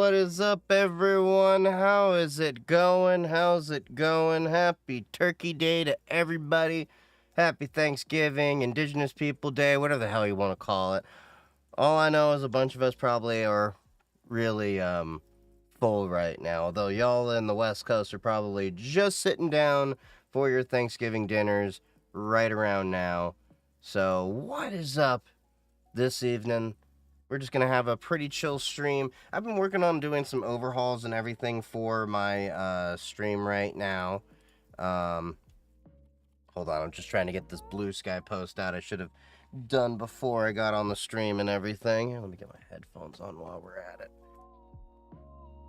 What is up, everyone? How is it going? How's it going? Happy Turkey Day to everybody. Happy Thanksgiving, Indigenous People Day, whatever the hell you want to call it. All I know is a bunch of us probably are really full right now. Although y'all in the West Coast are probably just sitting down for your Thanksgiving dinners right around now. So, what is up this evening? We're just going to have a pretty chill stream. I've been working on doing some overhauls and everything for my stream right now. Hold on, I'm just trying to get this blue sky post out. I should have done before I got on the stream and everything. Let me get my headphones on while we're at it.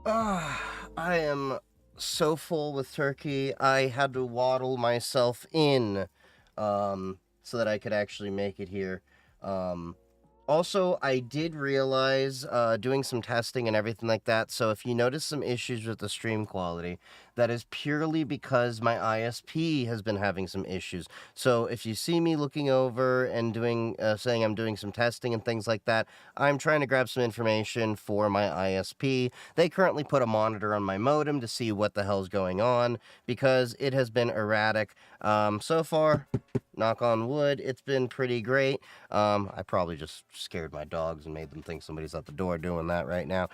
I am so full with turkey. I had to waddle myself in so that I could actually make it here. Also, I did realize doing some testing and everything like that, so if you notice some issues with the stream quality, that is purely because my ISP has been having some issues. So if you see me looking over and doing, saying I'm doing some testing and things like that, I'm trying to grab some information for my ISP. They currently put a monitor on my modem to see what the hell's going on, because it has been erratic. So far, knock on wood, it's been pretty great. I probably just scared my dogs and made them think somebody's at the door doing that right now.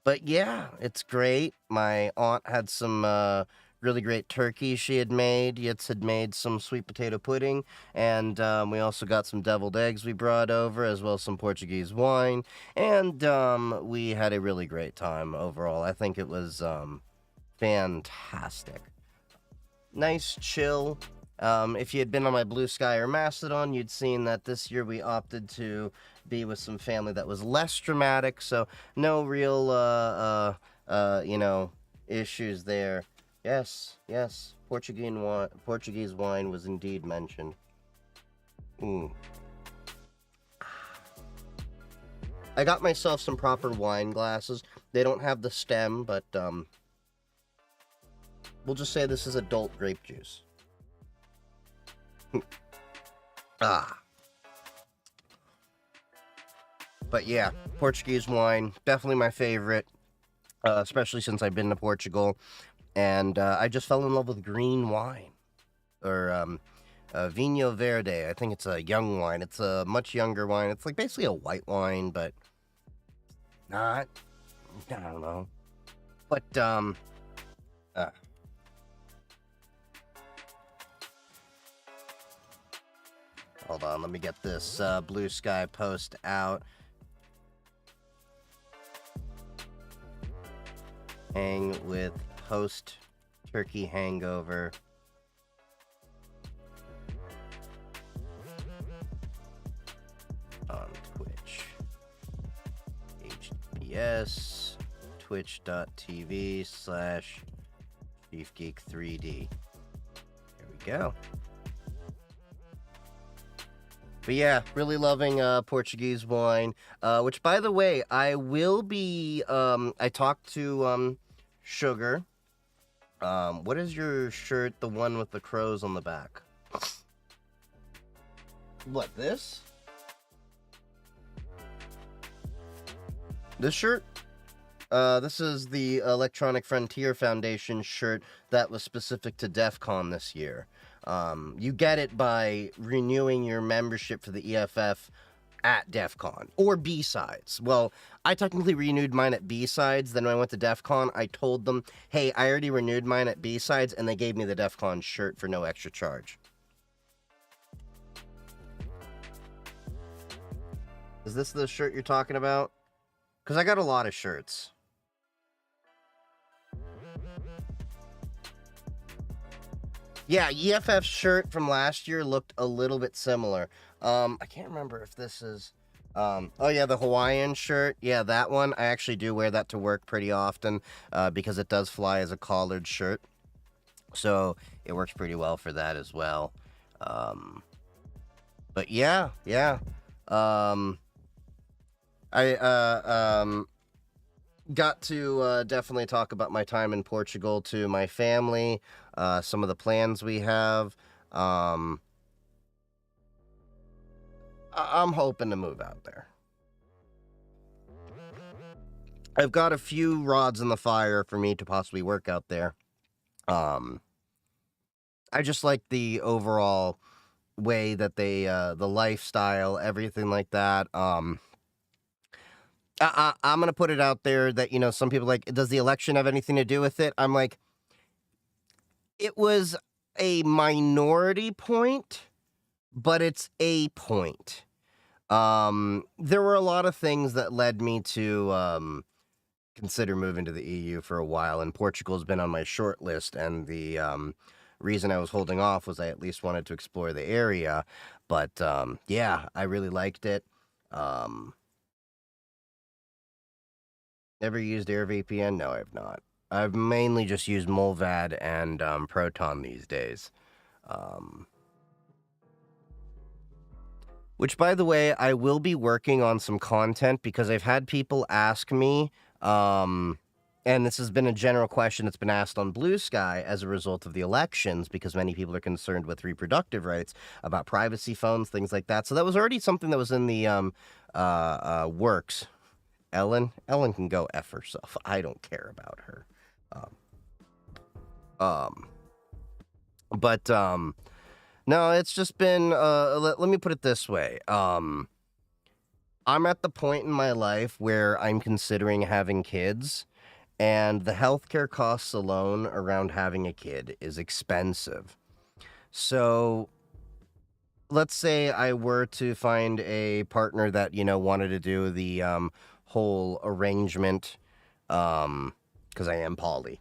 But yeah, it's great. My aunt had some really great turkey she had made. Yitz had made some sweet potato pudding, and we also got some deviled eggs we brought over, as well as some Portuguese wine, and we had a really great time overall. I think it was fantastic. Nice, chill. If you had been on my Blue Sky or Mastodon, you'd seen that this year we opted to be with some family that was less dramatic, so no real, issues there. Yes, Portuguese wine was indeed mentioned. I got myself some proper wine glasses. They don't have the stem, but, we'll just say this is adult grape juice. But yeah, Portuguese wine, definitely my favorite, especially since I've been to Portugal, and I just fell in love with green wine, or Vinho Verde. I think it's a young wine. It's a much younger wine. It's like basically a white wine, but not, I don't know, but hold on, let me get this Blue Sky post out. Hang with post turkey hangover. On Twitch. HTTPS twitch.tv/ChiefGeek3D. There we go. But yeah, really loving Portuguese wine, which, by the way, I will be, I talked to Sugar. What is your shirt, the one with the crows on the back? What, this? This shirt? This is the Electronic Frontier Foundation shirt that was specific to DEF CON this year. You get it by renewing your membership for the EFF at DEF CON, or B-Sides. Well, I technically renewed mine at B-Sides, then when I went to DEF CON, I told them, hey, I already renewed mine at B-Sides, and they gave me the DEF CON shirt for no extra charge. Is this the shirt you're talking about? Because I got a lot of shirts. Yeah, EFF's shirt from last year looked a little bit similar. I can't remember if this is... oh yeah, the Hawaiian shirt. Yeah, that one. I actually do wear that to work pretty often because it does fly as a collared shirt. So it works pretty well for that as well. But yeah. I got to definitely talk about my time in Portugal to my family, some of the plans we have. I'm hoping to move out there. I've got a few rods in the fire for me to possibly work out there. Um, I just like the overall way that they, the lifestyle, everything like that. I'm gonna put it out there that, some people like, does the election have anything to do with it? I'm like, it was a minority point, but it's a point. There were a lot of things that led me to, consider moving to the EU for a while, and Portugal's been on my short list, and the, reason I was holding off was I at least wanted to explore the area, but, yeah, I really liked it. Um, Ever used AirVPN? No, I have not. I've mainly just used Molvad and, Proton these days. Um, which, by the way, I will be working on some content because I've had people ask me, and this has been a general question that's been asked on Blue Sky as a result of the elections, because many people are concerned with reproductive rights, about privacy phones, things like that. So that was already something that was in the works. Ellen can go F herself. I don't care about her. Um, but no, it's just been, let me put it this way. I'm at the point in my life where I'm considering having kids, and the healthcare costs alone around having a kid is expensive. So let's say I were to find a partner that, wanted to do the, whole arrangement, because I am poly,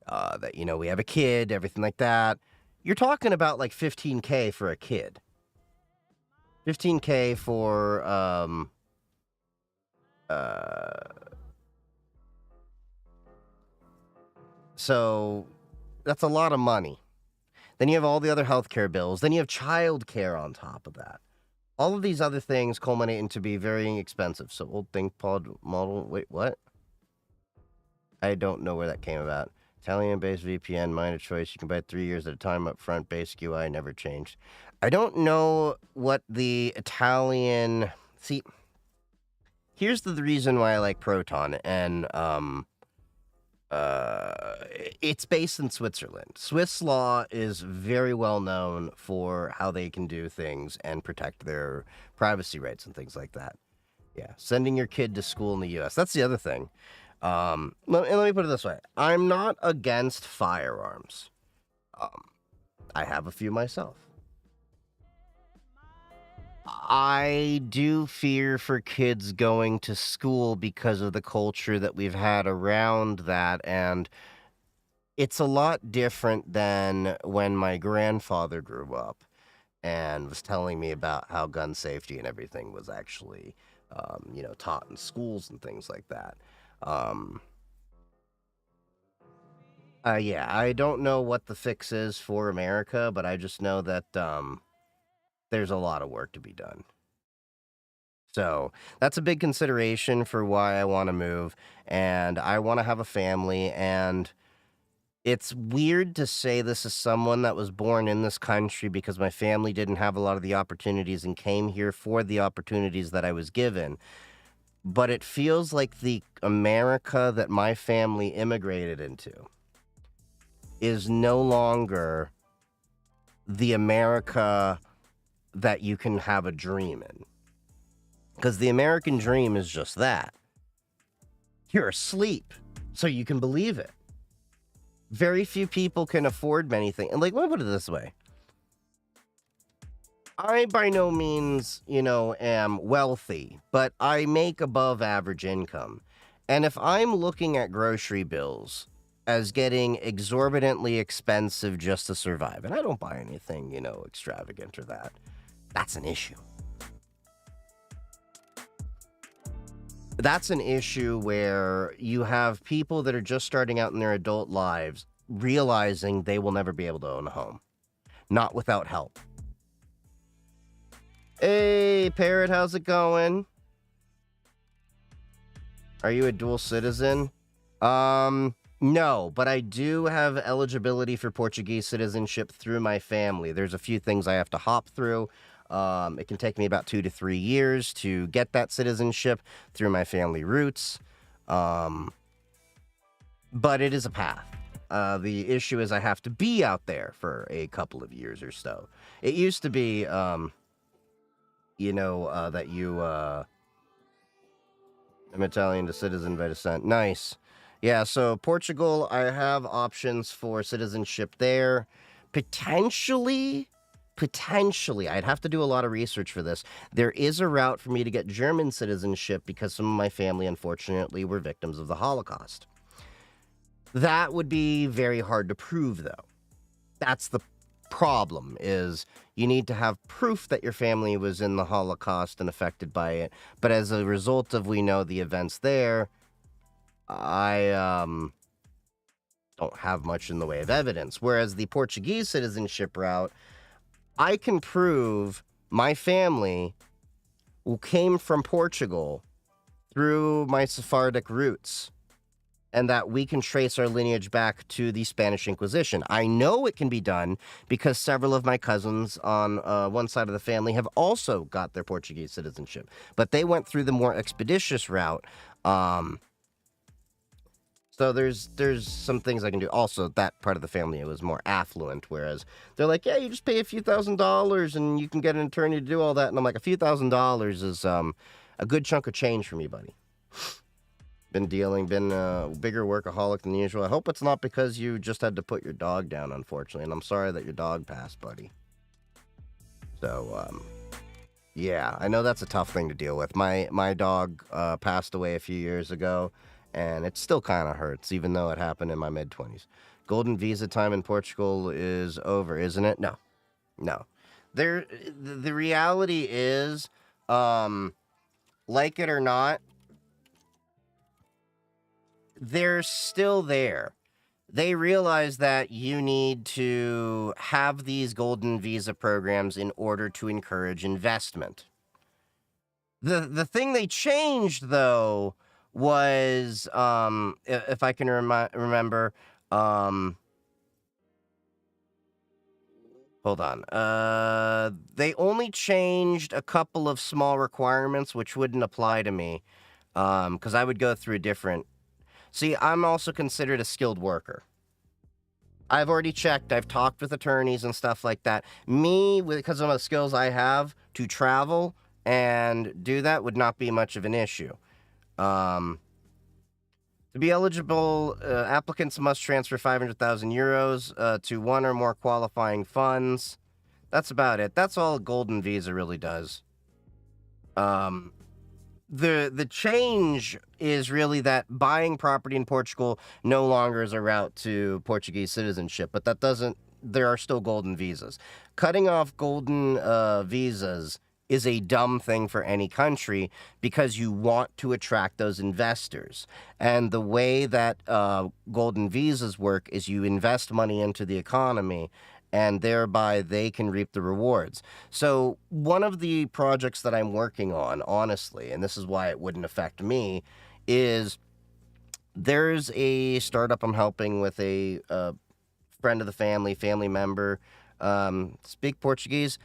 that, we have a kid, everything like that. You're talking about like 15K for a kid. 15K for, so that's a lot of money. Then you have all the other healthcare bills. Then you have childcare on top of that. All of these other things culminate into be very expensive. So old ThinkPod model, wait, what? I don't know where that came about. Italian-based VPN, mine of choice. You can buy it 3 years at a time up front. Basic UI never changed. I don't know what the Italian... See, here's the reason why I like Proton, and it's based in Switzerland. Swiss law is very well known for how they can do things and protect their privacy rights and things like that. Yeah, sending your kid to school in the U.S. That's the other thing. Let me put it this way. I'm not against firearms. I have a few myself. I do fear for kids going to school because of the culture that we've had around that, and it's a lot different than when my grandfather grew up and was telling me about how gun safety and everything was actually, taught in schools and things like that. Yeah, I don't know what the fix is for America, but I just know that, there's a lot of work to be done. So that's a big consideration for why I want to move, and I want to have a family. And it's weird to say this as someone that was born in this country, because my family didn't have a lot of the opportunities and came here for the opportunities that I was given. But it feels like the America that my family immigrated into is no longer the America that you can have a dream in. Because the American dream is just that. You're asleep, so you can believe it. Very few people can afford many things. And let me put it this way. I by no means, am wealthy, but I make above average income. And if I'm looking at grocery bills as getting exorbitantly expensive just to survive, and I don't buy anything, extravagant or that's an issue. That's an issue where you have people that are just starting out in their adult lives realizing they will never be able to own a home. Not without help. Hey, Parrot, how's it going? Are you a dual citizen? No, but I do have eligibility for Portuguese citizenship through my family. There's a few things I have to hop through. It can take me about 2 to 3 years to get that citizenship through my family roots. But it is a path. The issue is I have to be out there for a couple of years or so. It used to be, that you, I'm Italian to citizen by descent. Nice. Yeah, so Portugal, I have options for citizenship there. Potentially, I'd have to do a lot of research for this. There is a route for me to get German citizenship because some of my family, unfortunately, were victims of the Holocaust. That would be very hard to prove, though. That's the problem, is you need to have proof that your family was in the Holocaust and affected by it. But as a result of, we know the events there, I don't have much in the way of evidence. Whereas the Portuguese citizenship route, I can prove my family who came from Portugal through my Sephardic roots, and that we can trace our lineage back to the Spanish Inquisition. I know it can be done because several of my cousins on one side of the family have also got their Portuguese citizenship, but they went through the more expeditious route. So there's some things I can do. Also, that part of the family was more affluent, whereas they're like, yeah, you just pay a few $1,000s and you can get an attorney to do all that. And I'm like, a few $1,000s is a good chunk of change for me, buddy. Been a bigger workaholic than usual. I hope it's not because you just had to put your dog down, unfortunately. And I'm sorry that your dog passed, buddy. So, yeah, I know that's a tough thing to deal with. My dog passed away a few years ago, and it still kind of hurts, even though it happened in my mid-20s. Golden visa time in Portugal is over, isn't it? No. The reality is, like it or not, they're still there. They realize that you need to have these golden visa programs in order to encourage investment. The thing they changed, though, was, if I can remember, hold on. They only changed a couple of small requirements, which wouldn't apply to me, because I would go through different... See, I'm also considered a skilled worker. I've already checked. I've talked with attorneys and stuff like that. Because of the skills I have, to travel and do that would not be much of an issue. To be eligible, applicants must transfer 500,000 euros to one or more qualifying funds. That's about it. That's all a golden visa really does. The change is really that buying property in Portugal no longer is a route to Portuguese citizenship, but that doesn't... There are still golden visas. Cutting off golden visas is a dumb thing for any country because you want to attract those investors. And the way that golden visas work is you invest money into the economy, and thereby they can reap the rewards. So one of the projects that I'm working on, honestly, and this is why it wouldn't affect me, is there's a startup I'm helping with, a friend of the family member, speak Portuguese.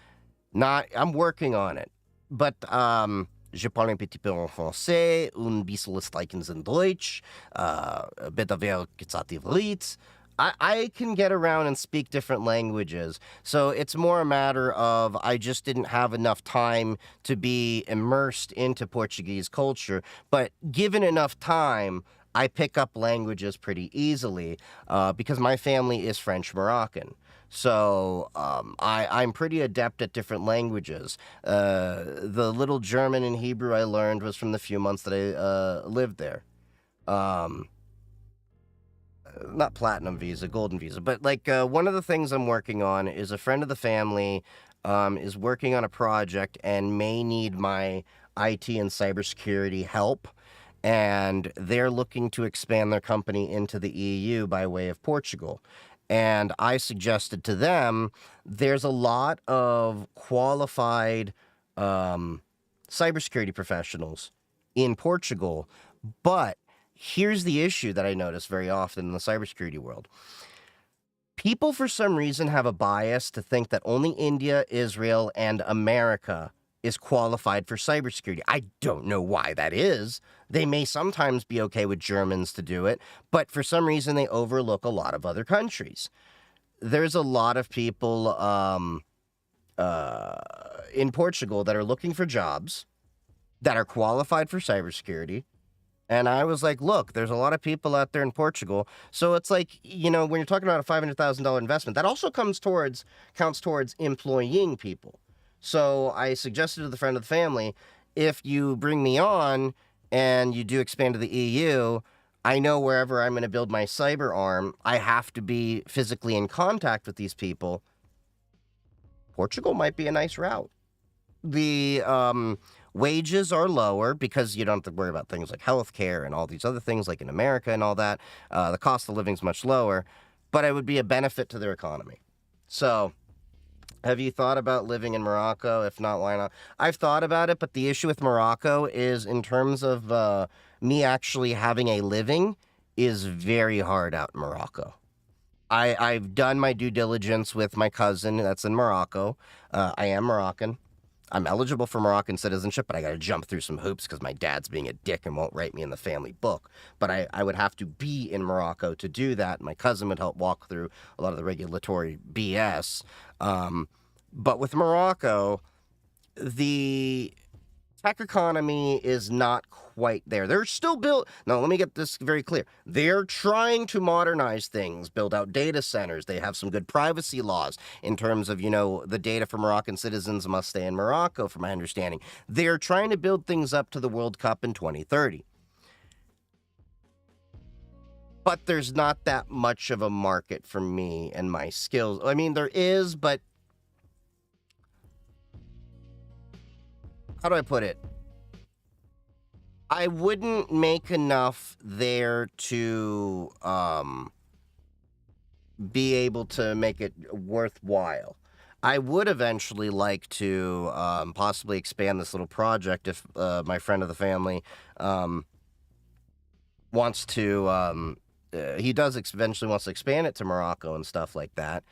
I'm working on it, but je parle un petit peu en français, un bisschen steigens in Deutsch, bitte wer gesagt I can get around and speak different languages, so it's more a matter of I just didn't have enough time to be immersed into Portuguese culture, but given enough time, I pick up languages pretty easily, because my family is French-Moroccan. So I'm pretty adept at different languages. The little German and Hebrew I learned was from the few months that I lived there. Not platinum visa, golden visa, but like one of the things I'm working on is a friend of the family is working on a project and may need my IT and cybersecurity help, and they're looking to expand their company into the EU by way of Portugal. And I suggested to them, there's a lot of qualified cybersecurity professionals in Portugal, but here's the issue that I notice very often in the cybersecurity world. People, for some reason, have a bias to think that only India, Israel, and America is qualified for cybersecurity. I don't know why that is. They may sometimes be okay with Germans to do it, but for some reason they overlook a lot of other countries. There's a lot of people in Portugal that are looking for jobs that are qualified for cybersecurity. And I was like, look, there's a lot of people out there in Portugal. So it's like, when you're talking about a $500,000 investment, that also counts towards employing people. So I suggested to the friend of the family, if you bring me on and you do expand to the EU, I know wherever I'm going to build my cyber arm, I have to be physically in contact with these people. Portugal might be a nice route. The wages are lower because you don't have to worry about things like healthcare and all these other things like in America and all that. The cost of living is much lower, but it would be a benefit to their economy. So, have you thought about living in Morocco? If not, why not? I've thought about it, but the issue with Morocco is in terms of me actually having a living is very hard out in Morocco. I've done my due diligence with my cousin that's in Morocco. I am Moroccan. I'm eligible for Moroccan citizenship, but I got to jump through some hoops because my dad's being a dick and won't write me in the family book. But I would have to be in Morocco to do that. My cousin would help walk through a lot of the regulatory BS. But with Morocco, the tech economy is not quite there. They're still built. Now, let me get this very clear. They're trying to modernize things, build out data centers. They have some good privacy laws in terms of, the data for Moroccan citizens must stay in Morocco, from my understanding. They're trying to build things up to the World Cup in 2030. But there's not that much of a market for me and my skills. I mean, there is, but how do I put it? I wouldn't make enough there to be able to make it worthwhile. I would eventually like to possibly expand this little project if my friend of the family wants to. He does eventually wants to expand it to Morocco and stuff like that.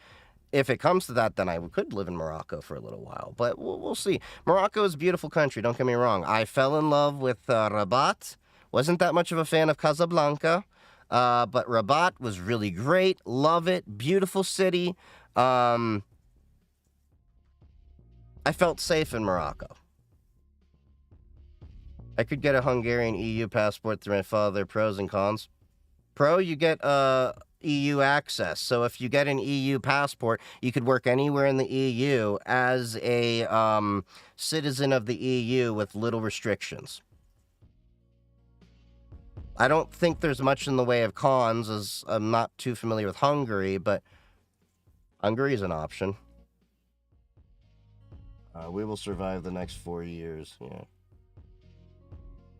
If it comes to that, then I could live in Morocco for a little while, but we'll see. Morocco is a beautiful country, don't get me wrong. I fell in love with Rabat. Wasn't that much of a fan of Casablanca, but Rabat was really great. Love it. Beautiful city. I felt safe in Morocco. I could get a Hungarian EU passport through my father. Pros and cons. Pro, you get EU access. So if you get an EU passport, you could work anywhere in the EU as a citizen of the EU with little restrictions. I don't think there's much in the way of cons, as I'm not too familiar with Hungary, but Hungary is an option. We will survive the next 4 years. Yeah.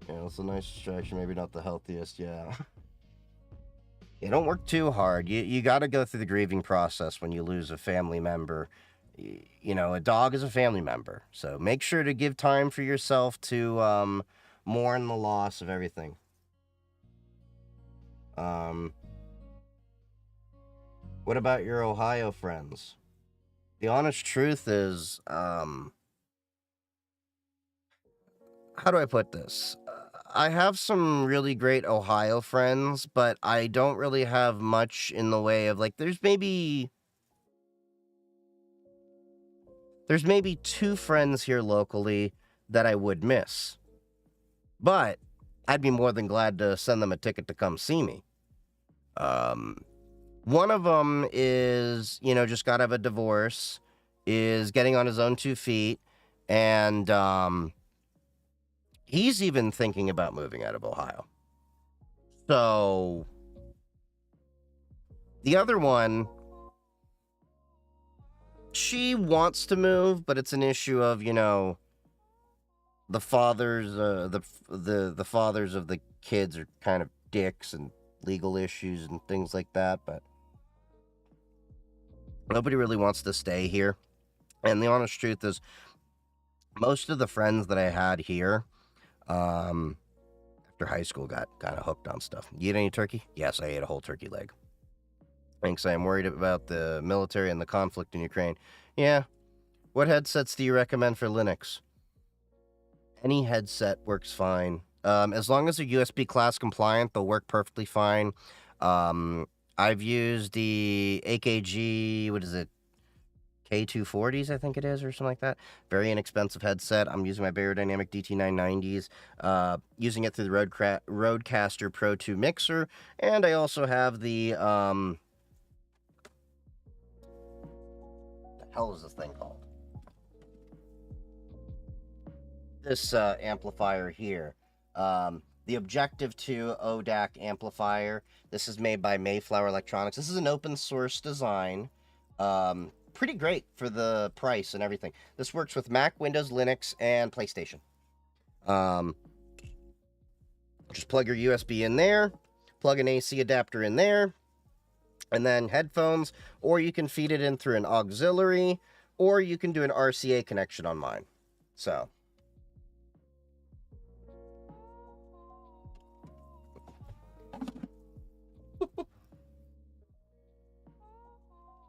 Yeah, it's a nice distraction. Maybe not the healthiest. Yeah. You don't work too hard. You got to go through the grieving process when you lose a family member. A dog is a family member. So make sure to give time for yourself to mourn the loss of everything. What about your Ohio friends? The honest truth is, how do I put this? I have some really great Ohio friends, but I don't really have much in the way of there's maybe 2 friends here locally that I would miss. But I'd be more than glad to send them a ticket to come see me. One of them is, just got out of a divorce, is getting on his own 2 feet, and he's even thinking about moving out of Ohio. So, the other one, she wants to move, but it's an issue of, the fathers, the fathers of the kids are kind of dicks and legal issues and things like that, but nobody really wants to stay here. And the honest truth is, most of the friends that I had here, after high school, got kind of hooked on stuff. You eat any turkey? Yes, I ate a whole turkey leg. Thanks, I am worried about the military and the conflict in Ukraine. Yeah. What headsets do you recommend for Linux? Any headset works fine. As long as they're USB class compliant, they'll work perfectly fine. I've used the AKG, what is it? K240s, I think it is, or something like that. Very inexpensive headset. I'm using my Beyerdynamic DT990s, using it through the Rodecaster Pro 2 mixer, and I also have the, what the hell is this thing called? This amplifier here. The Objective 2 ODAC amplifier. This is made by Mayflower Electronics. This is an open source design. Pretty great for the price and everything. This works with Mac, Windows, Linux, and PlayStation. Just plug your USB in there, plug an AC adapter in there, and then headphones, or you can feed it in through an auxiliary, or you can do an RCA connection on mine. So.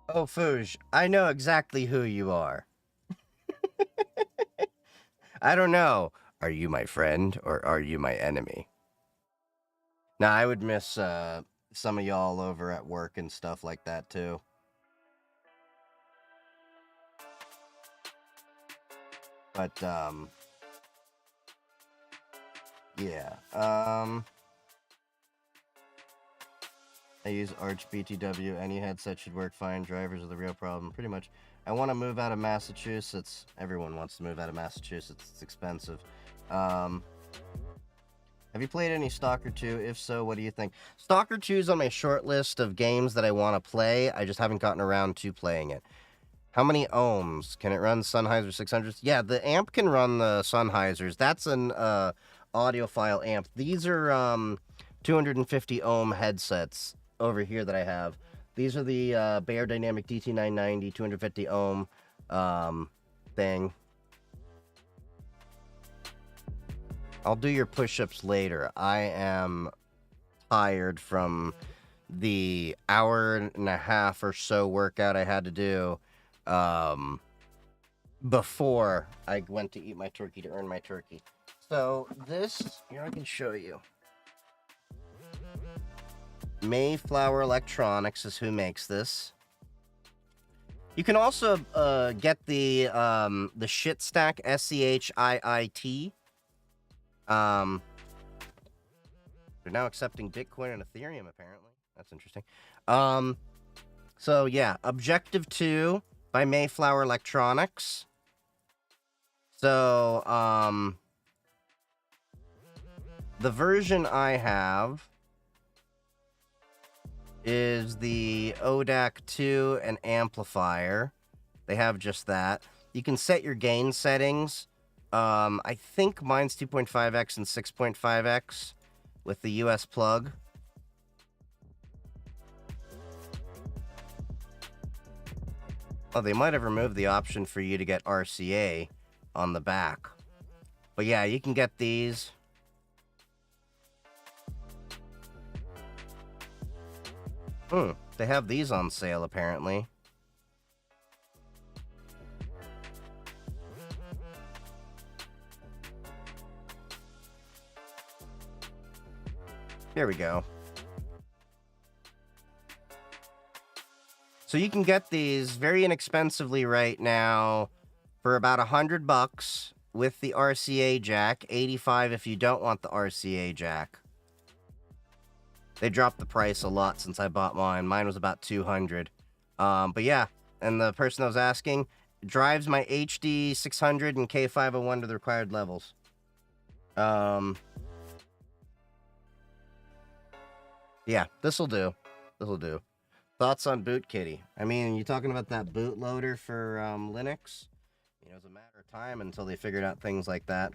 Oh, Fouge, I know exactly who you are. I don't know. Are you my friend or are you my enemy? Now, I would miss some of y'all over at work and stuff like that, too. But, yeah. I use Arch BTW. Any headset should work fine. Drivers are the real problem. Pretty much. I want to move out of Massachusetts. Everyone wants to move out of Massachusetts. It's expensive. Have you played any Stalker 2? If so, what do you think? Stalker 2 is on my short list of games that I want to play. I just haven't gotten around to playing it. How many ohms? Can it run Sennheiser 600s? Yeah, the amp can run the Sennheisers. That's an audiophile amp. These are 250 ohm headsets over here that I have. These are the Beyerdynamic DT990 250 ohm thing. I'll do your push-ups later. I am tired from the hour and a half or so workout I had to do before I went to eat my turkey to earn my turkey. So this, here I can show you. Mayflower Electronics is who makes this. You can also get the Shit Stack SCHIIT. They're now accepting Bitcoin and Ethereum, apparently. That's interesting. So yeah, Objective 2 by Mayflower Electronics. So the version I have is the ODAC 2 and amplifier. They have just that. You can set your gain settings. I think mine's 2.5x and 6.5x with the US plug. Oh, they might have removed the option for you to get RCA on the back. But yeah, you can get these. They have these on sale, apparently. There we go. So you can get these very inexpensively right now for about $100 with the RCA jack, $85 if you don't want the RCA jack. They dropped the price a lot since I bought mine. Mine was about $200. But yeah, and the person that was asking drives my HD 600 and K501 to the required levels. Yeah, this'll do. This'll do. Thoughts on BootKitty? I mean, you talking about that bootloader for Linux? You know, it's a matter of time until they figured out things like that.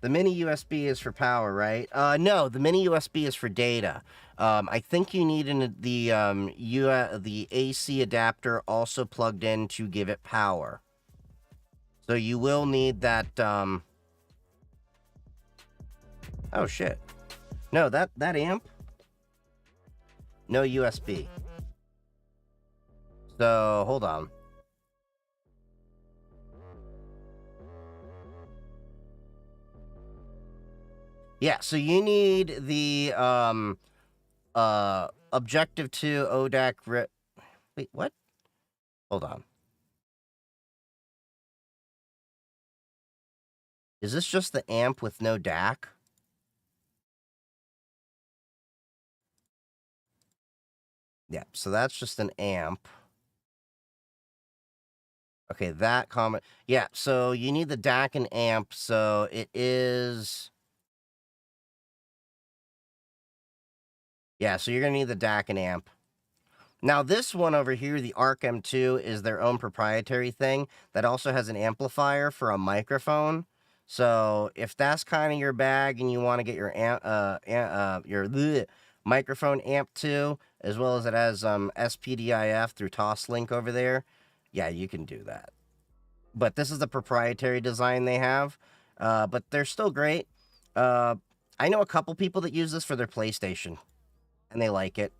The mini USB is for power, right? No, the mini USB is for data. I think you need the AC adapter also plugged in to give it power. So you will need that. Oh shit! No, that amp. No USB. So hold on. Yeah, so you need the Objective 2 ODAC wait, what? Hold on. Is this just the amp with no DAC? Yeah, so that's just an amp. Okay, that comment. Yeah, so you need the DAC and amp, so it is. Yeah, so you're gonna need the DAC and amp. Now, this one over here, the ARC M2, is their own proprietary thing that also has an amplifier for a microphone. So if that's kind of your bag and you want to get your microphone amp too, as well as it has SPDIF through Toslink over there, yeah, you can do that. But this is the proprietary design they have, but they're still great. I know a couple people that use this for their PlayStation, and they like it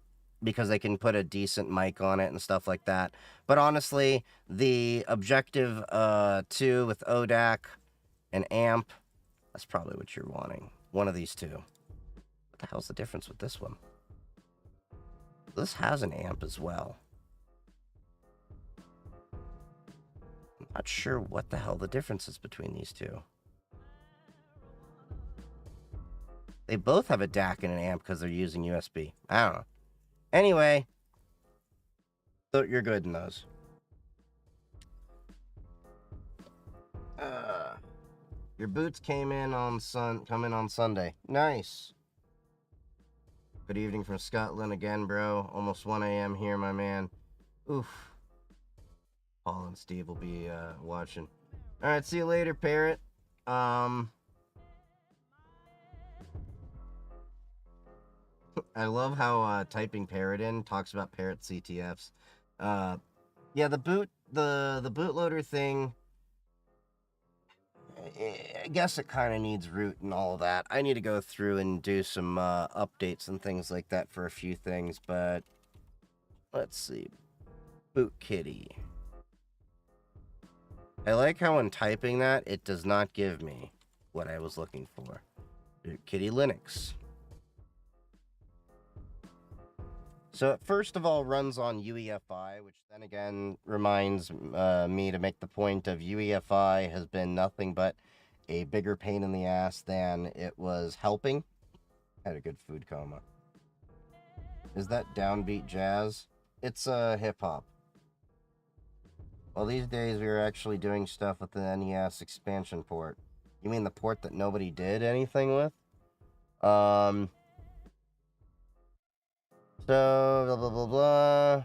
because they can put a decent mic on it and stuff like that. But honestly, the Objective 2 with ODAC and amp, that's probably what you're wanting. One of these two. What the hell's the difference with this one? This has an amp as well. I'm not sure what the hell the difference is between these two. They both have a DAC and an amp because they're using USB. I don't know. Anyway, so you're good in those. Your boots came in on Sunday. Nice. Good evening from Scotland again, bro. Almost 1 a.m. here, my man. Oof. Paul and Steve will be watching. All right, see you later, Parrot. I love how typing Parrot in talks about Parrot CTFs. Yeah, the bootloader thing. I guess it kind of needs root and all that. I need to go through and do some updates and things like that for a few things, but let's see. Boot Kitty. I like how when typing that, it does not give me what I was looking for. Boot Kitty Linux. So it first of all runs on UEFI, which then again reminds me to make the point of UEFI has been nothing but a bigger pain in the ass than it was helping. I had a good food coma. Is that downbeat jazz? It's hip hop. Well, these days we were actually doing stuff with the NES expansion port. You mean the port that nobody did anything with? So, blah, blah, blah, blah.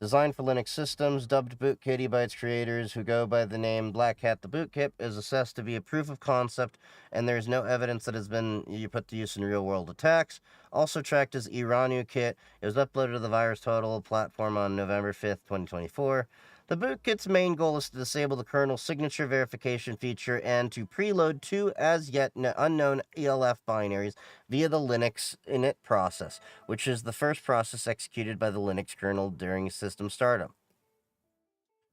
Designed for Linux systems, dubbed BootKitty by its creators, who go by the name Black Hat the Bootkit, is assessed to be a proof of concept, and there is no evidence that has been put to use in real-world attacks. Also tracked as Iranu Kit, it was uploaded to the Virus Total platform on November 5th, 2024. The bootkit's main goal is to disable the kernel signature verification feature and to preload two as yet unknown ELF binaries via the Linux init process, which is the first process executed by the Linux kernel during system startup.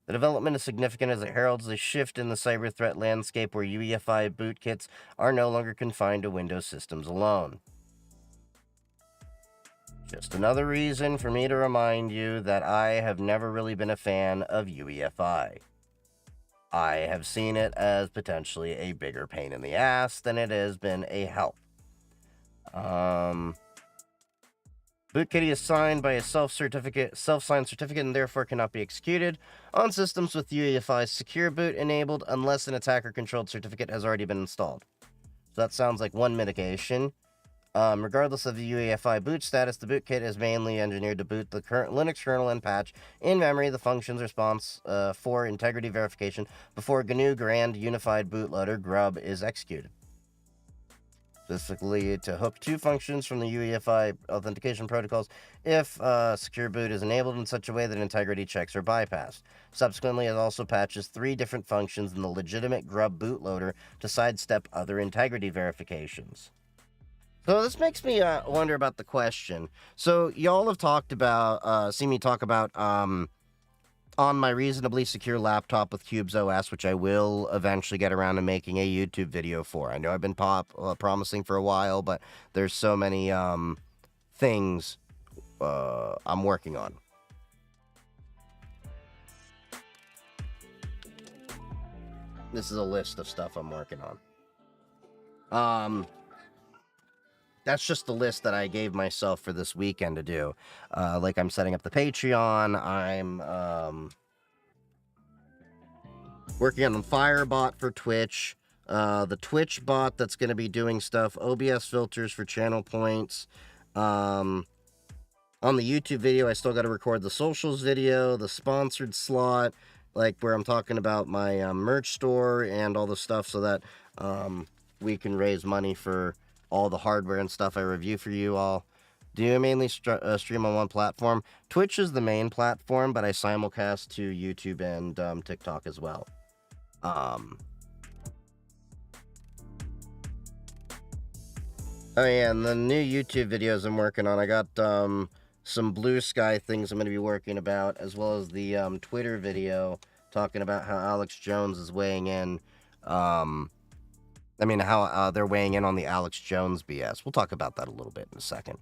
The development is significant as it heralds a shift in the cyber threat landscape where UEFI bootkits are no longer confined to Windows systems alone. Just another reason for me to remind you that I have never really been a fan of UEFI. I have seen it as potentially a bigger pain in the ass than it has been a help. BootKitty is signed by a self-signed certificate, and therefore cannot be executed on systems with UEFI's secure boot enabled unless an attacker-controlled certificate has already been installed. So that sounds like one mitigation. Regardless of the UEFI boot status, the bootkit is mainly engineered to boot the current Linux kernel and patch in memory the functions response for integrity verification before GNU Grand Unified Bootloader GRUB is executed. Specifically to hook two functions from the UEFI authentication protocols if secure boot is enabled in such a way that integrity checks are bypassed. Subsequently, it also patches three different functions in the legitimate GRUB bootloader to sidestep other integrity verifications. So this makes me wonder about the question. So y'all have talked about, seen me talk about on my reasonably secure laptop with Cubes OS, which I will eventually get around to making a YouTube video for. I know I've been promising for a while, but there's so many things I'm working on. This is a list of stuff I'm working on. That's just the list that I gave myself for this weekend to do. Like, I'm setting up the Patreon. I'm working on the Firebot for Twitch. The Twitch bot that's going to be doing stuff. OBS filters for channel points. On the YouTube video, I still got to record the socials video, the sponsored slot, like where I'm talking about my merch store and all the stuff so that we can raise money for all the hardware and stuff I review for you all. Do you mainly stream on one platform? Twitch is the main platform, but I simulcast to YouTube and TikTok as well. Oh yeah, and the new YouTube videos I'm working on, I got some Blue Sky things I'm going to be working about, as well as the Twitter video talking about how Alex Jones is weighing in. How they're weighing in on the Alex Jones BS. We'll talk about that a little bit in a second.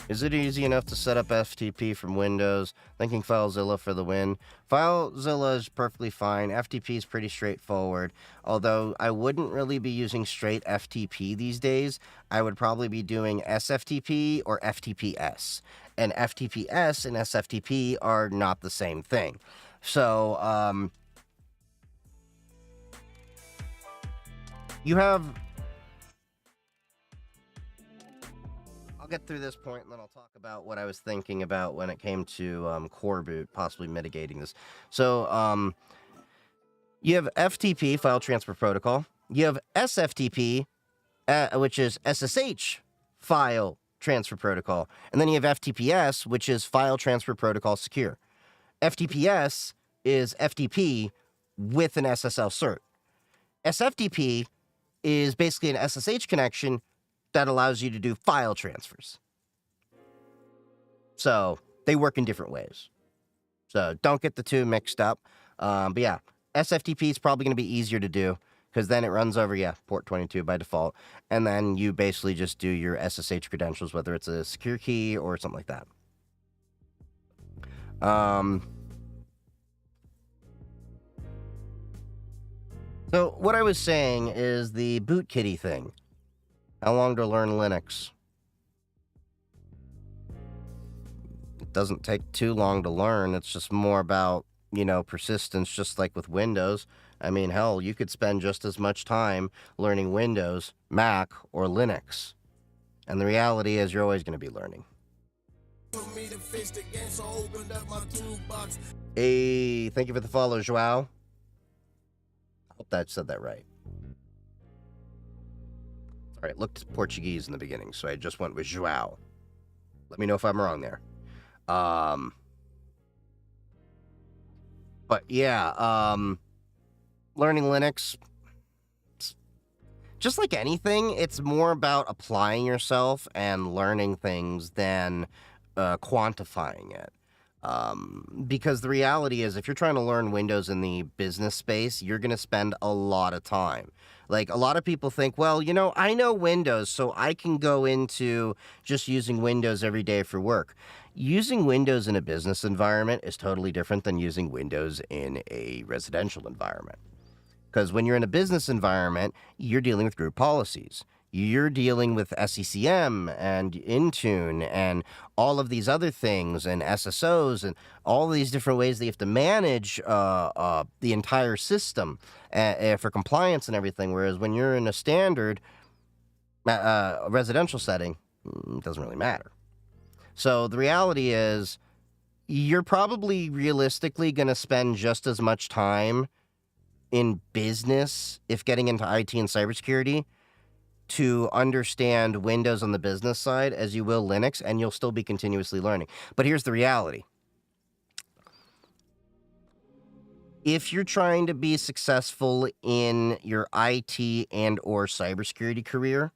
Is it easy enough to set up FTP from Windows? Thinking FileZilla for the win. FileZilla is perfectly fine. FTP is pretty straightforward. Although I wouldn't really be using straight FTP these days. I would probably be doing SFTP or FTPS. And FTPS and SFTP are not the same thing. So, you have... I'll get through this point and then I'll talk about what I was thinking about when it came to core boot, possibly mitigating this. So, you have FTP, File Transfer Protocol. You have SFTP, which is SSH, File Transfer Protocol. And then you have FTPS, which is File Transfer Protocol Secure. FTPS is FTP with an SSL cert. SFTP is basically an SSH connection that allows you to do file transfers. So they work in different ways. So don't get the two mixed up. But yeah, SFTP is probably going to be easier to do because then it runs over, port 22 by default. And then you basically just do your SSH credentials, whether it's a secure key or something like that. So what I was saying is the bootkitty thing. How long to learn Linux? It doesn't take too long to learn. It's just more about, persistence, just like with Windows. I mean, hell, you could spend just as much time learning Windows, Mac, or Linux. And the reality is you're always going to be learning. Hey, thank you for the follow, Joao. I hope that said that right. All right, looked Portuguese in the beginning, so I just went with Joao. Let me know if I'm wrong there. But yeah, learning Linux, just like anything, it's more about applying yourself and learning things than quantifying it. Because the reality is, if you're trying to learn Windows in the business space, you're going to spend a lot of time. Like, a lot of people think, well, I know Windows, so I can go into just using Windows every day for work. Using Windows in a business environment is totally different than using Windows in a residential environment. Because when you're in a business environment, you're dealing with group policies. You're dealing with SCCM and Intune and all of these other things and SSOs and all these different ways that you have to manage the entire system for compliance and everything. Whereas when you're in a standard residential setting, it doesn't really matter. So the reality is you're probably realistically going to spend just as much time in business, if getting into IT and cybersecurity, to understand Windows on the business side as you will Linux, and you'll still be continuously learning. But here's the reality. If you're trying to be successful in your IT and or cybersecurity career,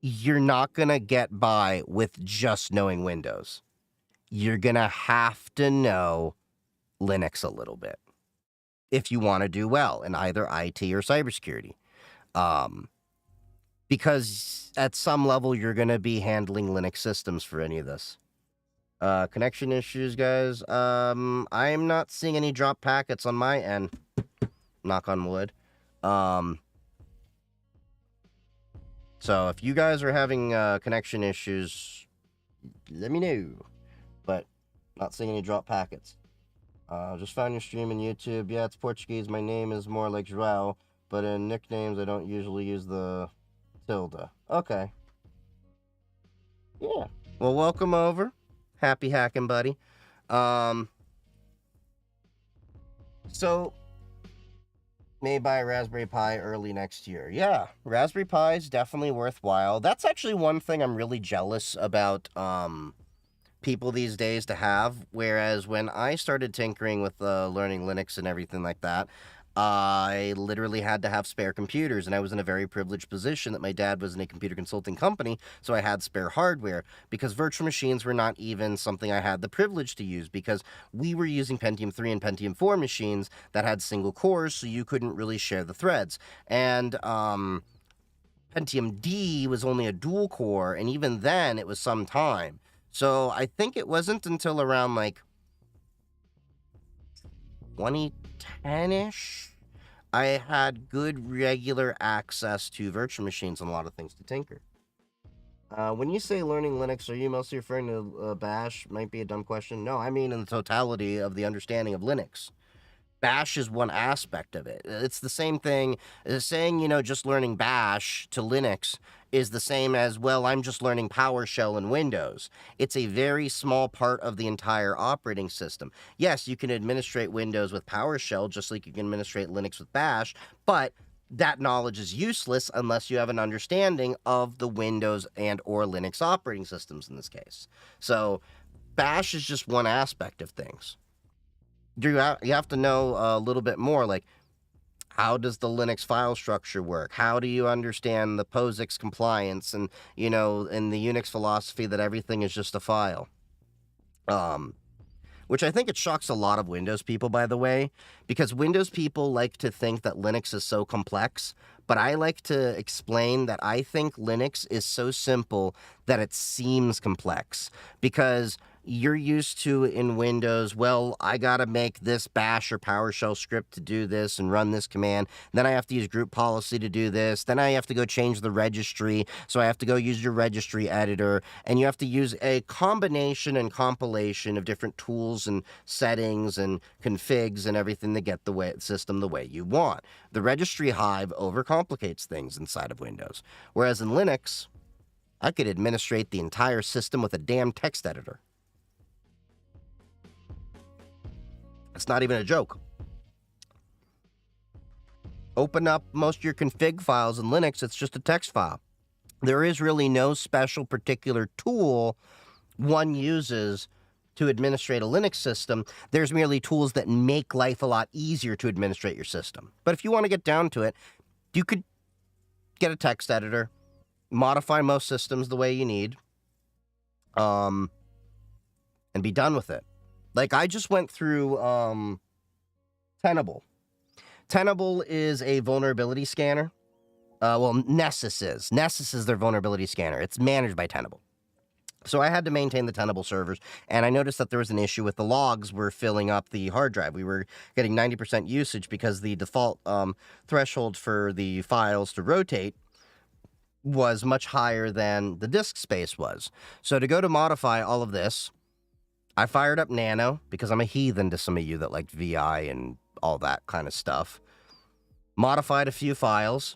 you're not going to get by with just knowing Windows. you're gonna have to know Linux a little bit if you want to do well in either IT or cybersecurity. Because at some level, you're going to be handling Linux systems for any of this. Connection issues, guys. I'm not seeing any drop packets on my end. Knock on wood. So if you guys are having connection issues, let me know. But not seeing any drop packets. Just found your stream on YouTube. Yeah, it's Portuguese. My name is more like Joao, but in nicknames, I don't usually use the tilde. Okay. Yeah. Well, welcome over. Happy hacking, buddy. So may buy a Raspberry Pi early next year. Yeah, Raspberry Pi is definitely worthwhile. That's actually one thing I'm really jealous about people these days to have. Whereas when I started tinkering with learning Linux and everything like that, I literally had to have spare computers, and I was in a very privileged position that my dad was in a computer consulting company, so I had spare hardware, because virtual machines were not even something I had the privilege to use, because we were using Pentium 3 and Pentium 4 machines that had single cores, so you couldn't really share the threads. And Pentium D was only a dual core, and even then, it was some time. So I think it wasn't until around like 2010-ish I had good regular access to virtual machines and a lot of things to tinker. When you say learning Linux, are you mostly referring to Bash? Might be a dumb question. No, I mean in the totality of the understanding of Linux. Bash is one aspect of it. It's the same thing as saying, just learning Bash to Linux is the same as, well, I'm just learning PowerShell and Windows. It's a very small part of the entire operating system. Yes, you can administrate Windows with PowerShell just like you can administrate Linux with Bash, but that knowledge is useless unless you have an understanding of the Windows and or Linux operating systems in this case. So Bash is just one aspect of things. You have to know a little bit more, like, how does the Linux file structure work? How do you understand the POSIX compliance and, in the Unix philosophy that everything is just a file? Which I think it shocks a lot of Windows people, by the way, because Windows people like to think that Linux is so complex, but I like to explain that I think Linux is so simple that it seems complex, because you're used to in Windows, well, I got to make this bash or PowerShell script to do this and run this command. Then I have to use group policy to do this. Then I have to go change the registry. So I have to go use your registry editor. And you have to use a combination and compilation of different tools and settings and configs and everything to get the system the way you want. The registry hive overcomplicates things inside of Windows. Whereas in Linux, I could administrate the entire system with a damn text editor. It's not even a joke. Open up most of your config files in Linux, it's just a text file. There is really no special particular tool one uses to administrate a Linux system. There's merely tools that make life a lot easier to administrate your system. But if you want to get down to it, you could get a text editor, modify most systems the way you need, and be done with it. Like, I just went through Tenable. Tenable is a vulnerability scanner. Nessus is. Nessus is their vulnerability scanner. It's managed by Tenable. So I had to maintain the Tenable servers, and I noticed that there was an issue with the logs were filling up the hard drive. We were getting 90% usage because the default threshold for the files to rotate was much higher than the disk space was. So to go to modify all of this, I fired up Nano, because I'm a heathen to some of you that liked VI and all that kind of stuff. Modified a few files.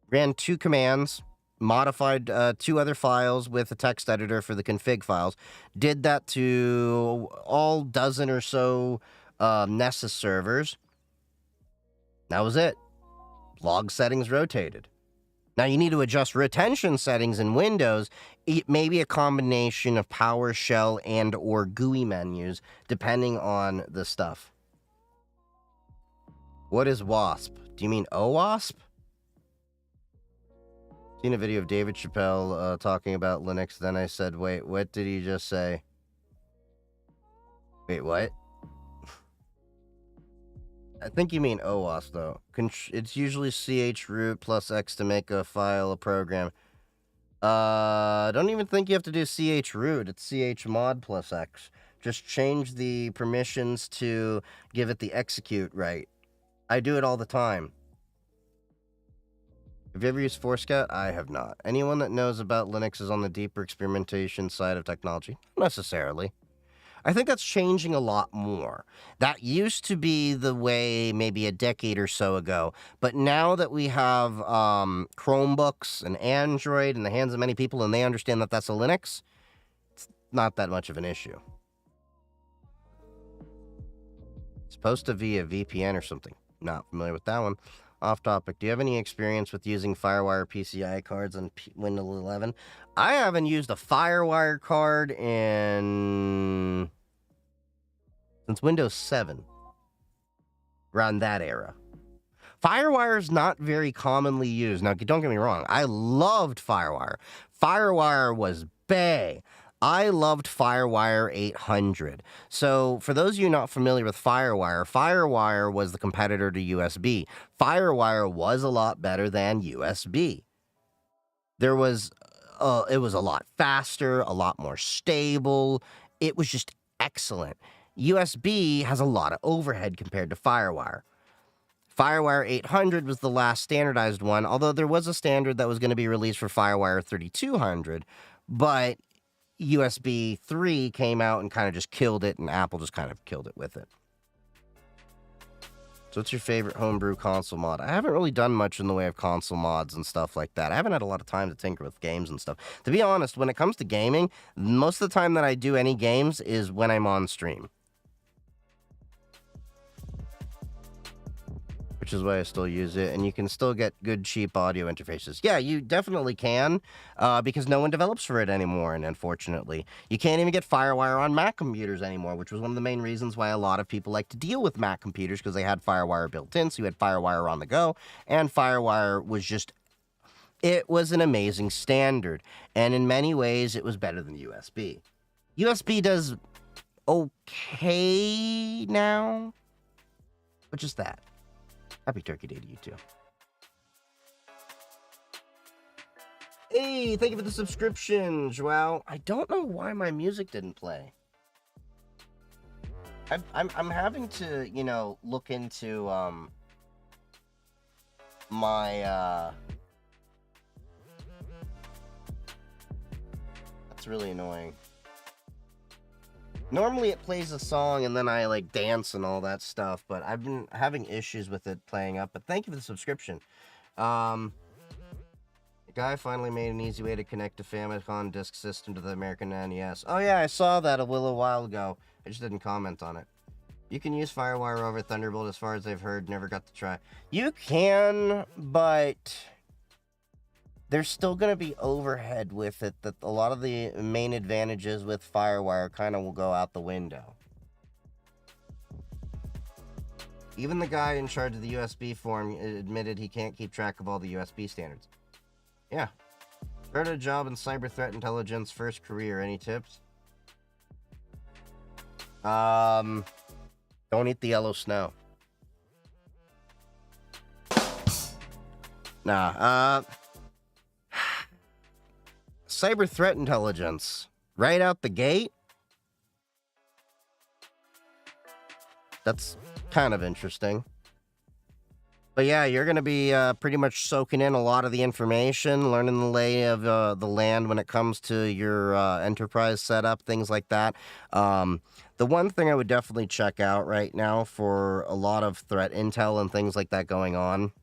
Ran 2 commands. Modified 2 other files with a text editor for the config files. Did that to all dozen or so Nessus servers. That was it. Log settings rotated. Now, you need to adjust retention settings in Windows. It may be a combination of PowerShell and or GUI menus, depending on the stuff. What is WASP? Do you mean OWASP? Seen a video of David Chappelle talking about Linux. Then I said, wait, what did he just say? Wait, what? I think you mean OWASP, though. It's usually chroot plus X to make a file, a program. I don't even think you have to do chroot. It's chmod plus X. Just change the permissions to give it the execute right. I do it all the time. Have you ever used Forescout? I have not. Anyone that knows about Linux is on the deeper experimentation side of technology? Not necessarily. I think that's changing a lot more. That used to be the way maybe a decade or so ago. But now that we have Chromebooks and Android in the hands of many people and they understand that that's a Linux, it's not that much of an issue. It's supposed to be a VPN or something. Not familiar with that one. Off topic, do you have any experience with using FireWire PCI cards on Windows 11? I haven't used a FireWire card since Windows 7. Around that era. FireWire is not very commonly used. Now, don't get me wrong. I loved FireWire. FireWire was bae. I loved FireWire 800. So, for those of you not familiar with FireWire, FireWire was the competitor to USB. FireWire was a lot better than USB. It was a lot faster, a lot more stable. It was just excellent. USB has a lot of overhead compared to FireWire. FireWire 800 was the last standardized one, although there was a standard that was going to be released for FireWire 3200, but USB 3 came out and kind of just killed it, and Apple just kind of killed it with it. So what's your favorite homebrew console mod? I haven't really done much in the way of console mods and stuff like that. I haven't had a lot of time to tinker with games and stuff. To be honest, when it comes to gaming, most of the time that I do any games is when I'm on stream. Which is why I still use it, and you can still get good, cheap audio interfaces. Yeah, you definitely can, because no one develops for it anymore, and unfortunately. You can't even get FireWire on Mac computers anymore, which was one of the main reasons why a lot of people like to deal with Mac computers, because they had FireWire built in, so you had FireWire on the go, and FireWire was just... It was an amazing standard, and in many ways, it was better than USB. USB does okay now, but just that. Happy Turkey Day to you, too. Hey, thank you for the subscription, Joao. I don't know why my music didn't play. I'm having to, look into, my, That's really annoying. Normally it plays a song and then I dance and all that stuff, but I've been having issues with it playing up. But thank you for the subscription. The guy finally made an easy way to connect a Famicom disk system to the American NES. Oh yeah, I saw that a little while ago. I just didn't comment on it. You can use FireWire over Thunderbolt as far as I've heard, never got to try. You can, but... there's still going to be overhead with it that a lot of the main advantages with FireWire kind of will go out the window. Even the guy in charge of the USB forum admitted he can't keep track of all the USB standards. Yeah. Started a job in cyber threat intelligence, first career. Any tips? Don't eat the yellow snow. Nah, cyber threat intelligence right out the gate. That's kind of interesting. But yeah, you're going to be pretty much soaking in a lot of the information, learning the lay of the land when it comes to your enterprise setup, things like that. The one thing I would definitely check out right now for a lot of threat intel and things like that going on,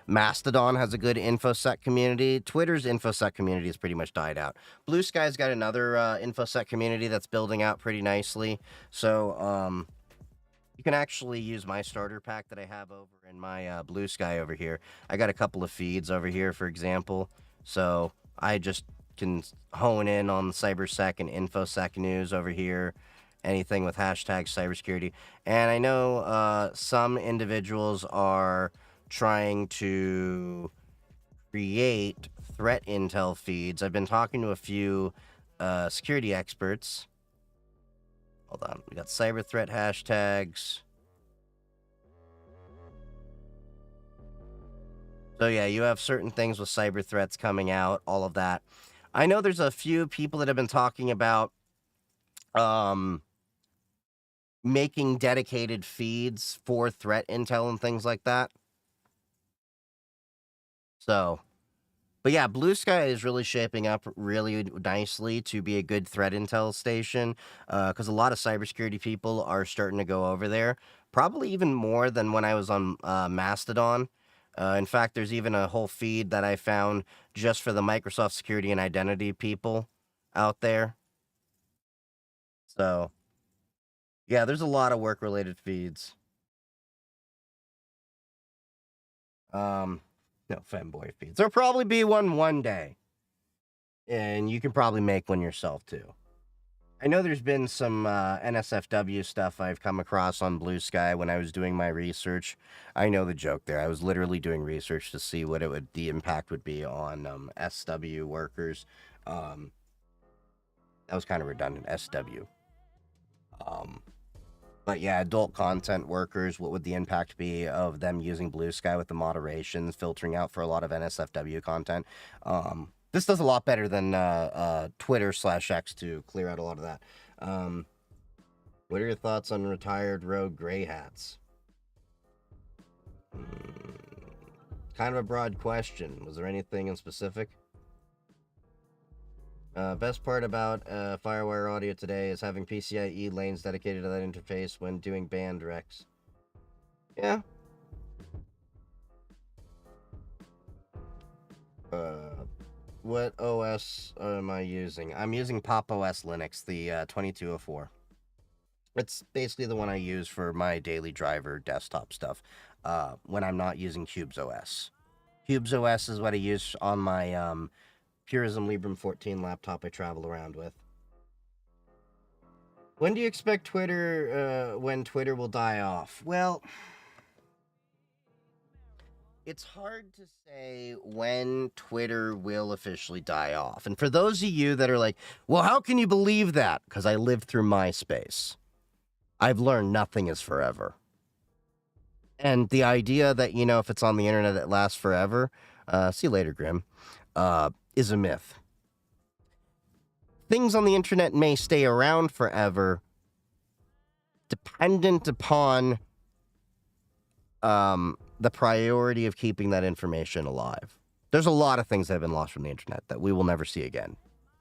Mastodon has a good InfoSec community. Twitter's InfoSec community has pretty much died out. Blue Sky's got another InfoSec community that's building out pretty nicely. So you can actually use my starter pack that I have over in my Blue Sky over here. I got a couple of feeds over here, for example. So I just can hone in on the Cybersec and InfoSec news over here. Anything with hashtag cybersecurity. And I know some individuals are trying to create threat intel feeds. I've been talking to a few security experts. Hold on. We got cyber threat hashtags. So yeah, you have certain things with cyber threats coming out, all of that. I know there's a few people that have been talking about making dedicated feeds for threat intel and things like that. So, but yeah, Blue Sky is really shaping up really nicely to be a good threat intel station, because a lot of cybersecurity people are starting to go over there, probably even more than when I was on Mastodon. In fact, there's even a whole feed that I found just for the Microsoft security and identity people out there. So, yeah, there's a lot of work-related feeds. No, femboy feeds. There'll probably be one day. And you can probably make one yourself, too. I know there's been some NSFW stuff I've come across on Blue Sky when I was doing my research. I know the joke there. I was literally doing research to see what the impact would be on SW workers. That was kind of redundant, SW. But yeah, adult content workers, what would the impact be of them using Blue Sky with the moderations, filtering out for a lot of NSFW content? This does a lot better than Twitter/X to clear out a lot of that. What are your thoughts on retired rogue gray hats? Kind of a broad question. Was there anything in specific? Best part about Firewire Audio today is having PCIe lanes dedicated to that interface when doing band recs. Yeah. What OS am I using? I'm using Pop! OS Linux, the 2204. It's basically the one I use for my daily driver desktop stuff when I'm not using Cubes OS. Cubes OS is what I use on my Purism Librem 14 laptop I travel around with. When do you expect Twitter will die off? Well, it's hard to say when Twitter will officially die off. And for those of you that are like, well, how can you believe that? Because I lived through MySpace. I've learned nothing is forever. And the idea that, if it's on the internet, it lasts forever, see you later, Grim, is a myth. Things on the internet may stay around forever, dependent upon the priority of keeping that information alive. There's a lot of things that have been lost from the internet that we will never see again,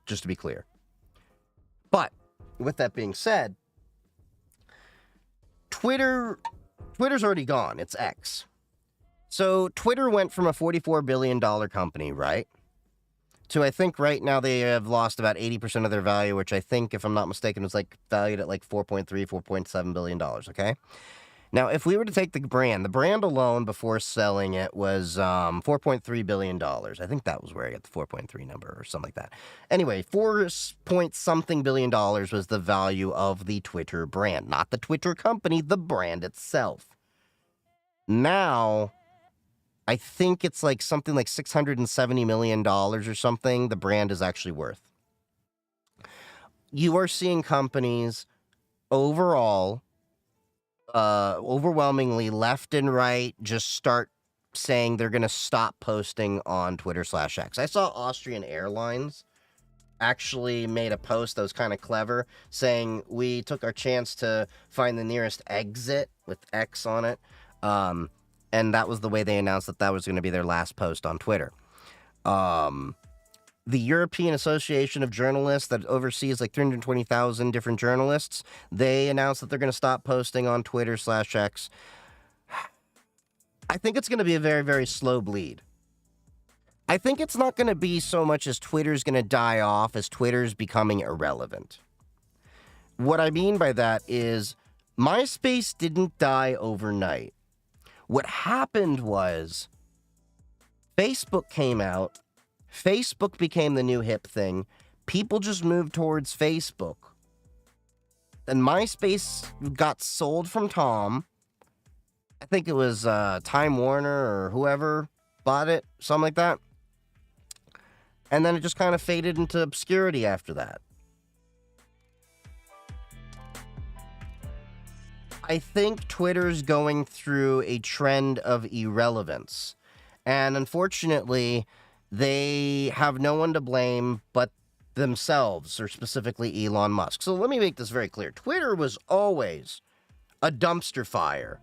just to be clear. But with that being said, Twitter's already gone. It's X. So Twitter went from a $44 billion company, right? To, I think right now they have lost about 80% of their value, which I think, if I'm not mistaken, was valued at $4.7 billion, okay? Now, if we were to take the brand alone before selling it was $4.3 billion. I think that was where I got the 4.3 number or something like that. Anyway, 4-point-something billion dollars was the value of the Twitter brand. Not the Twitter company, the brand itself. Now, I think it's something like $670 million or something the brand is actually worth. You are seeing companies overall, overwhelmingly left and right, just start saying they're going to stop posting on Twitter/X. I saw Austrian Airlines actually made a post that was kind of clever, saying we took our chance to find the nearest exit with X on it. And that was the way they announced that was going to be their last post on Twitter. The European Association of Journalists that oversees 320,000 different journalists, they announced that they're going to stop posting on Twitter/X. I think it's going to be a very, very slow bleed. I think it's not going to be so much as Twitter's going to die off as Twitter's becoming irrelevant. What I mean by that is MySpace didn't die overnight. What happened was Facebook came out. Facebook became the new hip thing. People just moved towards Facebook. Then MySpace got sold from Tom. I think it was Time Warner or whoever bought it, something like that. And then it just kind of faded into obscurity after that. I think Twitter's going through a trend of irrelevance. And unfortunately, they have no one to blame but themselves, or specifically Elon Musk. So let me make this very clear. Twitter was always a dumpster fire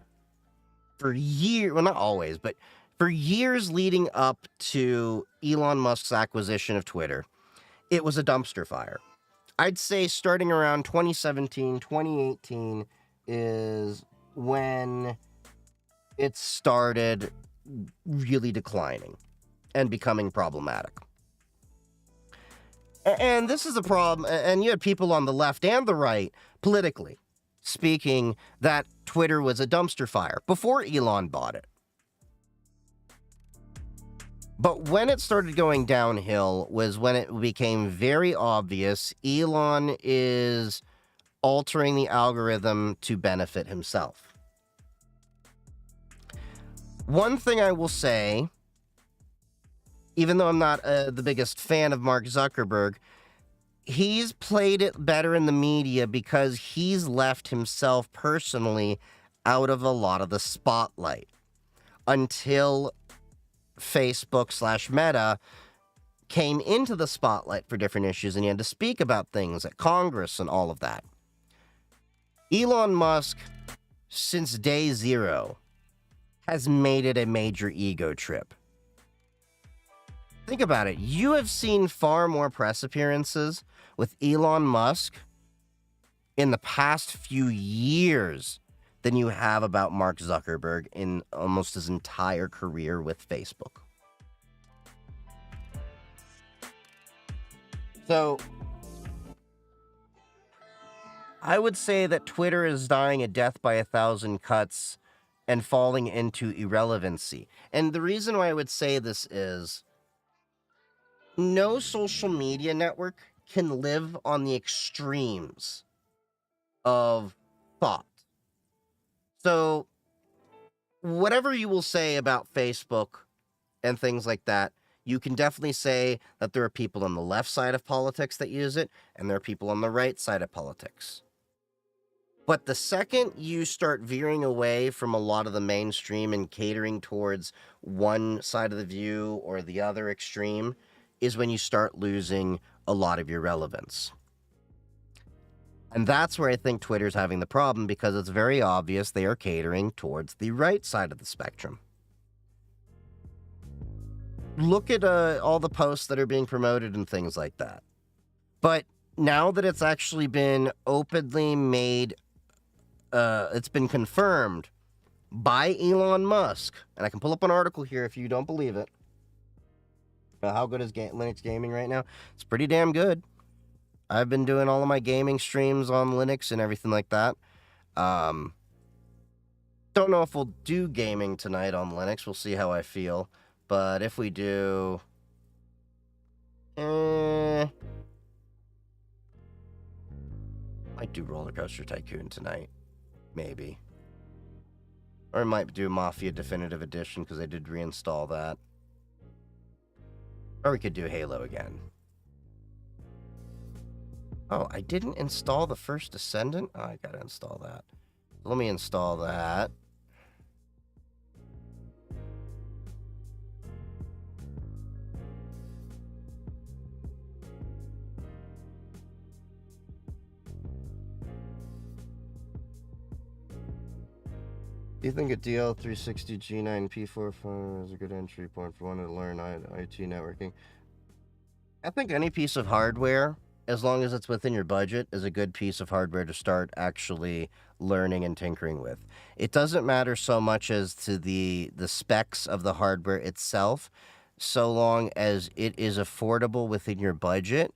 for years. Well, not always, but for years leading up to Elon Musk's acquisition of Twitter. It was a dumpster fire. I'd say starting around 2017, 2018 is when it started really declining and becoming problematic. And this is a problem, and you had people on the left and the right, politically speaking, that Twitter was a dumpster fire before Elon bought it. But when it started going downhill was when it became very obvious Elon is altering the algorithm to benefit himself. One thing I will say, even though I'm not the biggest fan of Mark Zuckerberg, he's played it better in the media because he's left himself personally out of a lot of the spotlight until Facebook/Meta came into the spotlight for different issues and he had to speak about things at Congress and all of that. Elon Musk, since day zero, has made it a major ego trip. Think about it. You have seen far more press appearances with Elon Musk in the past few years than you have about Mark Zuckerberg in almost his entire career with Facebook. So, I would say that Twitter is dying a death by 1,000 cuts and falling into irrelevancy. And the reason why I would say this is no social media network can live on the extremes of thought. So, whatever you will say about Facebook and things like that, you can definitely say that there are people on the left side of politics that use it, and there are people on the right side of politics. But the second you start veering away from a lot of the mainstream and catering towards one side of the view or the other extreme is when you start losing a lot of your relevance. And that's where I think Twitter's having the problem, because it's very obvious they are catering towards the right side of the spectrum. Look at all the posts that are being promoted and things like that. But now that it's actually been openly made, it's been confirmed by Elon Musk, and I can pull up an article here if you don't believe it. How good is Linux gaming right now? It's pretty damn good. I've been doing all of my gaming streams on Linux and everything like that. Don't know if we'll do gaming tonight on Linux. We'll see how I feel. But if we do... might do Roller Coaster Tycoon tonight. Maybe. Or I might do Mafia Definitive Edition, because I did reinstall that. Or we could do Halo again. Oh, I didn't install the first Descendant? Oh, I gotta install that. Let me install that. Do you think a DL360 G9 P4 is a good entry point for one to learn IT networking? I think any piece of hardware, as long as it's within your budget, is a good piece of hardware to start actually learning and tinkering with. It doesn't matter so much as to the specs of the hardware itself, so long as it is affordable within your budget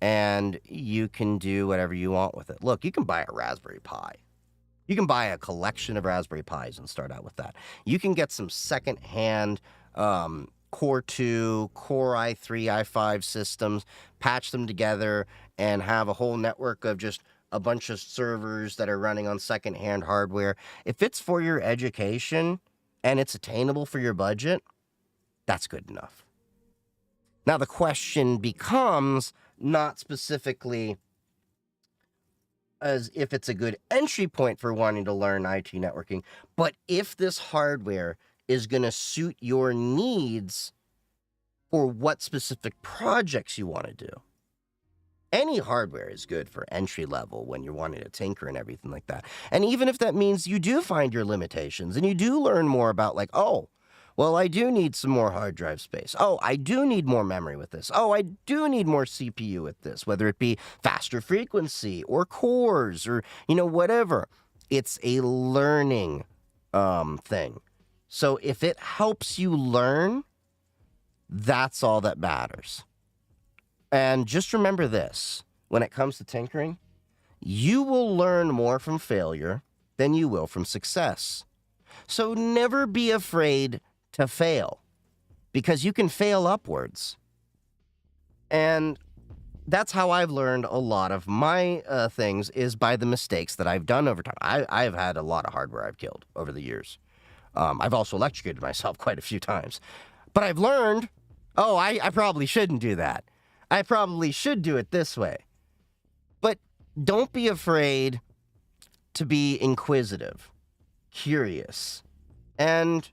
and you can do whatever you want with it. Look, you can buy a Raspberry Pi. You can buy a collection of Raspberry Pis and start out with that. You can get some second-hand Core 2, Core i3, i5 systems, patch them together, and have a whole network of just a bunch of servers that are running on second-hand hardware. If it's for your education and it's attainable for your budget, that's good enough. Now, the question becomes not specifically as if it's a good entry point for wanting to learn IT networking, but if this hardware is going to suit your needs for what specific projects you want to do. Any hardware is good for entry level when you're wanting to tinker and everything like that. And even if that means you do find your limitations and you do learn more about like, oh, well, I do need some more hard drive space. Oh, I do need more memory with this. Oh, I do need more CPU with this, whether it be faster frequency or cores or, whatever. It's a learning thing. So if it helps you learn, that's all that matters. And just remember this, when it comes to tinkering, you will learn more from failure than you will from success. So never be afraid to fail, because you can fail upwards. And that's how I've learned a lot of my things, is by the mistakes that I've done over time. I've had a lot of hardware I've killed over the years. I've also electrocuted myself quite a few times. But I've learned, I probably shouldn't do that. I probably should do it this way. But don't be afraid to be inquisitive, curious, and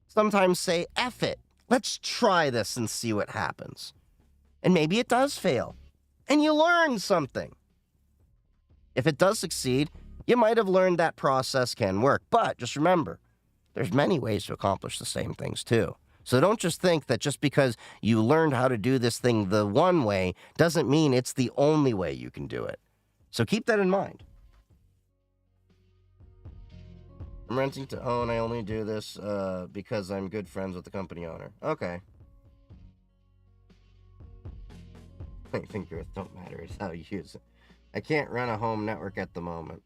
sometimes say, F it. Let's try this and see what happens. And maybe it does fail, and you learn something. If it does succeed, you might have learned that process can work. But just remember, there's many ways to accomplish the same things too. So don't just think that just because you learned how to do this thing the one way doesn't mean it's the only way you can do it. So keep that in mind. I'm renting to own. I only do this because I'm good friends with the company owner. Okay. I think Earth don't matter. It's how you use it. I can't run a home network at the moment.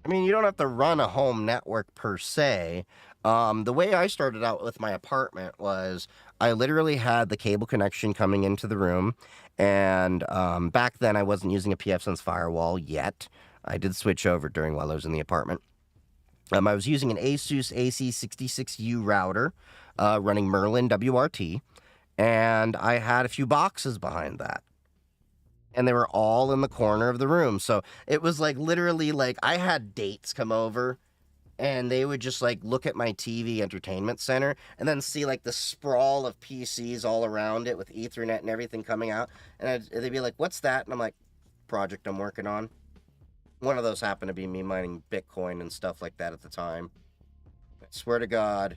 I mean, you don't have to run a home network per se. The way I started out with my apartment was I literally had the cable connection coming into the room. And back then I wasn't using a pfSense firewall yet. I did switch over while I was in the apartment. I was using an Asus AC66U router running Merlin WRT. And I had a few boxes behind that. And they were all in the corner of the room. So it was like literally like I had dates come over and they would just like look at my TV entertainment center and then see like the sprawl of PCs all around it with Ethernet and everything coming out. And they'd be like, what's that? And I'm like, project I'm working on. One of those happened to be me mining Bitcoin and stuff like that at the time. I swear to God,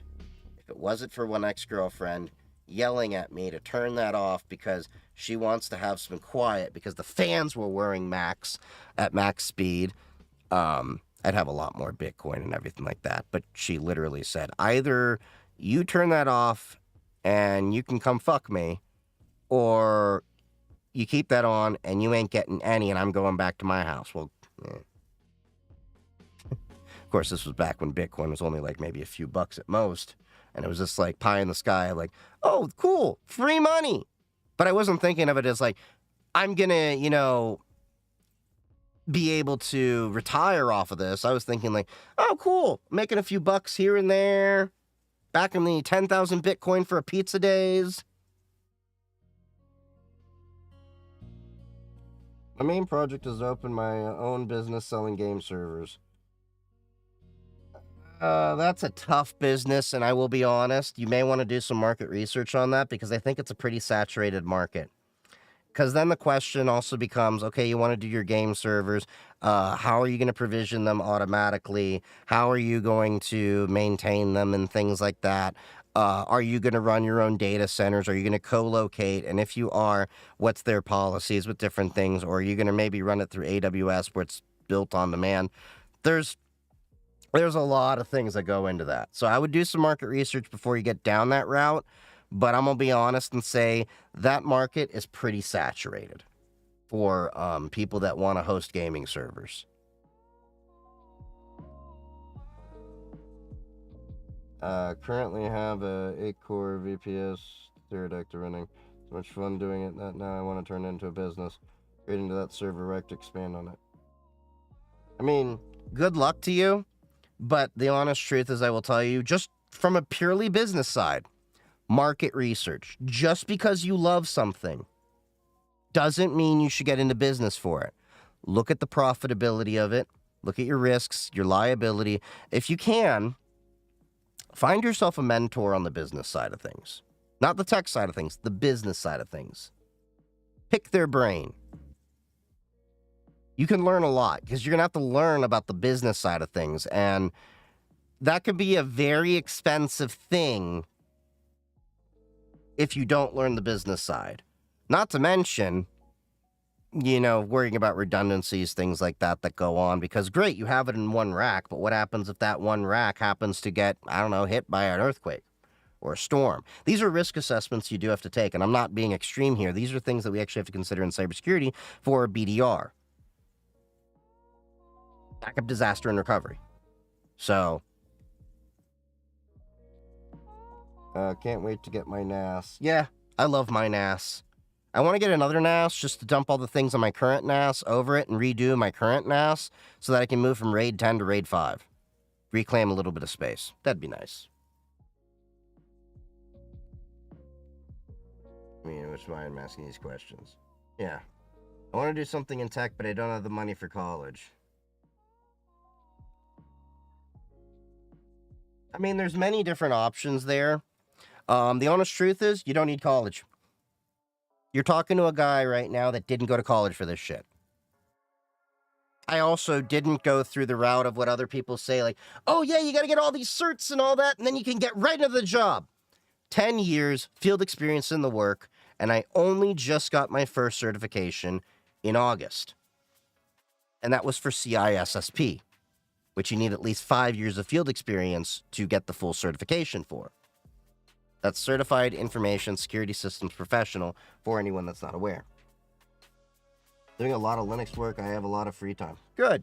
if it wasn't for one ex-girlfriend yelling at me to turn that off because she wants to have some quiet because the fans were whirring at max speed, I'd have a lot more Bitcoin and everything like that. But she literally said, either you turn that off and you can come fuck me, or you keep that on and you ain't getting any and I'm going back to my house. Well, of course, this was back when Bitcoin was only like maybe a few bucks at most. And it was just like pie in the sky, like, oh, cool, free money. But I wasn't thinking of it as like, I'm going to, be able to retire off of this. I was thinking like, oh, cool, making a few bucks here and there. Back in the 10,000 Bitcoin for a pizza days. My main project is to open my own business selling game servers. That's a tough business, and I will be honest, you may want to do some market research on that because I think it's a pretty saturated market. Because then the question also becomes, okay, you want to do your game servers, how are you going to provision them automatically? How are you going to maintain them and things like that? Are you going to run your own data centers? Are you going to co-locate? And if you are, what's their policies with different things? Or are you going to maybe run it through AWS where it's built on demand? There's a lot of things that go into that. So I would do some market research before you get down that route. But I'm going to be honest and say that market is pretty saturated for people that want to host gaming servers. Currently have a 8-core VPS Pterodactyl running. So much fun doing it that now I want to turn it into a business. Creating to that server right to expand on it. I mean, good luck to you. But the honest truth is, I will tell you, just from a purely business side, market research. Just because you love something doesn't mean you should get into business for it. look at the profitability of it, look at your risks, your liability. If you can, find yourself a mentor on the business side of things. Not the tech side of things, the business side of things. Pick their brain. You can learn a lot because you're going to have to learn about the business side of things. And that could be a very expensive thing if you don't learn the business side. Not to mention, worrying about redundancies, things like that go on. Because great, you have it in one rack, but what happens if that one rack happens to get, hit by an earthquake or a storm? These are risk assessments you do have to take. And I'm not being extreme here. These are things that we actually have to consider in cybersecurity for BDR. Backup, disaster, and recovery. So, can't wait to get my NAS. Yeah, I love my NAS. I want to get another NAS just to dump all the things on my current NAS over it and redo my current NAS so that I can move from RAID 10 to RAID 5. Reclaim a little bit of space. That'd be nice. Which is why I'm asking these questions. Yeah. I want to do something in tech, but I don't have the money for college. There's many different options there. The honest truth is, you don't need college. You're talking to a guy right now that didn't go to college for this shit. I also didn't go through the route of what other people say, like, oh yeah, you got to get all these certs and all that, and then you can get right into the job. 10 years, field experience in the work, and I only just got my first certification in August. And that was for CISSP, which you need at least 5 years of field experience to get the full certification for. That's Certified Information Security Systems Professional, for anyone that's not aware. Doing a lot of Linux work, I have a lot of free time. Good.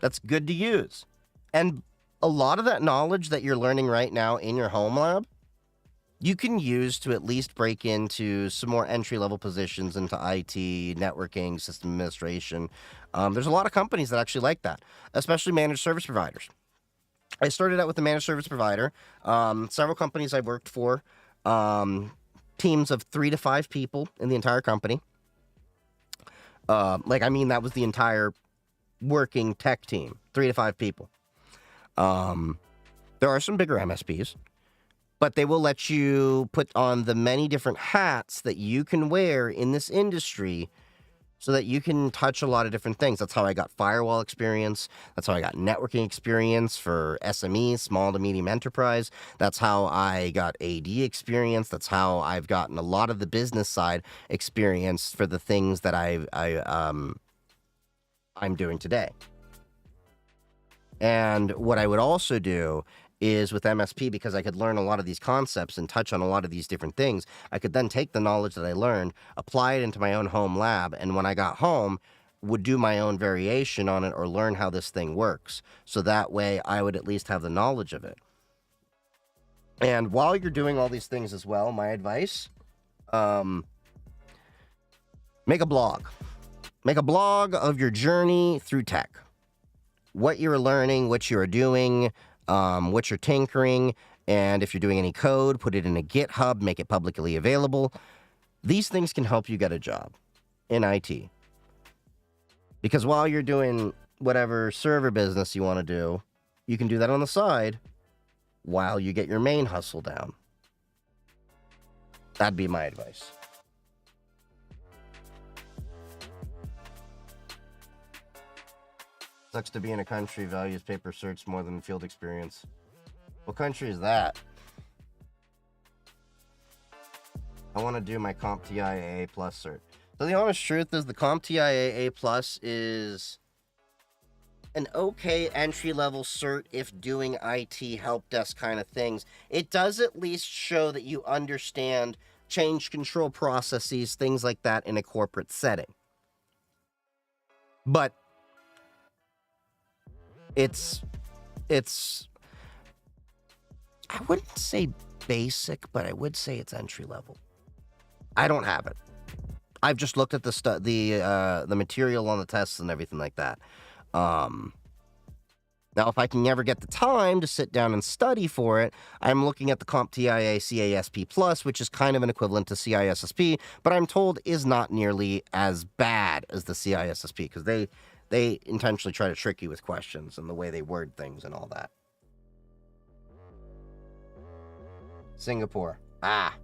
That's good to use. And a lot of that knowledge that you're learning right now in your home lab, you can use to at least break into some more entry-level positions into IT, networking, system administration. There's a lot of companies that actually like that, especially managed service providers. I started out with a managed service provider. Several companies I've worked for, teams of 3 to 5 people in the entire company. That was the entire working tech team, 3 to 5 people. There are some bigger MSPs, but they will let you put on the many different hats that you can wear in this industry so that you can touch a lot of different things. That's how I got firewall experience. That's how I got networking experience for SMEs, small to medium enterprise. That's how I got AD experience. That's how I've gotten a lot of the business side experience for the things that I'm doing today. And what I would also do is with MSP, because I could learn a lot of these concepts and touch on a lot of these different things, I could then take the knowledge that I learned, apply it into my own home lab, and when I got home, would do my own variation on it or learn how this thing works. So that way I would at least have the knowledge of it. And while you're doing all these things as well, my advice, make a blog. Make a blog of your journey through tech. What you're learning, what you're doing, what you're tinkering, and if you're doing any code, put it in a GitHub, make it publicly available. These things can help you get a job in IT. Because while you're doing whatever server business you want to do, you can do that on the side while you get your main hustle down. That'd be my advice. Sucks to be in a country values paper certs more than field experience. What country is that? I want to do my CompTIA A plus cert. So the honest truth is the CompTIA A plus is an okay entry-level cert if doing IT help desk kind of things. It does at least show that you understand change control processes, things like that in a corporate setting. But it's I wouldn't say basic, but I would say it's entry level. I don't have it. I've just looked at the material on the tests and everything like that. Now, if I can ever get the time to sit down and study for it, I'm looking at the CompTIA CASP Plus, which is kind of an equivalent to CISSP, but I'm told is not nearly as bad as the CISSP, because they intentionally try to trick you with questions and the way they word things and all that. Singapore. Ah.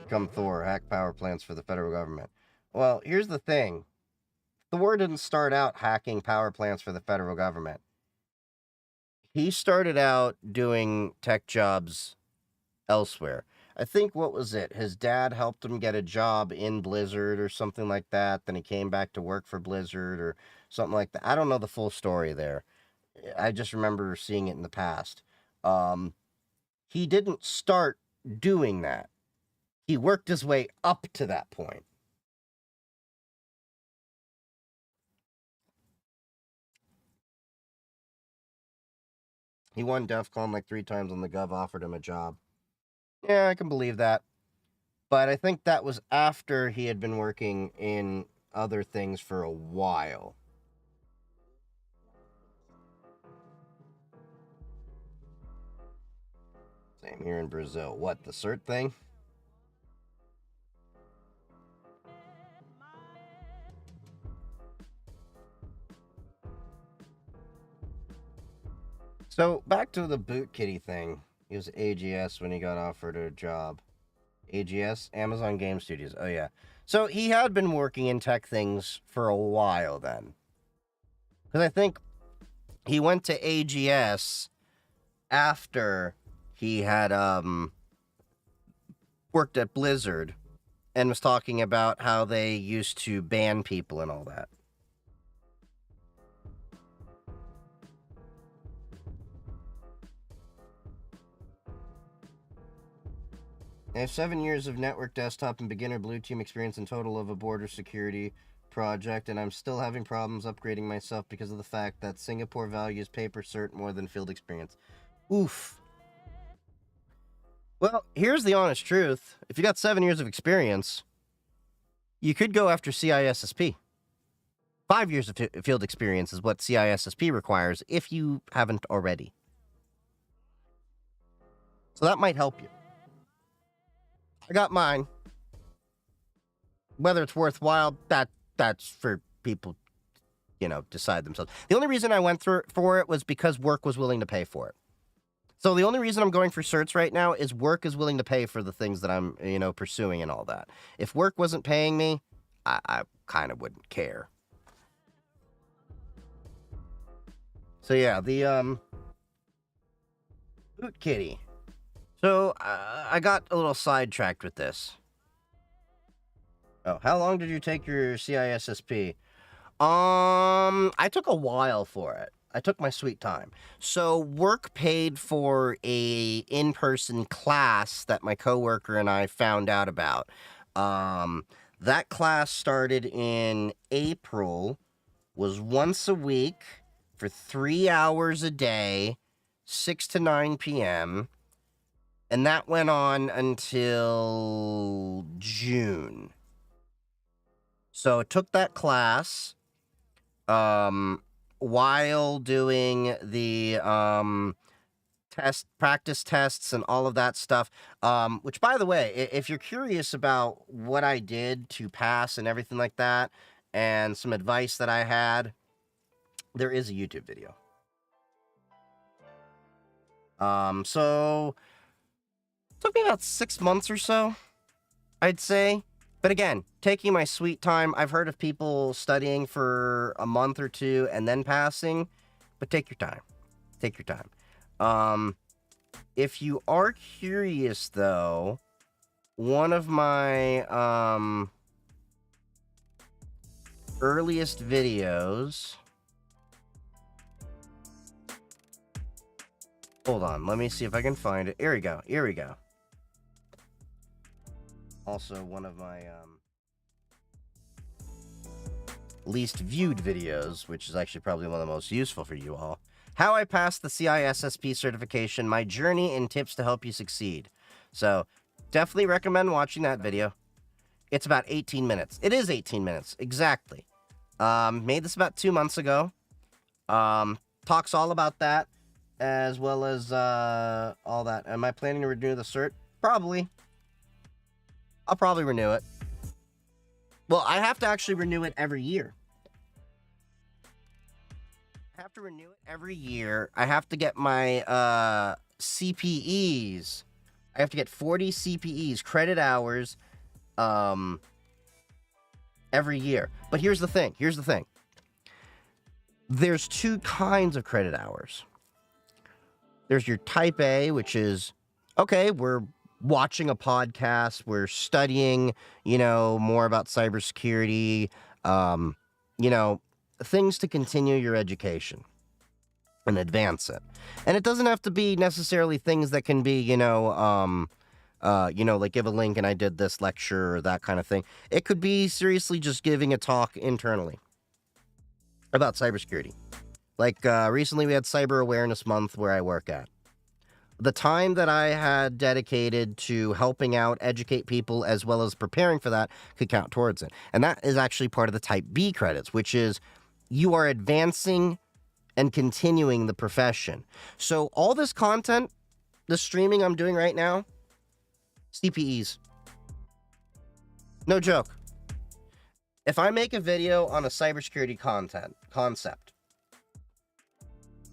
Become Thor, hack power plants for the federal government. Well, here's the thing. Thor didn't start out hacking power plants for the federal government. He started out doing tech jobs elsewhere. I think, what was it? His dad helped him get a job in Blizzard or something like that. Then he came back to work for Blizzard or something like that. I don't know the full story there. I just remember seeing it in the past. He didn't start doing that. He worked his way up to that point. He won DEF CON like 3 times and the Gov offered him a job. Yeah, I can believe that. But I think that was after he had been working in other things for a while. Same here in Brazil. What, the cert thing? So, back to the boot kitty thing. He was AGS when he got offered a job. AGS? Amazon Game Studios. Oh, yeah. So, he had been working in tech things for a while then. Because I think he went to AGS after he had worked at Blizzard and was talking about how they used to ban people and all that. I have 7 years of network, desktop, and beginner blue team experience in total of a border security project, and I'm still having problems upgrading myself because of the fact that Singapore values paper cert more than field experience. Oof. Well, here's the honest truth. If you got 7 years of experience, you could go after CISSP. 5 years of field experience is what CISSP requires if you haven't already. So that might help you. I got mine. Whether it's worthwhile, that's for people, decide themselves. The only reason I went for it was because work was willing to pay for it. So the only reason I'm going for certs right now is work is willing to pay for the things that I'm, pursuing and all that. If work wasn't paying me, I kind of wouldn't care. So yeah, the boot kitty. So I got a little sidetracked with this. Oh, how long did you take your CISSP? I took a while for it. I took my sweet time. So work paid for a in-person class that my coworker and I found out about. That class started in April, was once a week for 3 hours a day, 6 to 9 p.m., and that went on until June. So I took that class while doing the practice tests and all of that stuff. Which, by the way, if you're curious about what I did to pass and everything like that, and some advice that I had, there is a YouTube video. So it took me about 6 months or so, I'd say. But again, taking my sweet time. I've heard of people studying for a month or two and then passing, but take your time. Take your time. If you are curious, though, one of my earliest videos. Hold on, let me see if I can find it. Here we go. Here we go. Also, one of my least viewed videos, which is actually probably one of the most useful for you all. How I passed the CISSP certification, my journey and tips to help you succeed. So, definitely recommend watching that video. It's about 18 minutes. It is 18 minutes, exactly. Made this about 2 months ago. Talks all about that, as well as all that. Am I planning to renew the cert? Probably. I'll probably renew it. Well, I have to actually renew it every year. I have to renew it every year. I have to get my CPEs. I have to get 40 CPEs, credit hours, every year. But here's the thing. There's 2 kinds of credit hours. There's your type A, which is, okay, we're watching a podcast, we're studying, more about cybersecurity, things to continue your education and advance it. And it doesn't have to be necessarily things that can be, like give a link and I did this lecture or that kind of thing. It could be seriously just giving a talk internally about cybersecurity. Like recently we had Cyber Awareness Month where I work at. The time that I had dedicated to helping out, educate people, as well as preparing for that could count towards it. And that is actually part of the Type B credits, which is you are advancing and continuing the profession. So all this content, the streaming I'm doing right now, CPEs. No joke. If I make a video on a cybersecurity concept,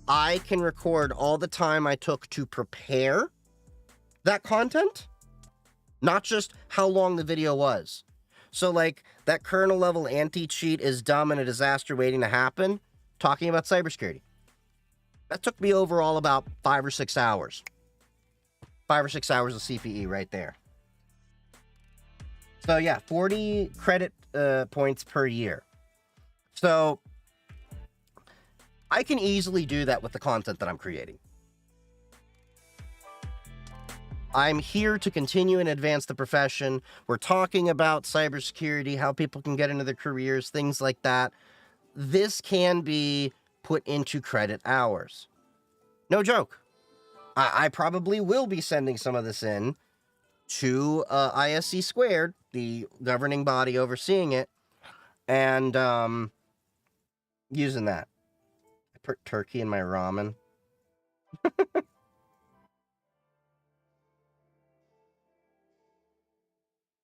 I can record all the time I took to prepare that content, not just how long the video was. So like that kernel level anti-cheat is dumb and a disaster waiting to happen, talking about cybersecurity. That took me overall about 5 or 6 hours. 5 or 6 hours of CPE right there. So yeah, 40 credit points per year. So I can easily do that with the content that I'm creating. I'm here to continue and advance the profession. We're talking about cybersecurity, how people can get into their careers, things like that. This can be put into credit hours. No joke. I probably will be sending some of this in to ISC Squared, the governing body overseeing it, and using that. I put turkey in my ramen.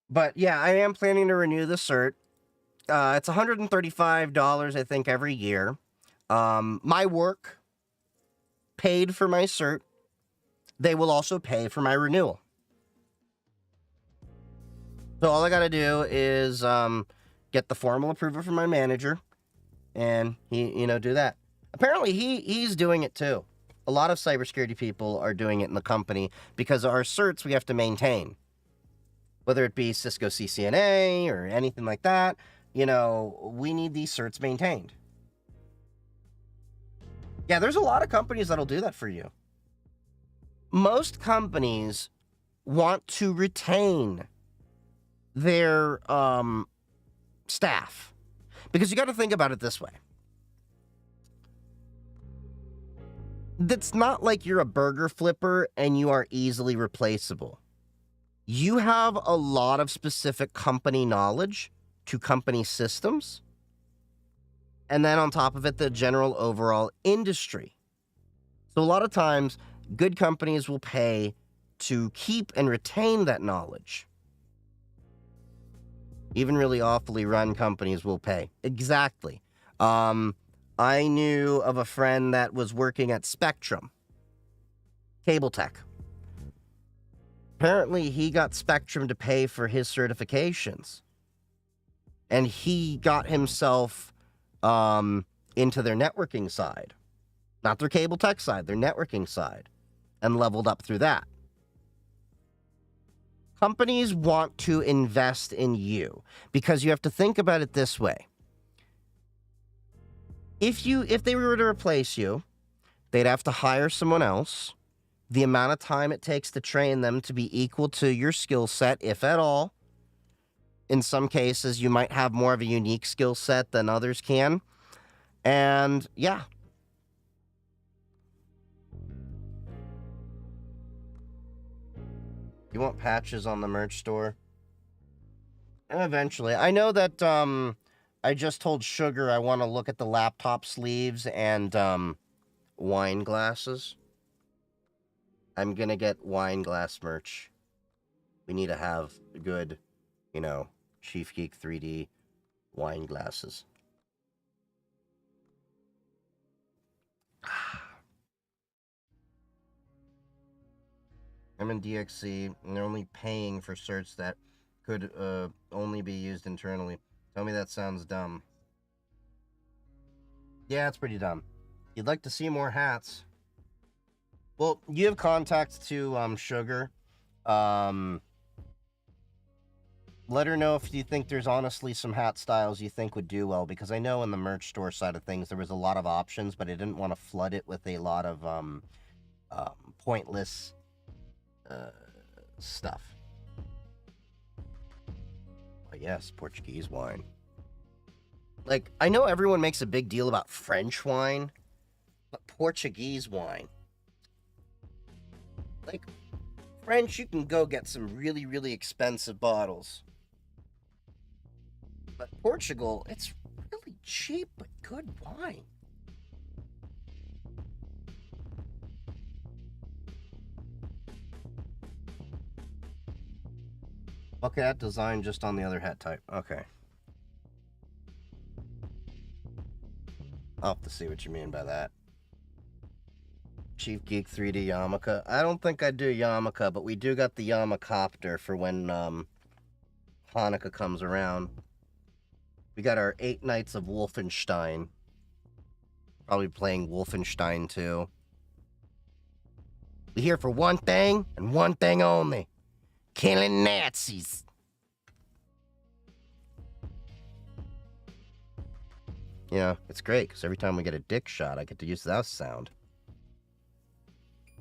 But yeah, I am planning to renew the cert. It's $135, I think, every year. My work paid for my cert. They will also pay for my renewal. So all I got to do is get the formal approval from my manager, and he, do that. Apparently, he's doing it too. A lot of cybersecurity people are doing it in the company because our certs we have to maintain. Whether it be Cisco CCNA or anything like that, we need these certs maintained. Yeah, there's a lot of companies that'll do that for you. Most companies want to retain their staff. Because you got to think about it this way. It's not like you're a burger flipper and you are easily replaceable. You have a lot of specific company knowledge to company systems. And then on top of it, the general overall industry. So a lot of times, good companies will pay to keep and retain that knowledge. Even really awfully run companies will pay. Exactly. I knew of a friend that was working at Spectrum, Cable Tech. Apparently, he got Spectrum to pay for his certifications. And he got himself into their networking side. Not their cable tech side, their networking side. And leveled up through that. Companies want to invest in you because you have to think about it this way. If they were to replace you, they'd have to hire someone else. The amount of time it takes to train them to be equal to your skill set, if at all. In some cases, you might have more of a unique skill set than others can. And yeah. You want patches on the merch store? Eventually. I know that I just told Sugar I want to look at the laptop sleeves and wine glasses. I'm gonna get wine glass merch. We need to have good, you know, Chief Geek 3D wine glasses. I'm in DXC, and they're only paying for certs that could only be used internally. Tell me that sounds dumb. Yeah, it's pretty dumb. You'd like to see more hats. Well, you have contacts to Sugar. Let her know if you think there's honestly some hat styles you think would do well, because I know in the merch store side of things there was a lot of options, but I didn't want to flood it with a lot of pointless stuff. But yes, Portuguese wine. Like, I know everyone makes a big deal about French wine, but Portuguese wine. Like, French, you can go get some really, really expensive bottles. But Portugal, it's really cheap but good wine. Bucket hat design just on the other hat type. Okay. I'll have to see what you mean by that. Chief Geek 3D yarmulke. I don't think I do yarmulke, but we do got the yarmulkopter for when Hanukkah comes around. We got our 8 Nights of Wolfenstein. Probably playing Wolfenstein 2. We're here for one thing and one thing only. Killing Nazis. Yeah, it's great, because every time we get a dick shot, I get to use that sound.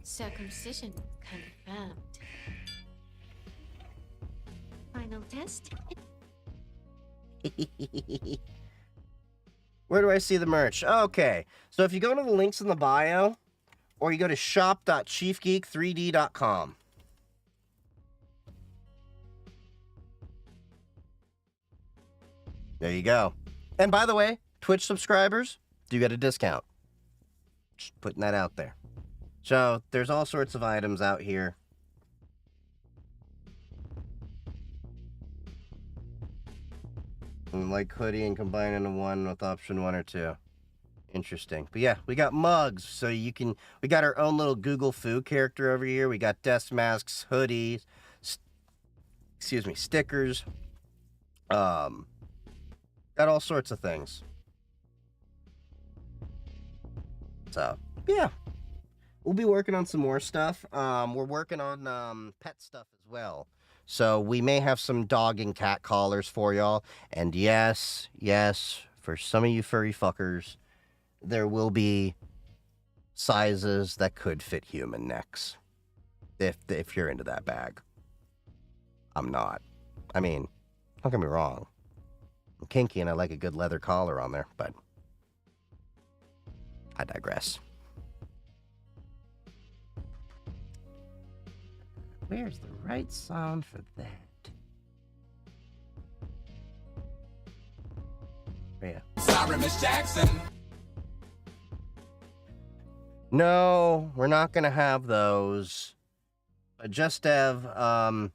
Circumcision confirmed. Final test? Where do I see the merch? Okay, so if you go to the links in the bio, or you go to shop.chiefgeek3d.com. There you go. And by the way, Twitch subscribers do get a discount. Just putting that out there. So there's all sorts of items out here. And like hoodie and combine into one with option 1 or 2. Interesting. But yeah, we got mugs, so you can, we got our own little Google Food character over here. We got desk masks, hoodies, stickers. Got all sorts of things. So, yeah. We'll be working on some more stuff. We're working on pet stuff as well. So we may have some dog and cat collars for y'all. And yes, for some of you furry fuckers, there will be sizes that could fit human necks. If you're into that bag. I'm not. I mean, don't get me wrong. I'm kinky and I like a good leather collar on there, but I digress. Where's the right sound for that? Yeah. Sorry, Miss Jackson. No, we're not gonna have those. Just have,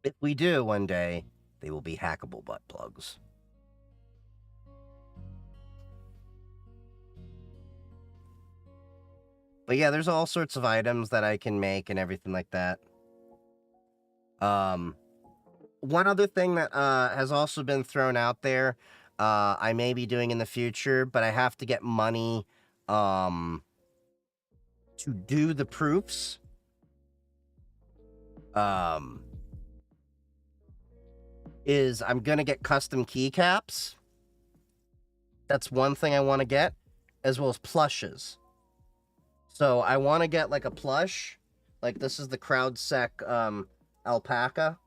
if we do one day, they will be hackable butt plugs. But yeah, there's all sorts of items that I can make and everything like that. One other thing that has also been thrown out there, I may be doing in the future, but I have to get money to do the proofs. Is I'm gonna get custom keycaps. That's one thing I want to get, as well as plushes. So I want to get like a plush, like this is the CrowdSec alpaca.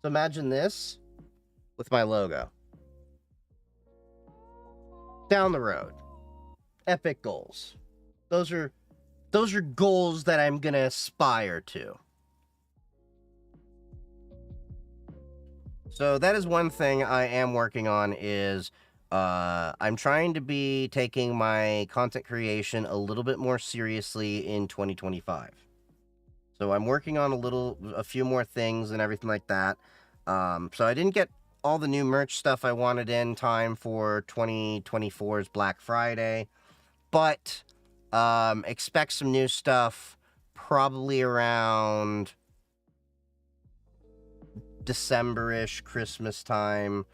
So imagine this with my logo. Down the road, epic goals. Those are goals that I'm gonna aspire to. So that is one thing I am working on is I'm trying to be taking my content creation a little bit more seriously in 2025. So I'm working on a few more things and everything like that. So I didn't get all the new merch stuff I wanted in time for 2024's Black Friday, but expect some new stuff probably around December-ish, Christmas time,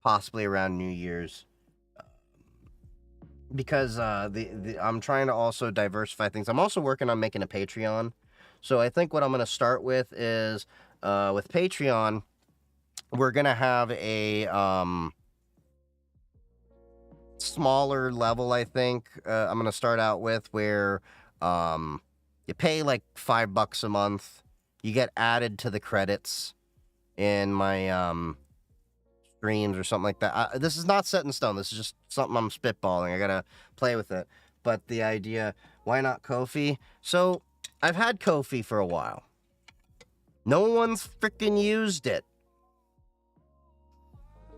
possibly around New Year's. Because I'm trying to also diversify things. I'm also working on making a Patreon. So I think what I'm going to start with is with Patreon, we're going to have a smaller level, I think. I'm going to start out with where you pay like $5 a month. You get added to the credits in my streams or something like that. This is not set in stone. This is just something I'm spitballing. I gotta play with it. But the idea, why not Ko-fi? So I've had Ko-fi for a while. No one's freaking used it.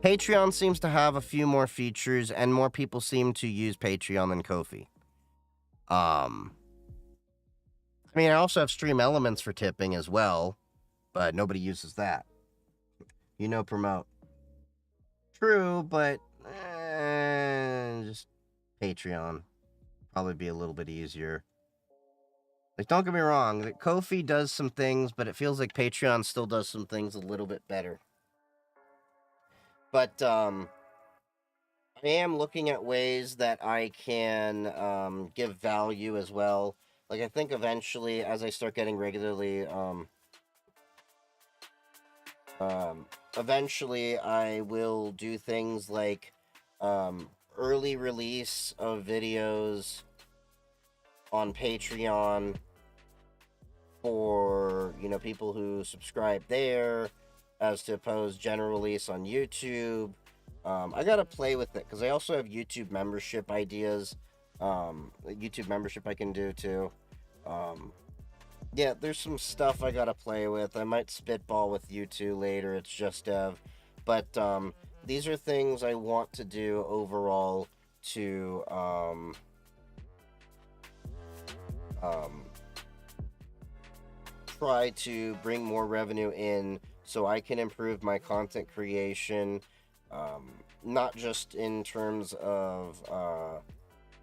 Patreon seems to have a few more features, and more people seem to use Patreon than Ko-fi. I mean, I also have Stream Elements for tipping as well, but nobody uses that. Promote. True, but just Patreon probably be a little bit easier. Like, don't get me wrong, that Ko-fi does some things, but it feels like Patreon still does some things a little bit better. But I am looking at ways that I can give value as well. Like, I think eventually, as I start getting regularly, eventually I will do things like early release of videos on Patreon for, people who subscribe there, as to opposed general release on YouTube. I gotta play with it because I also have YouTube membership ideas. YouTube membership I can do too. Yeah, there's some stuff I gotta play with. I might spitball with you two later. It's just Dev, but these are things I want to do overall to try to bring more revenue in so I can improve my content creation, not just in terms of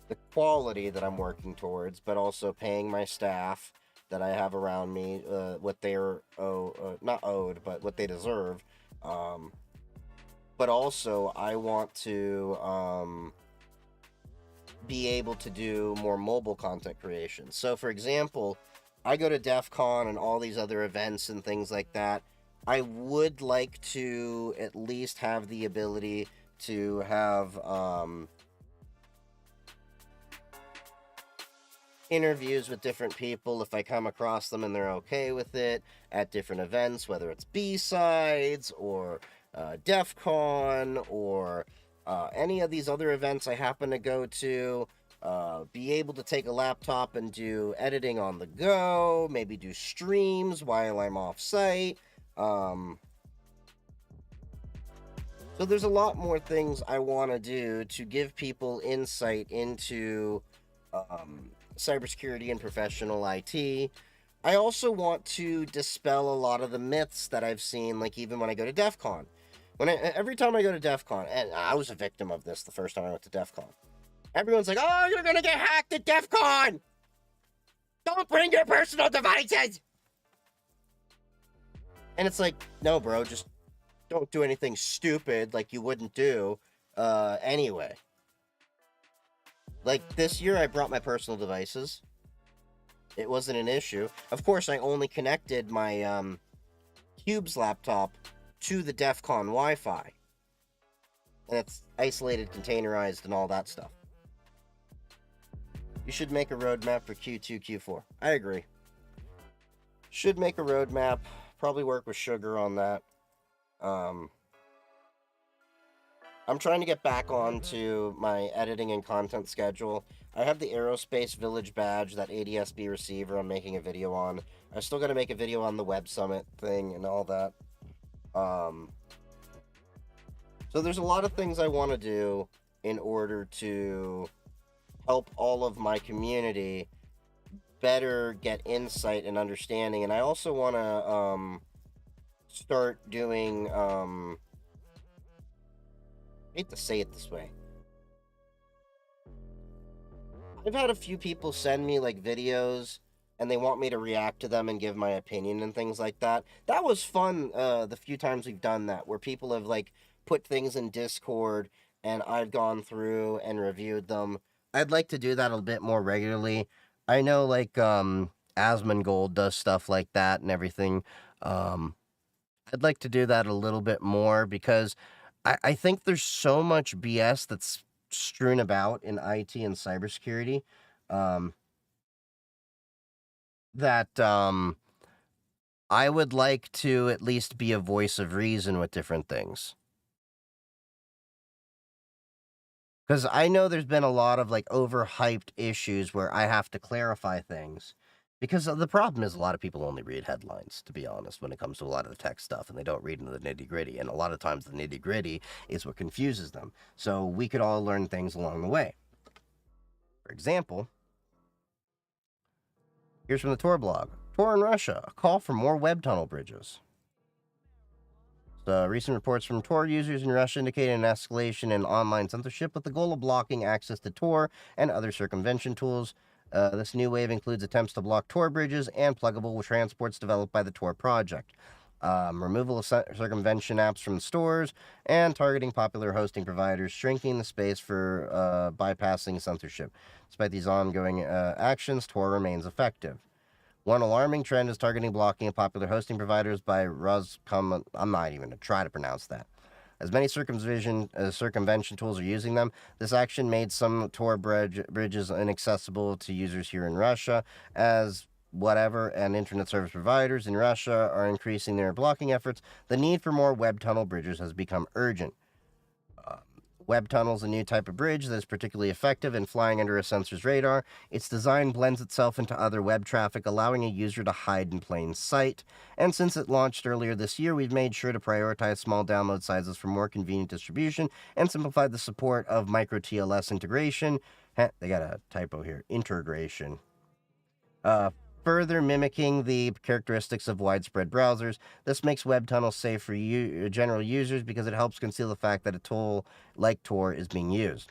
the quality that I'm working towards, but also paying my staff that I have around me what they're not owed, but what they deserve. But also, I want to be able to do more mobile content creation. So, for example, I go to DEF CON and all these other events and things like that. I would like to at least have the ability to have interviews with different people if I come across them and they're okay with it at different events, whether it's B-Sides or DEF CON or any of these other events I happen to go to. Be able to take a laptop and do editing on the go, maybe do streams while I'm off site. So there's a lot more things I want to do to give people insight into cybersecurity and professional IT. I also want to dispel a lot of the myths that I've seen, like even when I go to DEF CON. Every time I go to DEF CON, and I was a victim of this the first time I went to DEF CON. Everyone's like, oh, you're gonna get hacked at DEF CON! Don't bring your personal devices! And it's like, no, bro, just don't do anything stupid like you wouldn't do anyway. Like, this year I brought my personal devices. It wasn't an issue. Of course, I only connected my Cube's laptop to the DEF CON Wi-Fi. And it's isolated, containerized, and all that stuff. You should make a roadmap for Q2, Q4. I agree. Should make a roadmap. Probably work with Sugar on that. I'm trying to get back onto my editing and content schedule. I have the Aerospace Village badge, that ADSB receiver I'm making a video on. I still got to make a video on the Web Summit thing and all that. Um, so there's a lot of things I want to do in order to help all of my community better get insight and understanding. And I also want to start doing, I hate to say it this way. I've had a few people send me like videos and they want me to react to them and give my opinion and things like that. That was fun the few times we've done that, where people have like put things in Discord and I've gone through and reviewed them. I'd like to do that a bit more regularly. I know like Asmongold does stuff like that and everything. Um I'd like to do that a little bit more because I think there's so much BS that's strewn about in IT and cybersecurity, um, that I would like to at least be a voice of reason with different things. Because I know there's been a lot of like overhyped issues where I have to clarify things. Because the problem is a lot of people only read headlines, to be honest, when it comes to a lot of the tech stuff, and they don't read into the nitty gritty. And a lot of times the nitty gritty is what confuses them. So we could all learn things along the way. For example, here's from the Tor blog. Tor in Russia, a call for more web tunnel bridges. The recent reports from Tor users in Russia indicate an escalation in online censorship with the goal of blocking access to Tor and other circumvention tools. This new wave includes attempts to block Tor bridges and pluggable transports developed by the Tor project, removal of circumvention apps from stores, and targeting popular hosting providers, shrinking the space for bypassing censorship. Despite these ongoing actions, Tor remains effective. One alarming trend is targeting blocking of popular hosting providers by Roscom. I'm not even going to try to pronounce that. As many circumvention tools are using them, this action made some Tor bridges inaccessible to users here in Russia, as whatever and internet service providers in Russia are increasing their blocking efforts. The need for more web tunnel bridges has become urgent. Web tunnel is a new type of bridge that is particularly effective in flying under a sensor's radar. Its design blends itself into other web traffic, allowing a user to hide in plain sight. And since it launched earlier this year, we've made sure to prioritize small download sizes for more convenient distribution and simplified the support of micro TLS integration. They got a typo here. Integration. Uh, Further mimicking the characteristics of widespread browsers. This makes WebTunnel safe for general users because it helps conceal the fact that a tool like Tor is being used.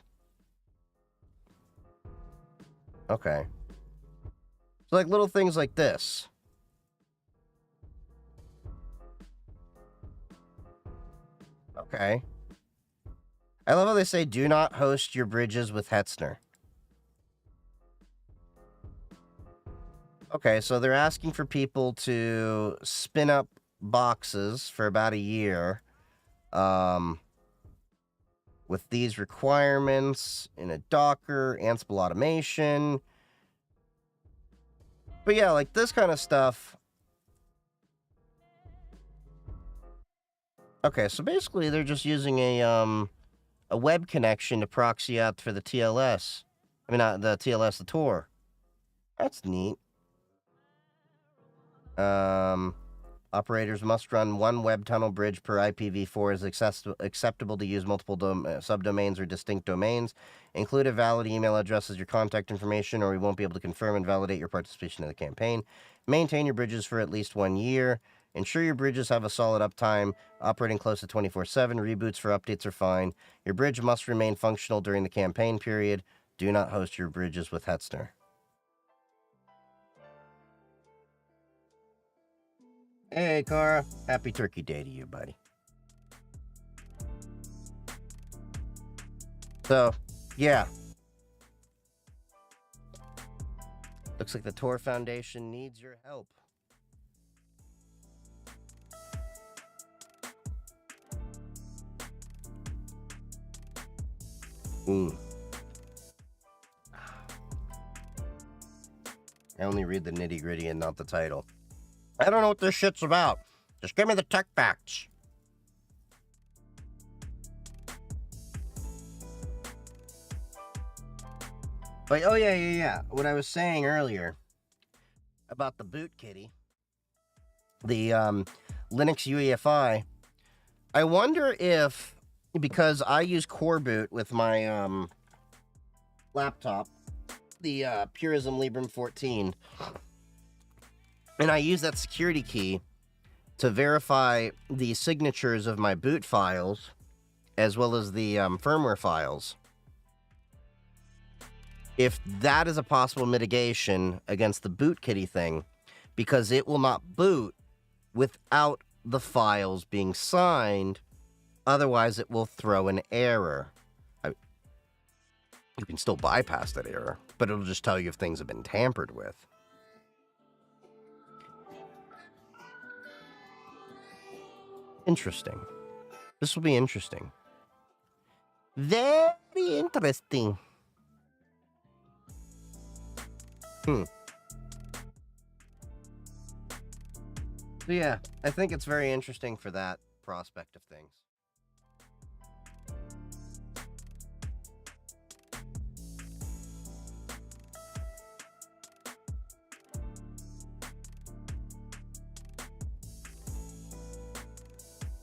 Okay. So, like little things like this. Okay. I love how they say, do not host your bridges with Hetzner. Okay, so they're asking for people to spin up boxes for about a year with these requirements in a Docker, Ansible automation. But yeah, like this kind of stuff. Okay, so basically they're just using a web connection to proxy out for the TLS. I mean, not the TLS, the Tor. That's neat. Operators must run one web tunnel bridge per IPv4 is acceptable to use multiple subdomains or distinct domains. Include a valid email address as your contact information, or we won't be able to confirm and validate your participation in the campaign. Maintain your bridges for at least 1 year. Ensure your bridges have a solid uptime, operating close to 24/7. Reboots for updates are fine. Your bridge must remain functional during the campaign period. Do not host your bridges with Hetzner. Hey, Cara. Happy Turkey Day to you, buddy. So, yeah. Looks like the Tor Foundation needs your help. I only read the nitty gritty and not the title. I don't know what this shit's about. Just give me the tech facts. But, oh yeah. What I was saying earlier about the boot kitty, the Linux UEFI, I wonder if, because I use Core Boot with my laptop, the Purism Librem 14, and I use that security key to verify the signatures of my boot files as well as the firmware files. If that is a possible mitigation against the boot kitty thing, because it will not boot without the files being signed, otherwise it will throw an error. You can still bypass that error, but it'll just tell you if things have been tampered with. Interesting. This will be interesting. Very interesting. So yeah, I think it's very interesting for that prospect of things.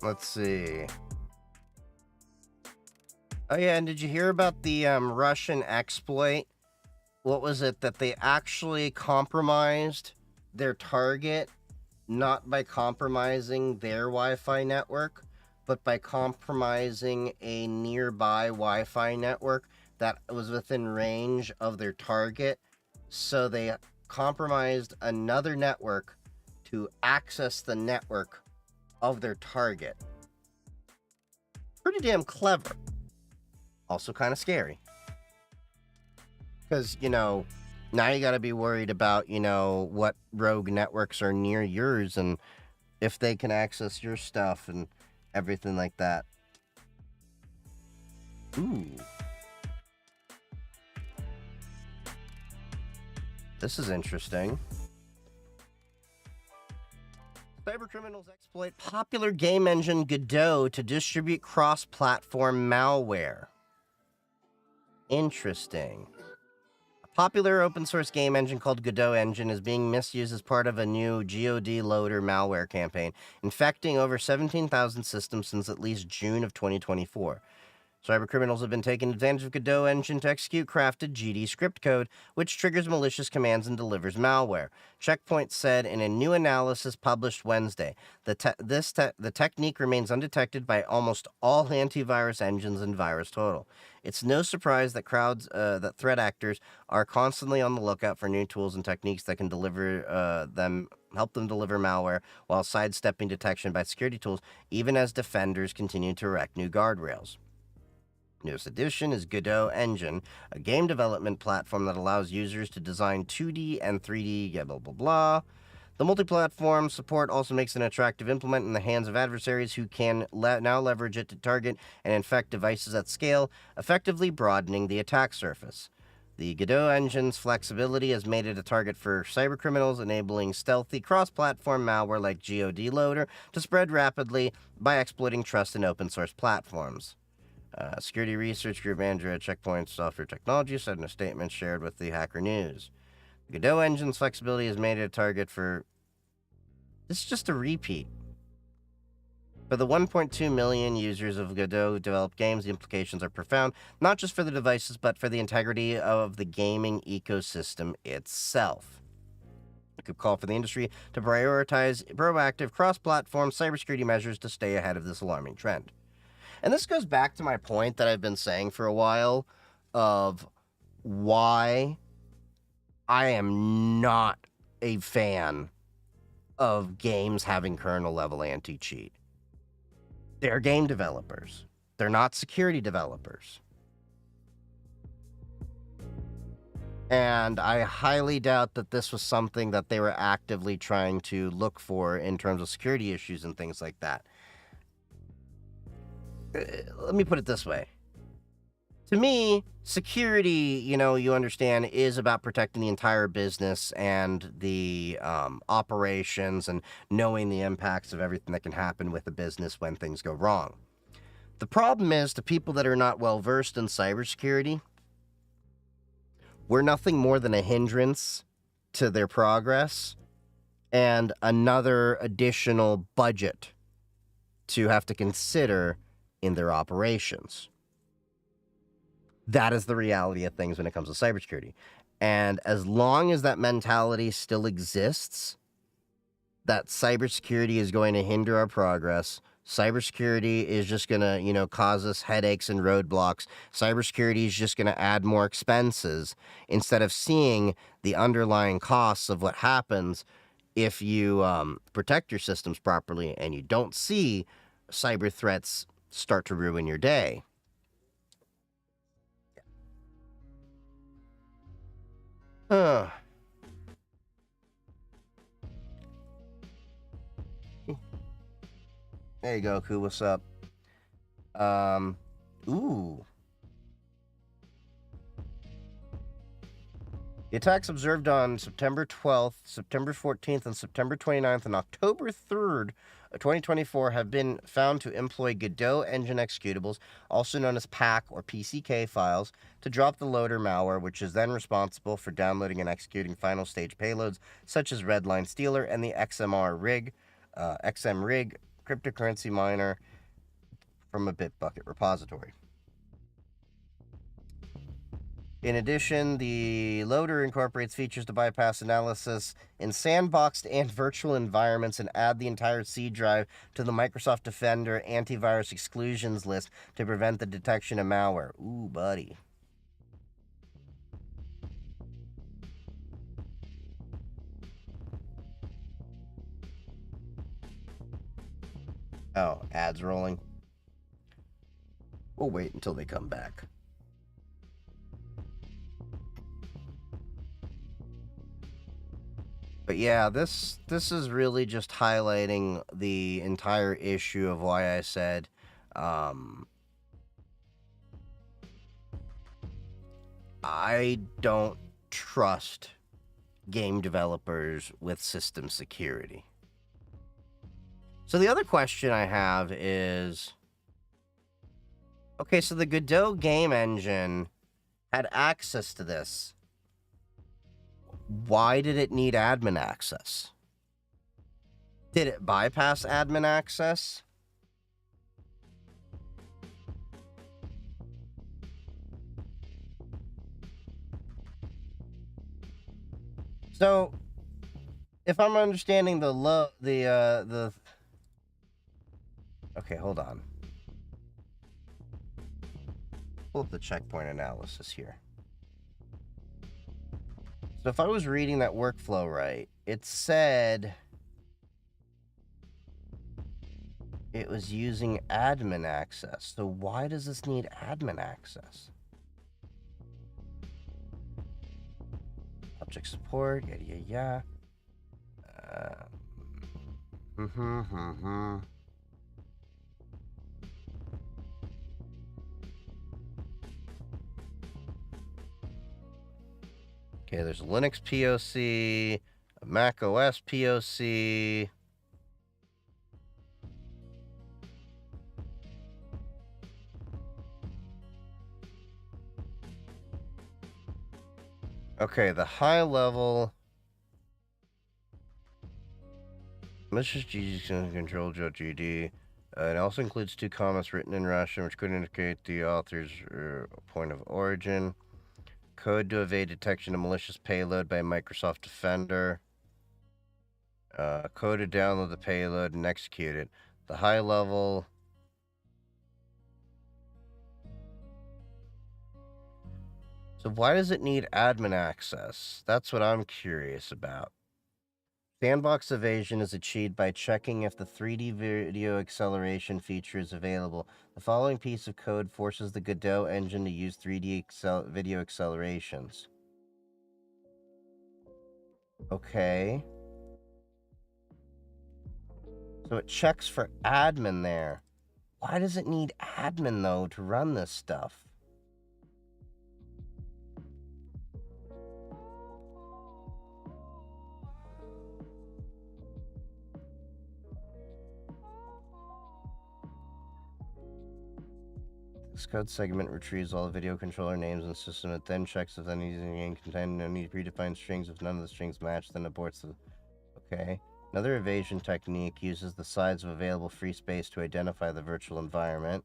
Let's see. Oh yeah, and did you hear about the Russian exploit? What was it that they actually compromised their target, not by compromising their Wi-Fi network, but by compromising a nearby Wi-Fi network that was within range of their target. So they compromised another network to access the network of their target. Pretty damn clever. Also kind of scary. Because, now you got to be worried about, what rogue networks are near yours and if they can access your stuff and everything like that. Ooh. This is interesting. Cybercriminals exploit popular game engine Godot to distribute cross-platform malware. Interesting. A popular open-source game engine called Godot Engine is being misused as part of a new GOD loader malware campaign, infecting over 17,000 systems since at least June of 2024. Cybercriminals have been taking advantage of Godot Engine to execute crafted GD script code, which triggers malicious commands and delivers malware. Checkpoint said in a new analysis published Wednesday. The technique remains undetected by almost all antivirus engines and VirusTotal. It's no surprise that that threat actors are constantly on the lookout for new tools and techniques that can help them deliver malware while sidestepping detection by security tools, even as defenders continue to erect new guardrails. Newest addition is Godot Engine, a game development platform that allows users to design 2D and 3D blah blah blah. The multi-platform support also makes it an attractive implement in the hands of adversaries who can now leverage it to target and infect devices at scale, effectively broadening the attack surface. The Godot engine's flexibility has made it a target for cybercriminals, enabling stealthy cross-platform malware like GOD Loader to spread rapidly by exploiting trust in open-source platforms. Security Research Group manager at Checkpoint Software Technology said in a statement shared with the Hacker News. The Godot engine's flexibility has made it a target for... This is just a repeat. For the 1.2 million users of Godot-developed games, the implications are profound, not just for the devices, but for the integrity of the gaming ecosystem itself. It could call for the industry to prioritize proactive cross-platform cybersecurity measures to stay ahead of this alarming trend. And this goes back to my point that I've been saying for a while of why I am not a fan of games having kernel-level anti-cheat. They're game developers. They're not security developers. And I highly doubt that this was something that they were actively trying to look for in terms of security issues and things like that. Let me put it this way. To me, security, you understand, is about protecting the entire business and the operations and knowing the impacts of everything that can happen with a business when things go wrong. The problem is, to people that are not well-versed in cybersecurity, we're nothing more than a hindrance to their progress and another additional budget to have to consider in their operations. That is the reality of things when it comes to cybersecurity. And as long as that mentality still exists, that cybersecurity is going to hinder our progress. Cybersecurity is just going to, cause us headaches and roadblocks. Cybersecurity is just going to add more expenses instead of seeing the underlying costs of what happens if you protect your systems properly and you don't see cyber threats start to ruin your day. There you go, Ku. What's up? Ooh. The attacks observed on September 12th, September 14th, and September 29th and October 3rd of 2024 have been found to employ Godot engine executables, also known as PAC or PCK files, to drop the loader malware, which is then responsible for downloading and executing final stage payloads such as Redline Stealer and the XM Rig cryptocurrency miner from a Bitbucket repository. In addition, the loader incorporates features to bypass analysis in sandboxed and virtual environments and add the entire C drive to the Microsoft Defender antivirus exclusions list to prevent the detection of malware. Ooh, buddy. Oh, ads rolling. We'll wait until they come back. But yeah, this is really just highlighting the entire issue of why I said I don't trust game developers with system security. So the other question I have is, okay, so the Godot game engine had access to this. Why did it need admin access? Did it bypass admin access? So, if I'm understanding okay, hold on. Pull up the checkpoint analysis here. So if I was reading that workflow right, it said it was using admin access. So why does this need admin access? Object support, yada. Okay, there's a Linux POC, a Mac OS POC. Okay, the high level. Malicious GG control GD. It also includes 2 comments written in Russian, which could indicate the author's point of origin. Code to evade detection of malicious payload by Microsoft Defender. Code to download the payload and execute it. The high level. So why does it need admin access? That's what I'm curious about. Sandbox evasion is achieved by checking if the 3D video acceleration feature is available. The following piece of code forces the Godot engine to use 3D video accelerations. Okay. So it checks for admin there. Why does it need admin, though, to run this stuff? This code segment retrieves all the video controller names in the system. It then checks if any name contain any predefined strings. If none of the strings match, then aborts the... Okay. Another evasion technique uses the size of available free space to identify the virtual environment.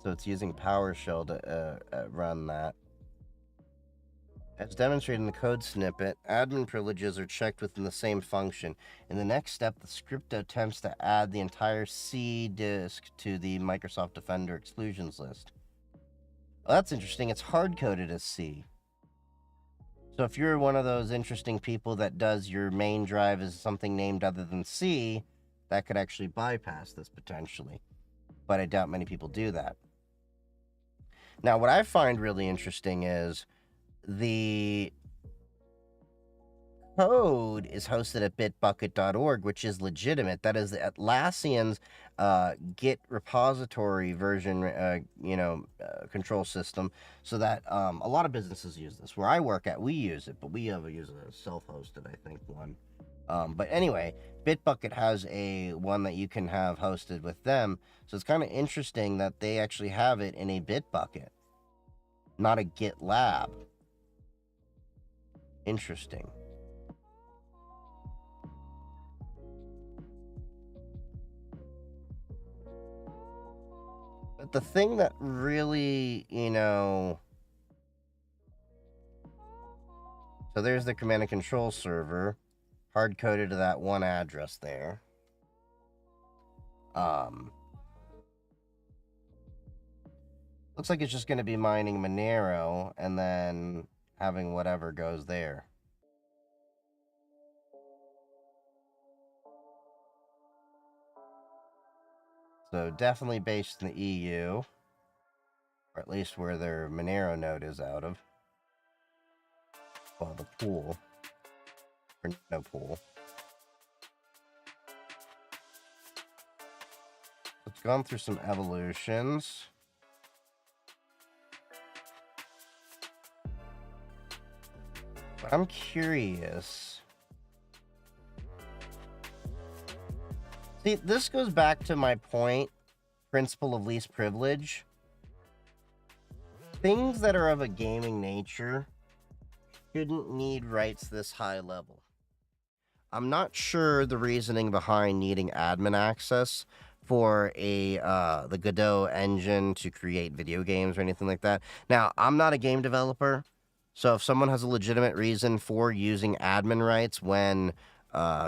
So it's using PowerShell to run that. As demonstrated in the code snippet, admin privileges are checked within the same function. In the next step, the script attempts to add the entire C disk to the Microsoft Defender exclusions list. Well, that's interesting. It's hard-coded as C. So if you're one of those interesting people that does your main drive as something named other than C, that could actually bypass this potentially. But I doubt many people do that. Now, what I find really interesting is the code is hosted at bitbucket.org, which is legitimate. That is Atlassian's Git repository version, control system, so that a lot of businesses use this. Where I work at, we use it, but we use a self-hosted, I think, one. But anyway, Bitbucket has a one that you can have hosted with them. So it's kind of interesting that they actually have it in a Bitbucket, not a GitLab. Interesting. But the thing that really, so there's the command and control server, hard-coded to that one address there. Looks like it's just going to be mining Monero and then having whatever goes there. So definitely based in the EU, or at least where their Monero node is out of. Well, the pool. Or no pool. It's gone through some evolutions. But I'm curious. See, this goes back to my point, principle of least privilege. Things that are of a gaming nature shouldn't need rights this high level. I'm not sure the reasoning behind needing admin access for the Godot engine to create video games or anything like that. Now, I'm not a game developer, so if someone has a legitimate reason for using admin rights when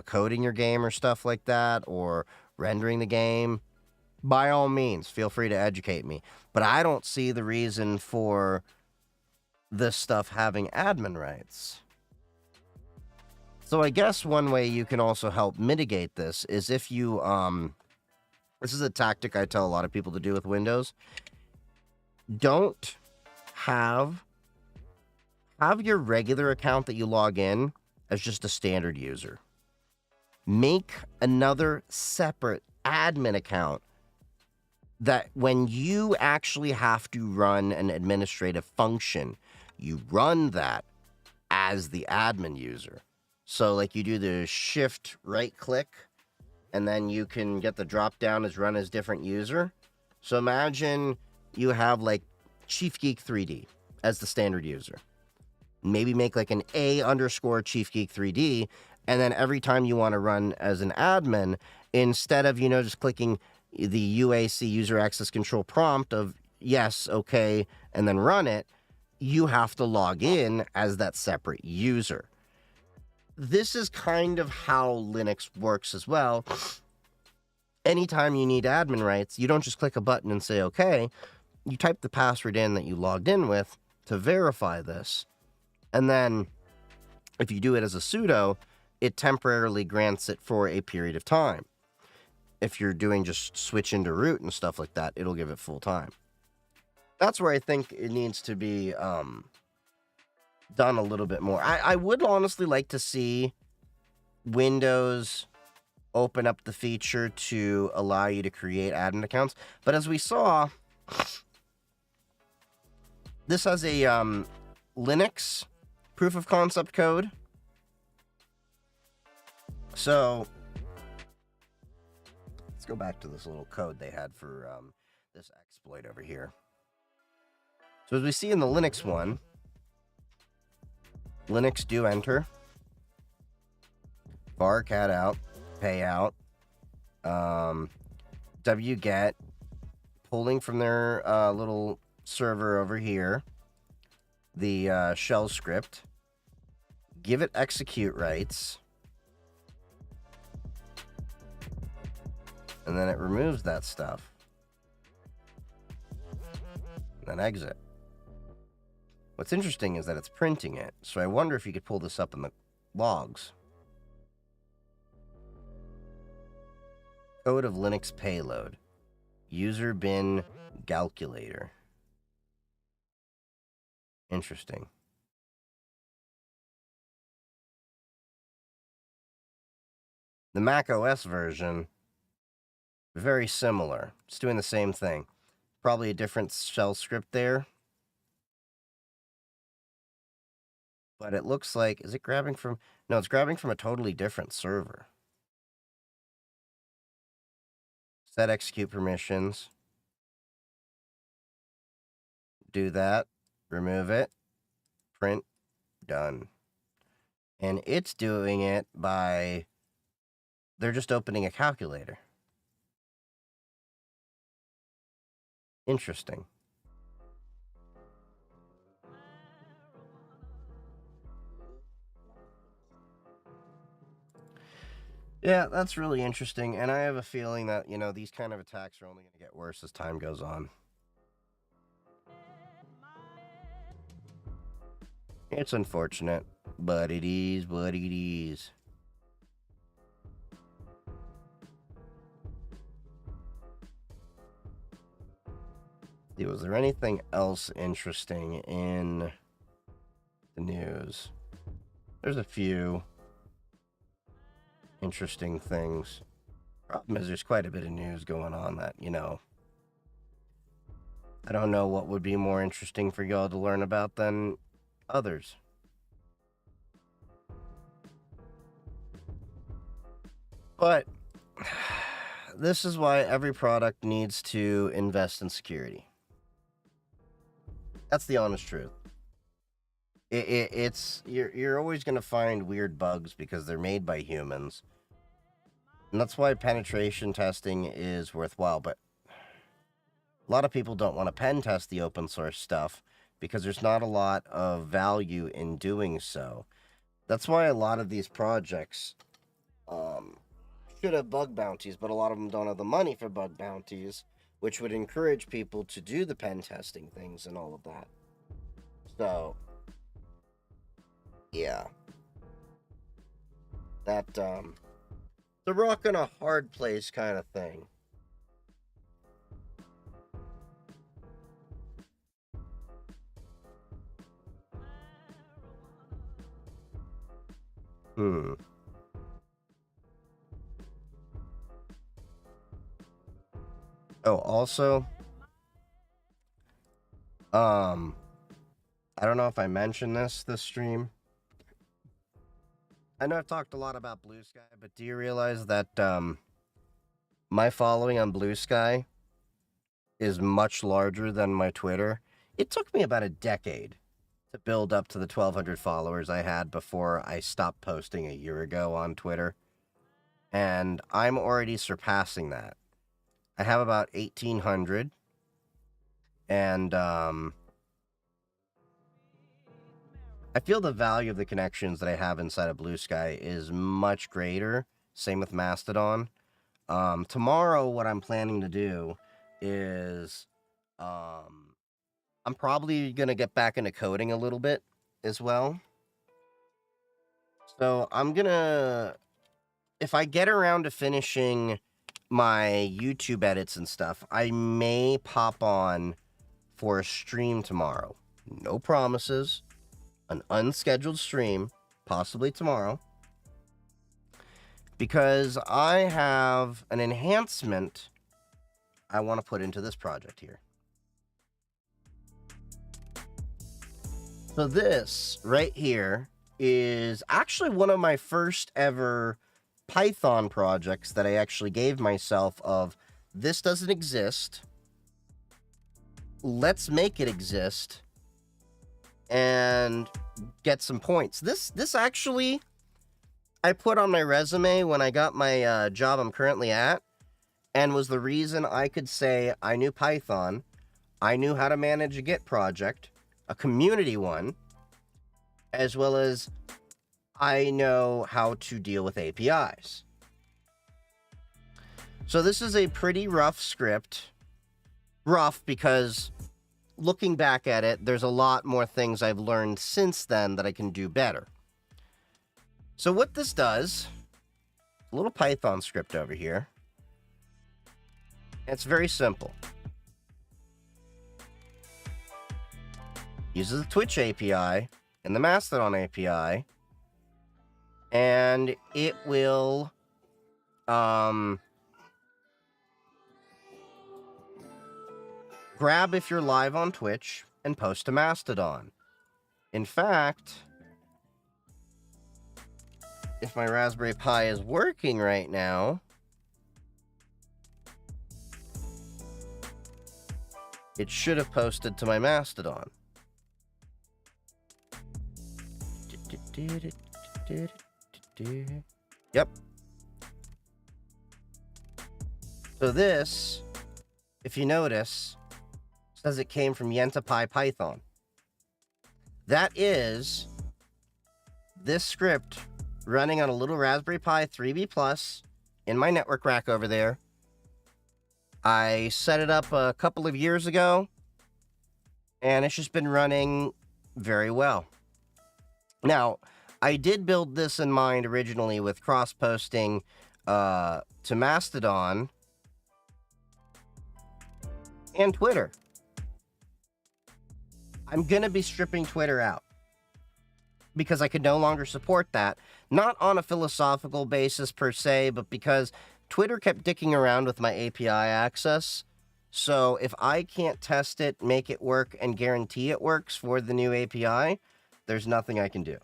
coding your game or stuff like that, or rendering the game, by all means, feel free to educate me. But I don't see the reason for this stuff having admin rights. So I guess one way you can also help mitigate this is if you, this is a tactic I tell a lot of people to do with Windows. Don't have your regular account that you log in as just a standard user. Make another separate admin account that when you actually have to run an administrative function, you run that as the admin user. So like you do the shift right click, and then you can get the drop down as run as different user. So imagine you have like Chief Geek 3D as the standard user. Maybe make like an A_Chief Geek 3D, and then every time you want to run as an admin, instead of, just clicking the UAC user access control prompt of yes, okay, and then run it, you have to log in as that separate user. This is kind of how Linux works as well. Anytime you need admin rights, you don't just click a button and say okay. You type the password in that you logged in with to verify this. And then if you do it as a sudo, it temporarily grants it for a period of time. If you're doing just switch into root and stuff like that, it'll give it full time. That's where I think it needs to be done a little bit more. I would honestly like to see Windows open up the feature to allow you to create admin accounts. But as we saw, this has a Linux proof of concept code. So let's go back to this little code they had for this exploit over here. So as we see in the Linux one, Linux do enter bar cat out, payout, wget, pulling from their little server over here, the shell script, give it execute rights, and then it removes that stuff. Then exit. What's interesting is that it's printing it, so I wonder if you could pull this up in the logs. Code of Linux payload. User bin calculator. Interesting. The Mac OS version, very similar. It's doing the same thing. Probably a different shell script there. But it looks like, is it grabbing from, no, it's grabbing from a totally different server. Set execute permissions. Do that. Remove it. Print. Done. And it's doing it by, they're just opening a calculator. Interesting. Yeah, that's really interesting, and I have a feeling that, these kind of attacks are only going to get worse as time goes on. It's unfortunate, but it is what it is. Was there anything else interesting in the news? There's a few interesting things. Problem is, there's quite a bit of news going on that, I don't know what would be more interesting for y'all to learn about than others. But this is why every product needs to invest in security. That's the honest truth. It's you're always going to find weird bugs because they're made by humans. And that's why penetration testing is worthwhile. But a lot of people don't want to pen test the open source stuff because there's not a lot of value in doing so. That's why a lot of these projects should have bug bounties, but a lot of them don't have the money for bug bounties, which would encourage people to do the pen testing things and all of that. So, yeah. That, the rock in a hard place kind of thing. Oh, also, I don't know if I mentioned this stream. I know I've talked a lot about Blue Sky, but do you realize that my following on Blue Sky is much larger than my Twitter? It took me about a decade to build up to the 1,200 followers I had before I stopped posting a year ago on Twitter. And I'm already surpassing that. I have about 1,800. And I feel the value of the connections that I have inside of Blue Sky is much greater. Same with Mastodon. Tomorrow, what I'm planning to do is I'm probably going to get back into coding a little bit as well. So I'm going to, if I get around to finishing my YouTube edits and stuff, I may pop on for a stream tomorrow. No promises. An unscheduled stream, possibly tomorrow. Because I have an enhancement I want to put into this project here. So this right here is actually one of my first ever Python projects that I actually gave myself of, this doesn't exist. Let's make it exist and get some points. This actually, I put on my resume when I got my job I'm currently at, and was the reason I could say I knew Python, I knew how to manage a Git project, a community one, as well as I know how to deal with APIs. So this is a pretty rough script. Rough because looking back at it, there's a lot more things I've learned since then that I can do better. So what this does, a little Python script over here. It's very simple. Uses the Twitch API and the Mastodon API, and it will grab if you're live on Twitch and post to Mastodon. In fact, if my Raspberry Pi is working right now, it should have posted to my Mastodon. Yep. So this, if you notice, says it came from YentaPy Python. That is this script running on a little Raspberry Pi 3B Plus in my network rack over there. I set it up a couple of years ago, and it's just been running very well. Now, I did build this in mind originally with cross-posting to Mastodon and Twitter. I'm going to be stripping Twitter out because I could no longer support that. Not on a philosophical basis per se, but because Twitter kept dicking around with my API access. So if I can't test it, make it work, and guarantee it works for the new API, there's nothing I can do.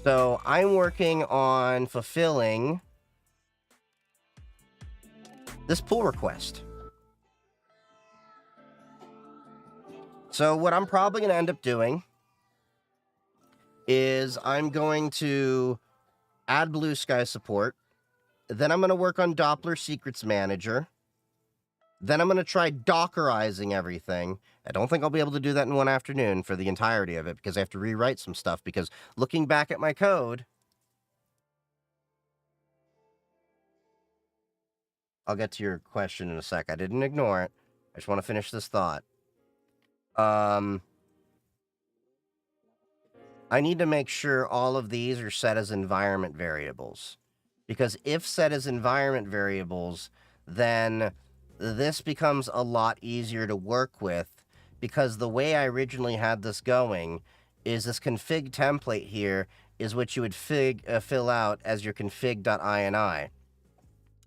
So I'm working on fulfilling this pull request. So what I'm probably going to end up doing is I'm going to add Blue Sky support. Then I'm going to work on Doppler Secrets Manager. Then I'm going to try Dockerizing everything. I don't think I'll be able to do that in one afternoon for the entirety of it because I have to rewrite some stuff, because looking back at my code, I'll get to your question in a sec. I didn't ignore it. I just want to finish this thought. I need to make sure all of these are set as environment variables, because if set as environment variables, then this becomes a lot easier to work with, because the way I originally had this going is this config template here is what you would fill out as your config.ini,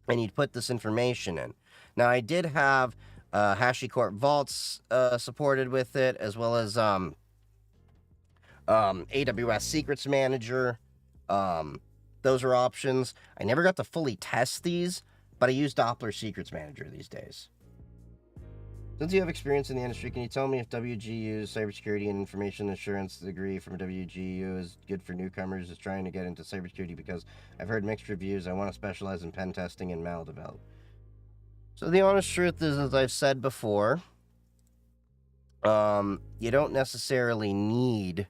and you'd put this information in. Now, I did have HashiCorp vaults supported with it, as well as AWS Secrets Manager. Those are options. I never got to fully test these, but I use Doppler Secrets Manager these days. Since you have experience in the industry, can you tell me if WGU's cybersecurity and information assurance degree from WGU is good for newcomers just trying to get into cybersecurity? Because I've heard mixed reviews. I want to specialize in pen testing and maldevelop. So the honest truth is, as I've said before, you don't necessarily need to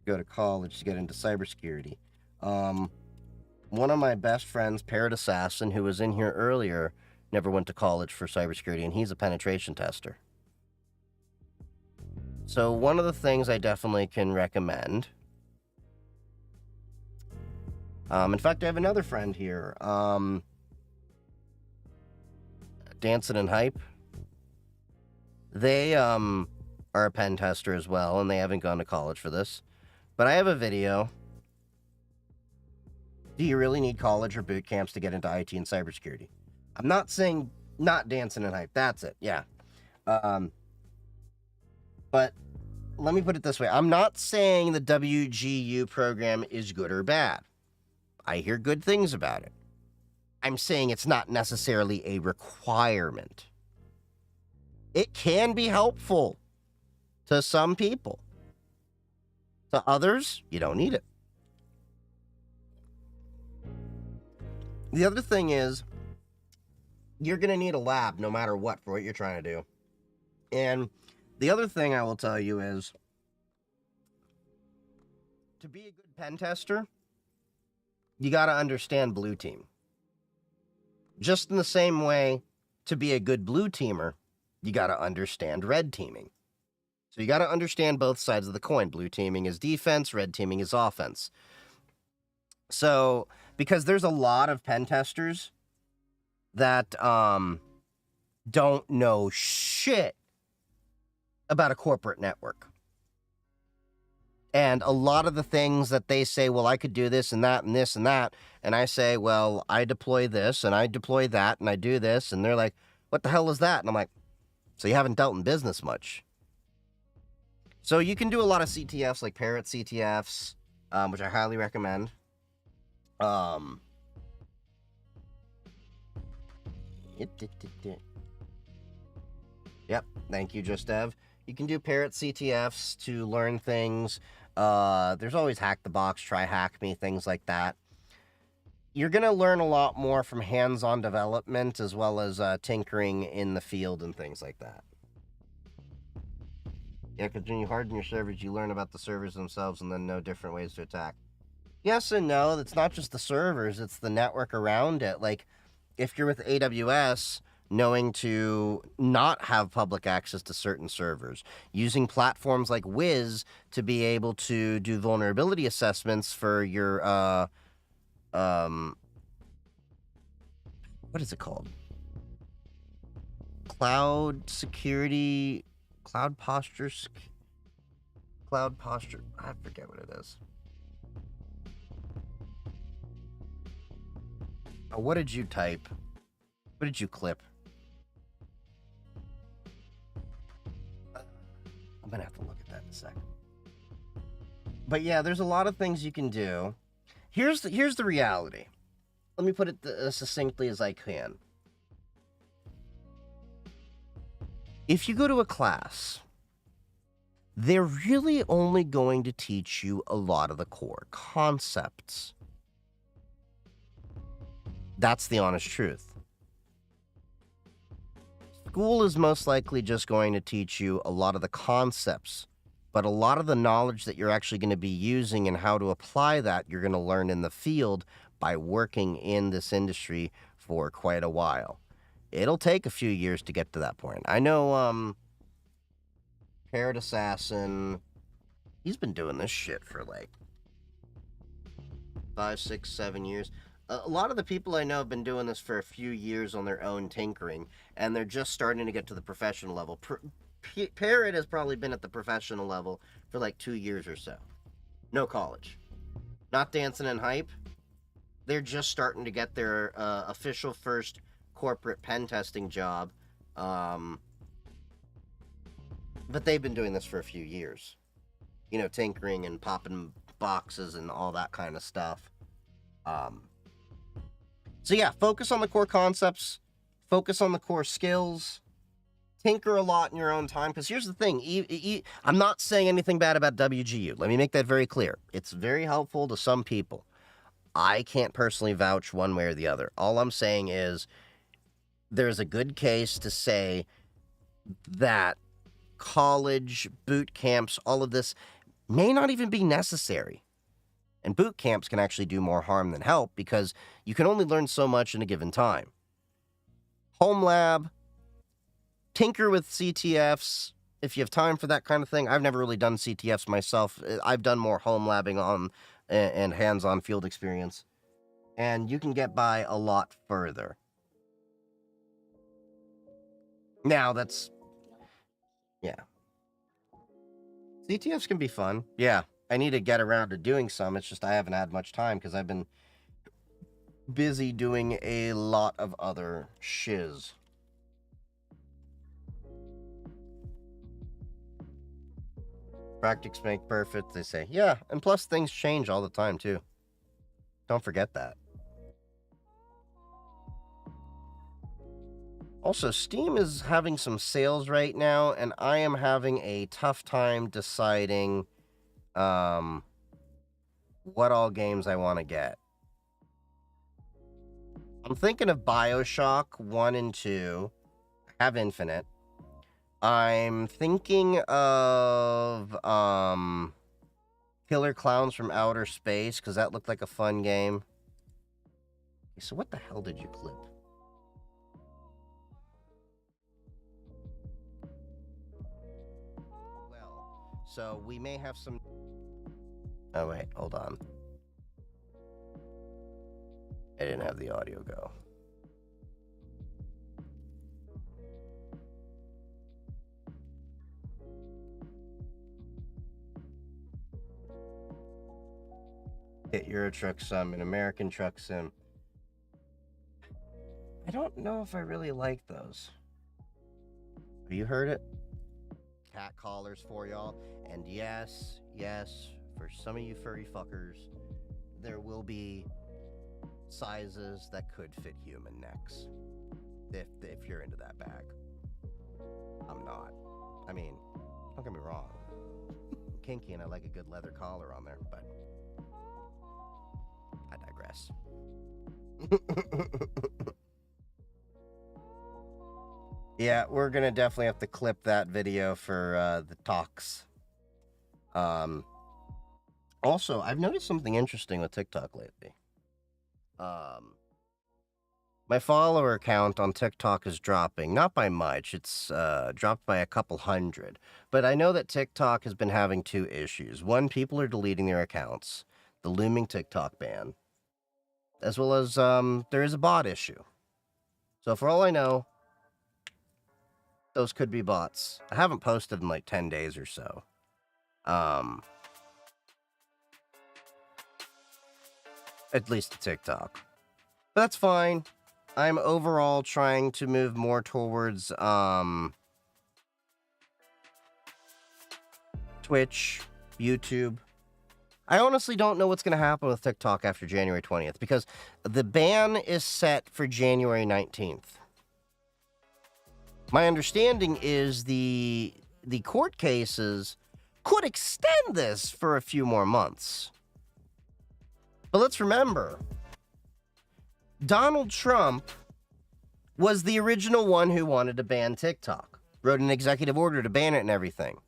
go to college to get into cybersecurity. One of my best friends, Parrot Assassin, who was in here earlier, never went to college for cybersecurity, and he's a penetration tester. So one of the things I definitely can recommend, in fact, I have another friend here, Dancing and Hype. They are a pen tester as well, and they haven't gone to college for this. But I have a video. Do you really need college or boot camps to get into IT and cybersecurity? I'm not saying not Dancing and Hype. That's it. Yeah. But let me put it this way. I'm not saying the WGU program is good or bad. I hear good things about it. I'm saying it's not necessarily a requirement. It can be helpful to some people. To others, you don't need it. The other thing is, you're going to need a lab no matter what for what you're trying to do. And the other thing I will tell you is, to be a good pen tester, you got to understand blue team. Just in the same way, to be a good blue teamer, you got to understand red teaming. So you got to understand both sides of the coin. Blue teaming is defense, red teaming is offense. So, because there's a lot of pen testers that don't know shit about a corporate network. And a lot of the things that they say, well, I could do this and that and this and that. And I say, well, I deploy this and I deploy that and I do this. And they're like, what the hell is that? And I'm like, so you haven't dealt in business much. So you can do a lot of CTFs like Parrot CTFs, which I highly recommend. Yep, thank you, Just Dev. You can do Parrot CTFs to learn things. There's always Hack the Box, Try Hack Me, things like that. You're going to learn a lot more from hands-on development as well as tinkering in the field and things like that. Yeah, because when you harden your servers, you learn about the servers themselves and then know different ways to attack. Yes and no, it's not just the servers, it's the network around it. Like, if you're with AWS, knowing to not have public access to certain servers, using platforms like Wiz to be able to do vulnerability assessments for your, what is it called? Cloud security, cloud posture, I forget what it is. What did you type? What did you clip? I'm gonna have to look at that in a second. But yeah, there's a lot of things you can do. Here's the reality. Let me put it as succinctly as I can. If you go to a class, they're really only going to teach you a lot of the core concepts. That's the honest truth. School is most likely just going to teach you a lot of the concepts, but a lot of the knowledge that you're actually going to be using and how to apply that, you're going to learn in the field by working in this industry for quite a while. It'll take a few years to get to that point. I know, Parrot Assassin, he's been doing this shit for like 5, 6, 7 years. A lot of the people I know have been doing this for a few years on their own tinkering, and they're just starting to get to the professional level. Parrot has probably been at the professional level for like 2 years or so. No college. Not dancing in hype. They're just starting to get their official first corporate pen testing job. But they've been doing this for a few years. You know, tinkering and popping boxes and all that kind of stuff. So yeah, focus on the core concepts, focus on the core skills, tinker a lot in your own time. Because here's the thing, I'm not saying anything bad about WGU. Let me make that very clear. It's very helpful to some people. I can't personally vouch one way or the other. All I'm saying is there's a good case to say that college, boot camps, all of this may not even be necessary. And boot camps can actually do more harm than help because you can only learn so much in a given time. Home lab, tinker with CTFs if you have time for that kind of thing. I've never really done CTFs myself. I've done more home labbing on and hands-on field experience. And you can get by a lot further. Now, that's... yeah. CTFs can be fun. Yeah. I need to get around to doing some. It's just I haven't had much time because I've been busy doing a lot of other shiz. Practice make perfect, they say. Yeah, and plus things change all the time too. Don't forget that. Also, Steam is having some sales right now, and I am having a tough time deciding what all games I want to get. I'm thinking of BioShock 1 and 2. I have Infinite. I'm thinking of Killer Clowns from Outer Space, because that looked like a fun game. Okay, so what the hell did you clip? Well, so we may have some... Oh, wait, hold on. I didn't have the audio go. Hit Euro Truck Sim, an American Truck Sim. I don't know if I really like those. Have you heard it? Cat collars for y'all. And yes, for some of you furry fuckers, there will be sizes that could fit human necks. If you're into that bag. I'm not. I mean, don't get me wrong. I'm kinky and I like a good leather collar on there, but I digress. Yeah, we're gonna definitely have to clip that video for the talks. Also, I've noticed something interesting with TikTok lately. My follower count on TikTok is dropping. Not by much. It's dropped by a couple hundred. But I know that TikTok has been having two issues. One, people are deleting their accounts. The looming TikTok ban. As well as there is a bot issue. So for all I know, those could be bots. I haven't posted in like 10 days or so. At least to TikTok. But that's fine. I'm overall trying to move more towards Twitch, YouTube. I honestly don't know what's going to happen with TikTok after January 20th because the ban is set for January 19th. My understanding is the court cases could extend this for a few more months. But let's remember, Donald Trump was the original one who wanted to ban TikTok, wrote an executive order to ban it and everything.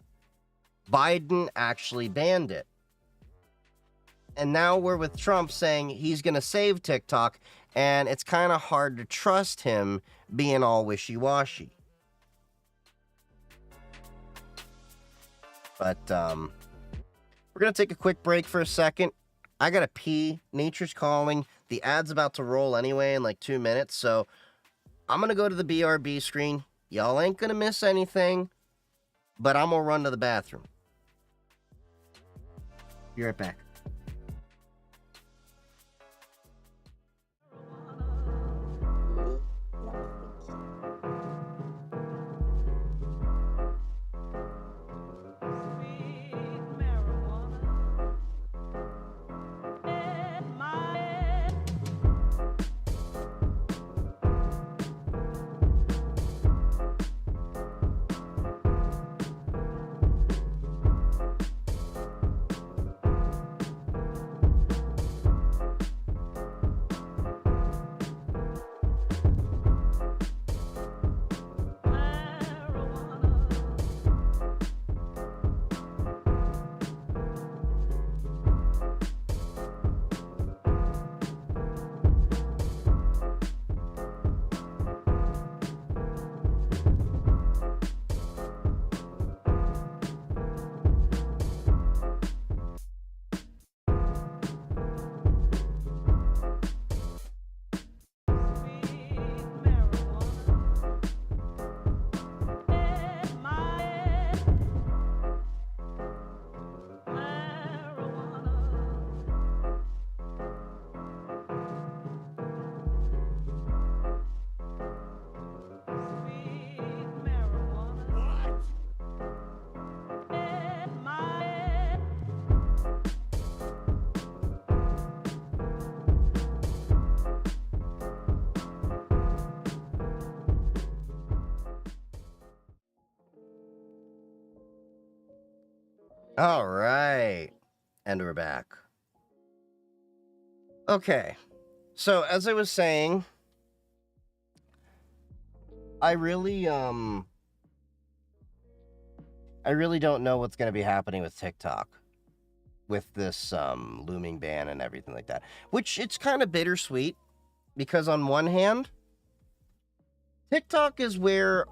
Biden actually banned it. And now we're with Trump saying he's going to save TikTok, and it's kind of hard to trust him being all wishy-washy. But we're going to take a quick break for a second. I got to pee. Nature's calling. The ad's about to roll anyway in like 2 minutes, so I'm going to go to the BRB screen. Y'all ain't going to miss anything, but I'm going to run to the bathroom. Be right back. All right. And we're back. Okay. So, as I was saying, I really don't know what's going to be happening with TikTok with this looming ban and everything like that. Which it's kind of bittersweet because on one hand, TikTok is where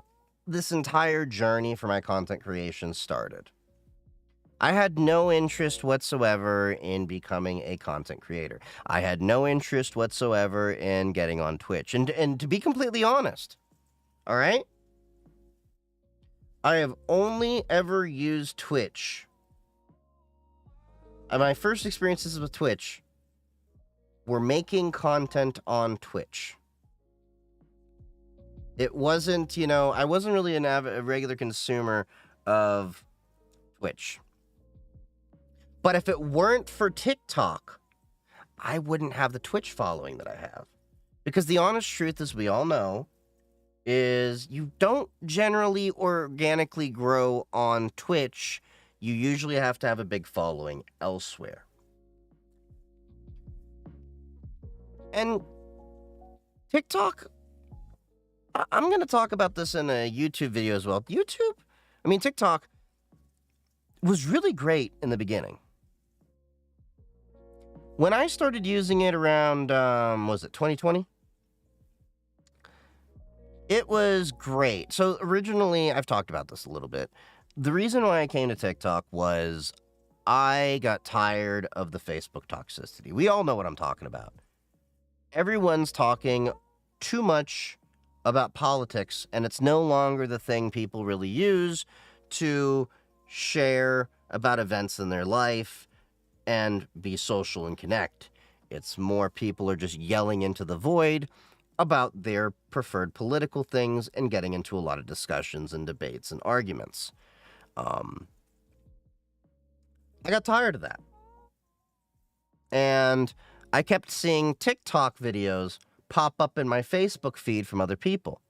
this entire journey for my content creation started. I had no interest whatsoever in becoming a content creator. I had no interest whatsoever in getting on Twitch. And to be completely honest, all right? I have only ever used Twitch. And my first experiences with Twitch were making content on Twitch. It wasn't, I wasn't really a regular consumer of Twitch. But if it weren't for TikTok, I wouldn't have the Twitch following that I have. Because the honest truth, as we all know, is you don't generally organically grow on Twitch. You usually have to have a big following elsewhere. And TikTok, I'm going to talk about this in a YouTube video as well. TikTok was really great in the beginning. When I started using it around, was it 2020? It was great. So originally, I've talked about this a little bit. The reason why I came to TikTok was I got tired of the Facebook toxicity. We all know what I'm talking about. Everyone's talking too much about politics, and it's no longer the thing people really use to share about events in their life and be social and connect. It's more people are just yelling into the void about their preferred political things and getting into a lot of discussions and debates and arguments. I got tired of that. And I kept seeing TikTok videos pop up in my Facebook feed from other people.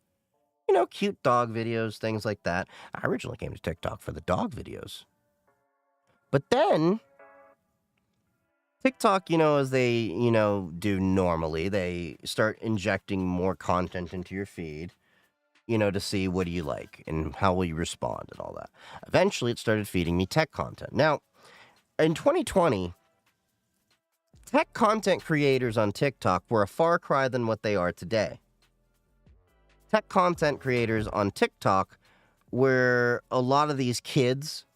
Cute dog videos, things like that. I originally came to TikTok for the dog videos. But then TikTok, as they, do normally, they start injecting more content into your feed, to see what do you like and how will you respond and all that. Eventually, it started feeding me tech content. Now, in 2020, tech content creators on TikTok were a far cry than what they are today. Tech content creators on TikTok were a lot of these kids,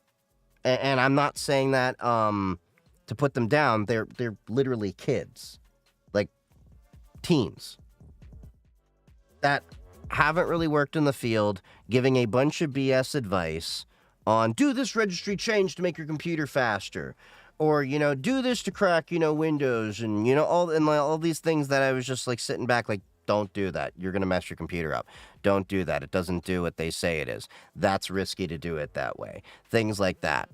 and I'm not saying that to put them down. They're literally kids, like teens, that haven't really worked in the field, giving a bunch of BS advice on do this registry change to make your computer faster, or do this to crack Windows, and all these things that I was just like sitting back like, don't do that. You're going to mess your computer up. Don't do that. It doesn't do what they say it is. That's risky to do it that way. Things like that.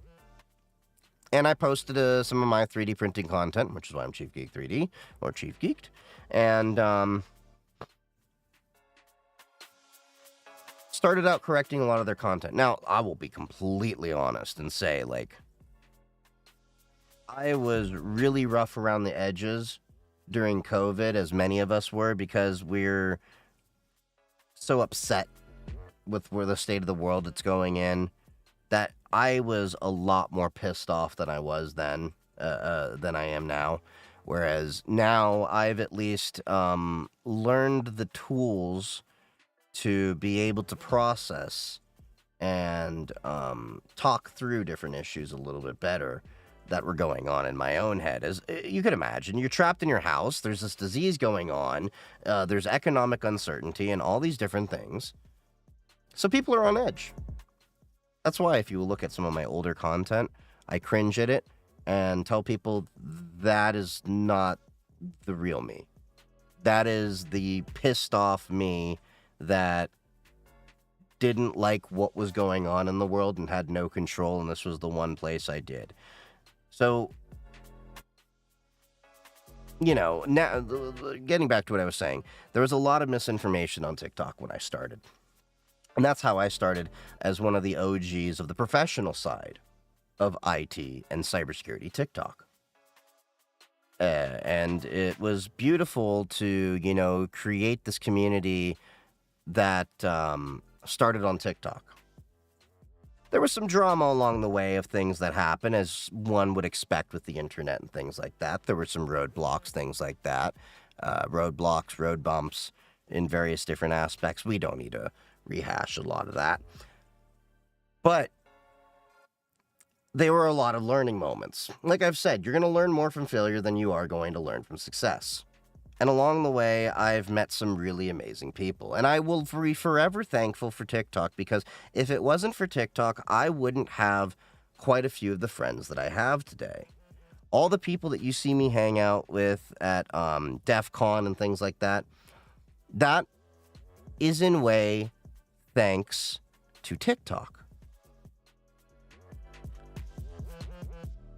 And I posted some of my 3D printing content, which is why I'm Chief Geek 3D, or Chief Geeked. And started out correcting a lot of their content. Now, I will be completely honest and say, like, I was really rough around the edges during COVID, as many of us were, because we're so upset with where the state of the world it's going in, that I was a lot more pissed off than I was then, than I am now. Whereas now I've at least learned the tools to be able to process and talk through different issues a little bit better that were going on in my own head. As you could imagine, you're trapped in your house, there's this disease going on, there's economic uncertainty and all these different things. So people are on edge. That's why if you look at some of my older content, I cringe at it and tell people that is not the real me. That is the pissed off me that didn't like what was going on in the world and had no control, and this was the one place I did. So, now, getting back to what I was saying, there was a lot of misinformation on TikTok when I started. And that's how I started as one of the OGs of the professional side. of IT and cybersecurity TikTok. And it was beautiful to, create this community that started on TikTok. There was some drama along the way of things that happen, as one would expect with the internet and things like that. There were some roadblocks, things like that. Roadblocks, road bumps in various different aspects. We don't need to rehash a lot of that. But there were a lot of learning moments. Like I've said, you're going to learn more from failure than you are going to learn from success. And along the way, I've met some really amazing people. And I will be forever thankful for TikTok, because if it wasn't for TikTok, I wouldn't have quite a few of the friends that I have today. All the people that you see me hang out with at DEF CON and things like that, that is in way thanks to TikTok.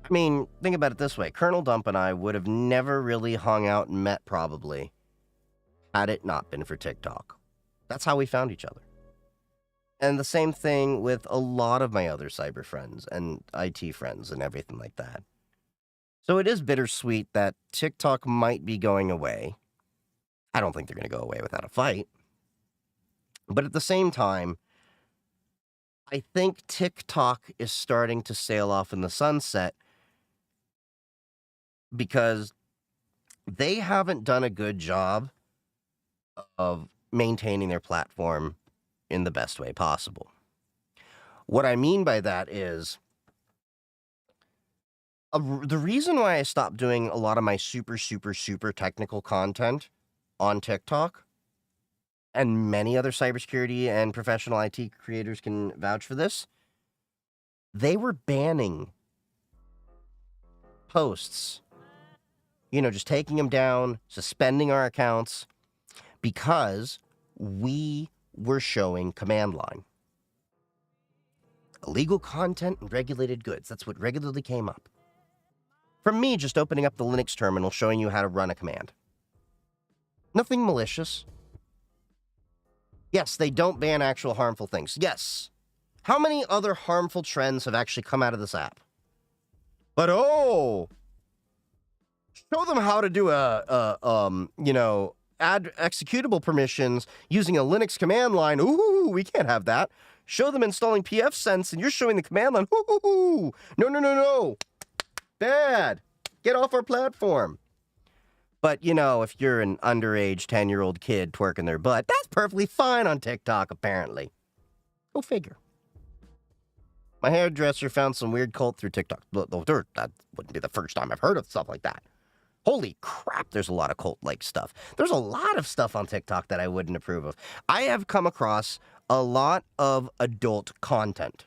I mean, think about it this way. Colonel Dump and I would have never really hung out and met, probably, had it not been for TikTok. That's how we found each other. And the same thing with a lot of my other cyber friends and IT friends and everything like that. So it is bittersweet that TikTok might be going away. I don't think they're going to go away without a fight. But at the same time, I think TikTok is starting to sail off in the sunset, because they haven't done a good job of maintaining their platform in the best way possible. What I mean by that is, the reason why I stopped doing a lot of my super technical content on TikTok, and many other cybersecurity and professional IT creators can vouch for this, they were banning posts. Just taking them down, suspending our accounts, because we were showing command line. Illegal content and regulated goods. That's what regularly came up. From me just opening up the Linux terminal, showing you how to run a command. Nothing malicious. Yes, they don't ban actual harmful things. Yes. How many other harmful trends have actually come out of this app? But show them how to do add executable permissions using a Linux command line. Ooh, we can't have that. Show them installing pfSense and you're showing the command line. Ooh, no. Bad. Get off our platform. But, if you're an underage 10-year-old kid twerking their butt, that's perfectly fine on TikTok, apparently. Go figure. My hairdresser found some weird cult through TikTok. That wouldn't be the first time I've heard of stuff like that. Holy crap, there's a lot of cult-like stuff. There's a lot of stuff on TikTok that I wouldn't approve of. I have come across a lot of adult content.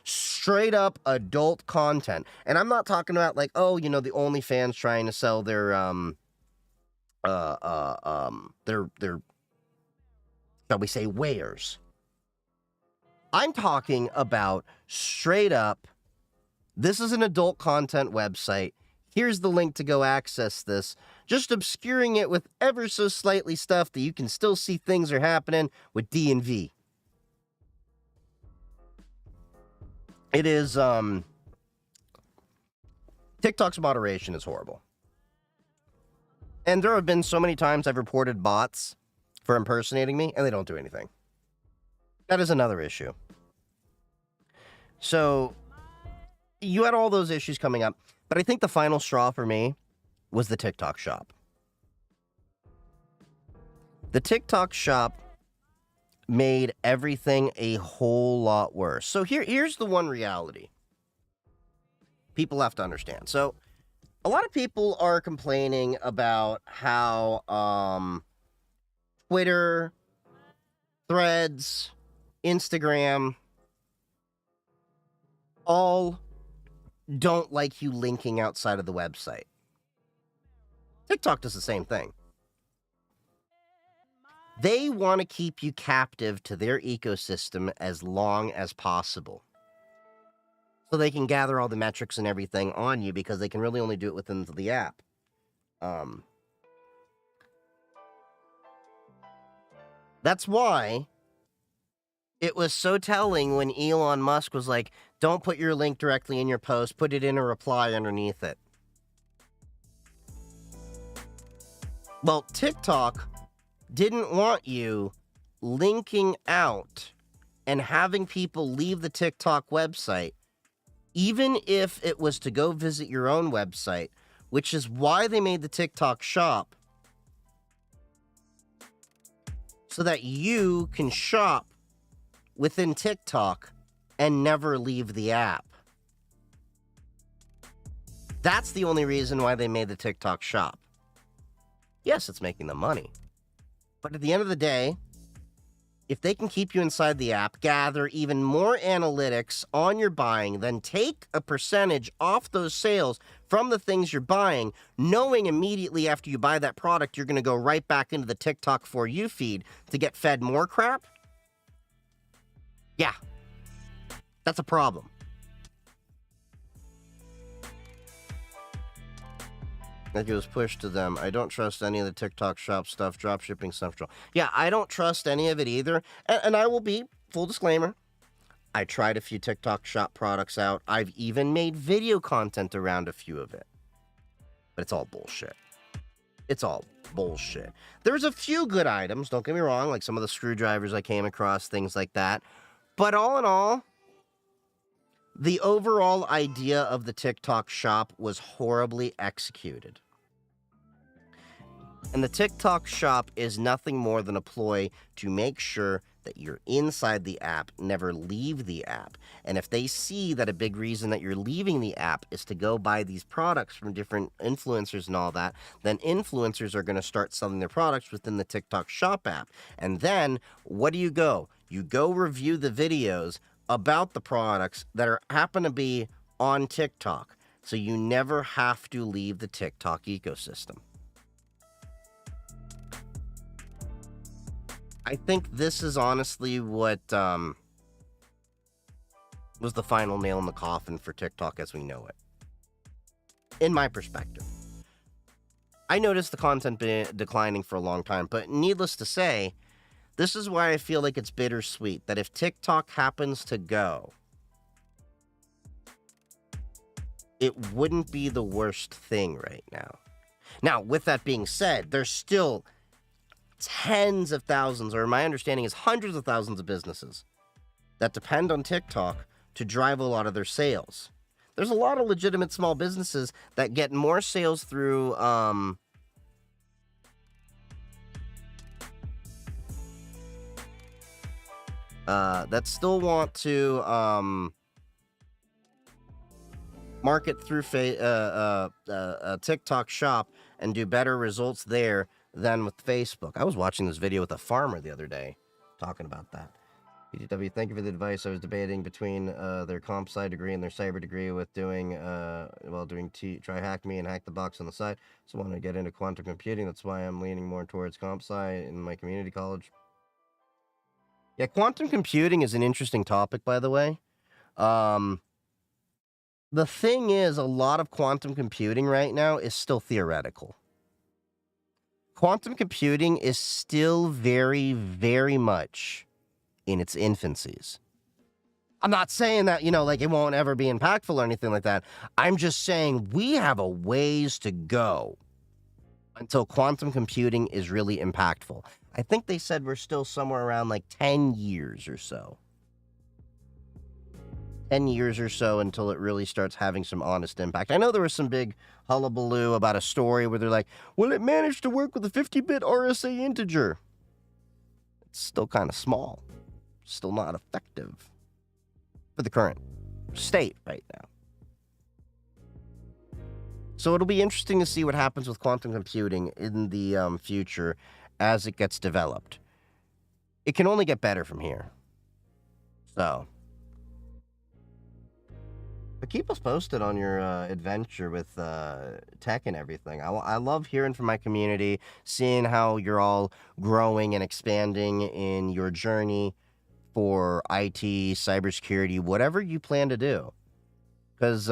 Straight up adult content. And I'm not talking about the OnlyFans trying to sell their shall we say, wares. I'm talking about straight up, this is an adult content website. Here's the link to go access this. Just obscuring it with ever so slightly stuff that you can still see things are happening with D&V. It is, TikTok's moderation is horrible. And there have been so many times I've reported bots for impersonating me, and they don't do anything. That is another issue. So, you had all those issues coming up, but I think the final straw for me was the TikTok shop. The TikTok shop made everything a whole lot worse. So here's the one reality people have to understand. So a lot of people are complaining about how Twitter, Threads, Instagram all don't like you linking outside of the website. TikTok does the same thing. They want to keep you captive to their ecosystem as long as possible, so they can gather all the metrics and everything on you, because they can really only do it within the app. That's why It was so telling when Elon Musk was like, don't put your link directly in your post, put it in a reply underneath it. Well, TikTok didn't want you linking out and having people leave the TikTok website, even if it was to go visit your own website, which is why they made the TikTok shop, so that you can shop within TikTok and never leave the app. That's the only reason why they made the TikTok shop. Yes, it's making them money. But at the end of the day, if they can keep you inside the app, gather even more analytics on your buying, then take a percentage off those sales from the things you're buying, knowing immediately after you buy that product, you're going to go right back into the TikTok For You feed to get fed more crap. Yeah, that's a problem. Like it was pushed to them. I don't trust any of the TikTok shop stuff, drop shipping stuff. Yeah, I don't trust any of it either. And I will be, full disclaimer, I tried a few TikTok shop products out. I've even made video content around a few of it. But it's all bullshit. It's all bullshit. There's a few good items, don't get me wrong, like some of the screwdrivers I came across, things like that. But all in all, the overall idea of the TikTok shop was horribly executed. And the TikTok shop is nothing more than a ploy to make sure that you're inside the app, never leave the app. And if they see that a big reason that you're leaving the app is to go buy these products from different influencers and all that, then influencers are going to start selling their products within the TikTok shop app. And then what do? You go review the videos about the products that happen to be on TikTok. So you never have to leave the TikTok ecosystem. I think this is honestly what was the final nail in the coffin for TikTok as we know it. In my perspective. I noticed the content been declining for a long time, but needless to say, this is why I feel like it's bittersweet, that if TikTok happens to go, it wouldn't be the worst thing right now. Now, with that being said, there's still tens of thousands, or my understanding is hundreds of thousands of businesses that depend on TikTok to drive a lot of their sales. There's a lot of legitimate small businesses that get more sales through that still want to market through TikTok shop and do better results there than with Facebook. I was watching this video with a farmer the other day talking about that. BTW, thank you for the advice. I was debating between their comp sci degree and their cyber degree with doing try hack me and hack the box on the side. So I want to get into quantum computing. That's why I'm leaning more towards comp sci in my community college. Yeah, quantum computing is an interesting topic, by the way. The thing is, a lot of quantum computing right now is still theoretical. Quantum computing is still very, very much in its infancies. I'm not saying that, like it won't ever be impactful or anything like that. I'm just saying we have a ways to go until quantum computing is really impactful. I think they said we're still somewhere around like 10 years or so. 10 years or so until it really starts having some honest impact. I know there was some big hullabaloo about a story where they're like, well, it managed to work with a 50-bit RSA integer. It's still kind of small. Still not effective for the current state right now. So it'll be interesting to see what happens with quantum computing in the future as it gets developed. It can only get better from here. So... but keep us posted on your adventure with tech and everything. I love hearing from my community, seeing how you're all growing and expanding in your journey for IT, cybersecurity, whatever you plan to do. Because,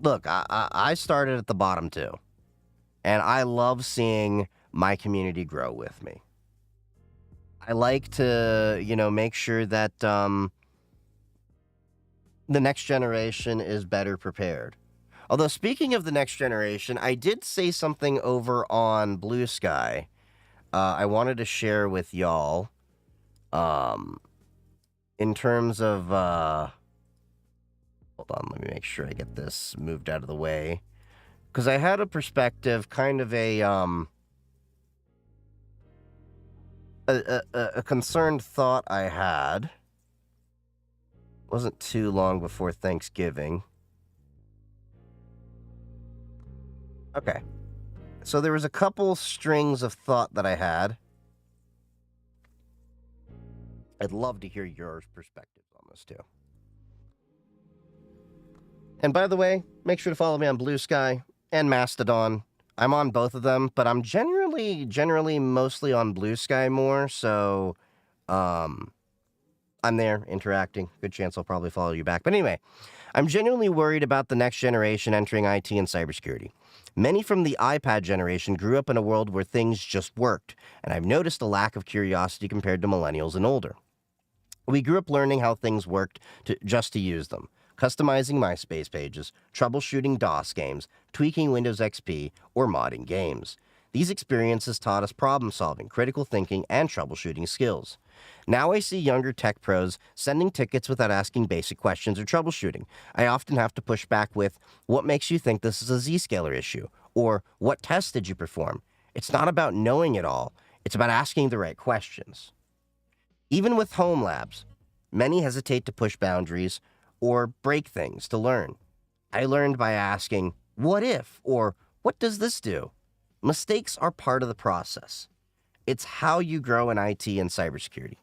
look, I started at the bottom too. And I love seeing my community grow with me. I like to, make sure that the next generation is better prepared. Although, speaking of the next generation, I did say something over on Blue Sky I wanted to share with y'all um, in terms of. Hold on, let me make sure I get this moved out of the way. Because I had a perspective, kind of a concerned thought I had. Wasn't too long before Thanksgiving. Okay. So there was a couple strings of thought that I had. I'd love to hear your perspectives on this too. And by the way, make sure to follow me on Blue Sky and Mastodon. I'm on both of them, but I'm generally mostly on Blue Sky more, so I'm there interacting. Good chance I'll probably follow you back. But anyway, I'm genuinely worried about the next generation entering IT and cybersecurity. Many from the iPad generation grew up in a world where things just worked, and I've noticed a lack of curiosity compared to millennials and older. We grew up learning how things worked just to use them, customizing MySpace pages, troubleshooting DOS games, tweaking Windows XP, or modding games. These experiences taught us problem solving, critical thinking, and troubleshooting skills. Now I see younger tech pros sending tickets without asking basic questions or troubleshooting. I often have to push back with, what makes you think this is a Zscaler issue? Or, what tests did you perform? It's not about knowing it all, it's about asking the right questions. Even with home labs, many hesitate to push boundaries or break things to learn. I learned by asking, what if? Or, what does this do? Mistakes are part of the process. It's how you grow in IT and cybersecurity.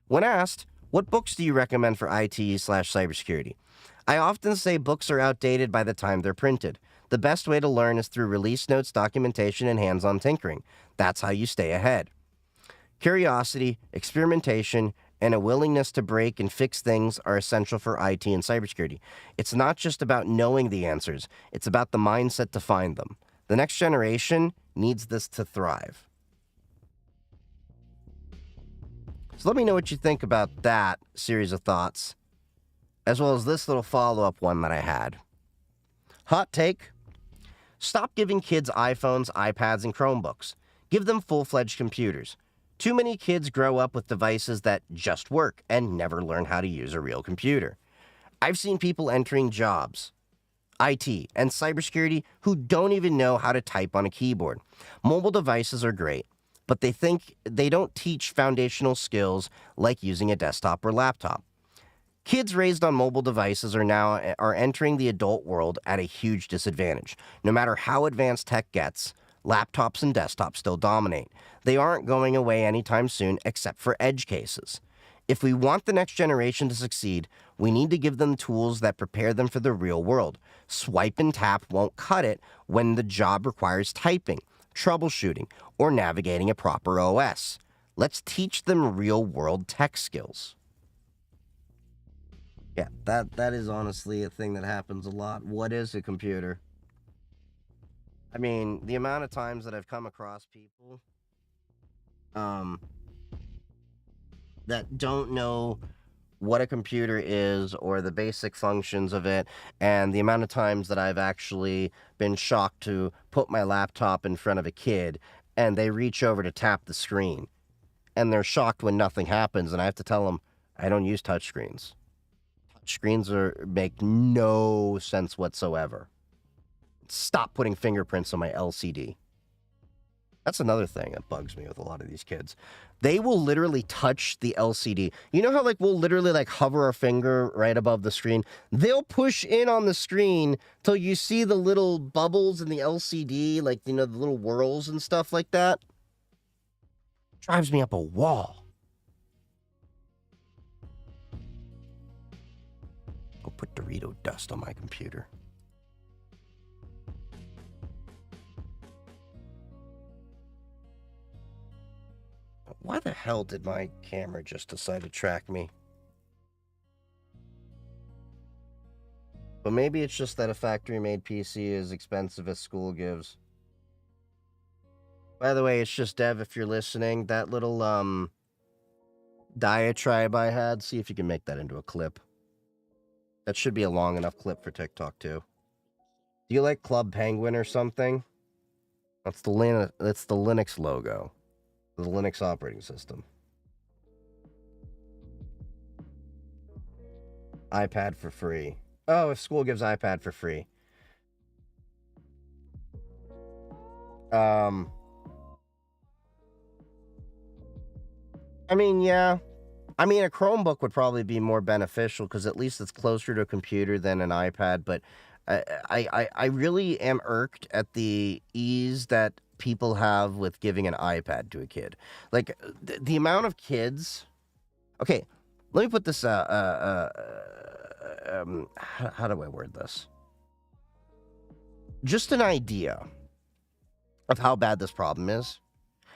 When asked, what books do you recommend for IT/cybersecurity? I often say books are outdated by the time they're printed. The best way to learn is through release notes, documentation, and hands-on tinkering. That's how you stay ahead. Curiosity, experimentation, and a willingness to break and fix things are essential for IT and cybersecurity. It's not just about knowing the answers, it's about the mindset to find them. The next generation needs this to thrive. So let me know what you think about that series of thoughts, as well as this little follow-up one that I had. Hot take: stop giving kids iPhones, iPads, and Chromebooks. Give them full-fledged computers. Too many kids grow up with devices that just work and never learn how to use a real computer. I've seen people entering jobs, IT, and cybersecurity who don't even know how to type on a keyboard. Mobile devices are great, but they don't teach foundational skills like using a desktop or laptop. Kids raised on mobile devices are entering the adult world at a huge disadvantage. No matter how advanced tech gets, laptops and desktops still dominate. They aren't going away anytime soon except for edge cases. If we want the next generation to succeed, we need to give them tools that prepare them for the real world. Swipe and tap won't cut it when the job requires typing, troubleshooting, or navigating a proper OS. Let's teach them real-world tech skills. Yeah, that is honestly a thing that happens a lot. What is a computer? I mean, the amount of times that I've come across people um, that don't know what a computer is or the basic functions of it, and the amount of times that I've actually been shocked to put my laptop in front of a kid and they reach over to tap the screen and they're shocked when nothing happens, and I have to tell them I don't use touchscreens. Touchscreens make no sense whatsoever. Stop putting fingerprints on my LCD. That's another thing that bugs me with a lot of these kids. They will literally touch the LCD. You know how we'll literally hover our finger right above the screen? They'll push in on the screen till you see the little bubbles in the LCD, the little whirls and stuff like that. Drives me up a wall. I'll put Dorito dust on my computer. Why the hell did my camera just decide to track me? But maybe it's just that a factory-made PC is expensive as school gives. By the way, it's just Dev if you're listening. That little diatribe I had. See if you can make that into a clip. That should be a long enough clip for TikTok too. Do you like Club Penguin or something? That's the Linux logo, the Linux operating system. iPad for free. Oh, if school gives iPad for free. I mean, yeah. I mean, a Chromebook would probably be more beneficial because at least it's closer to a computer than an iPad. But I really am irked at the ease that people have with giving an iPad to a kid. Like the amount of kids. Okay, let me put this. How do I word this? Just an idea of how bad this problem is.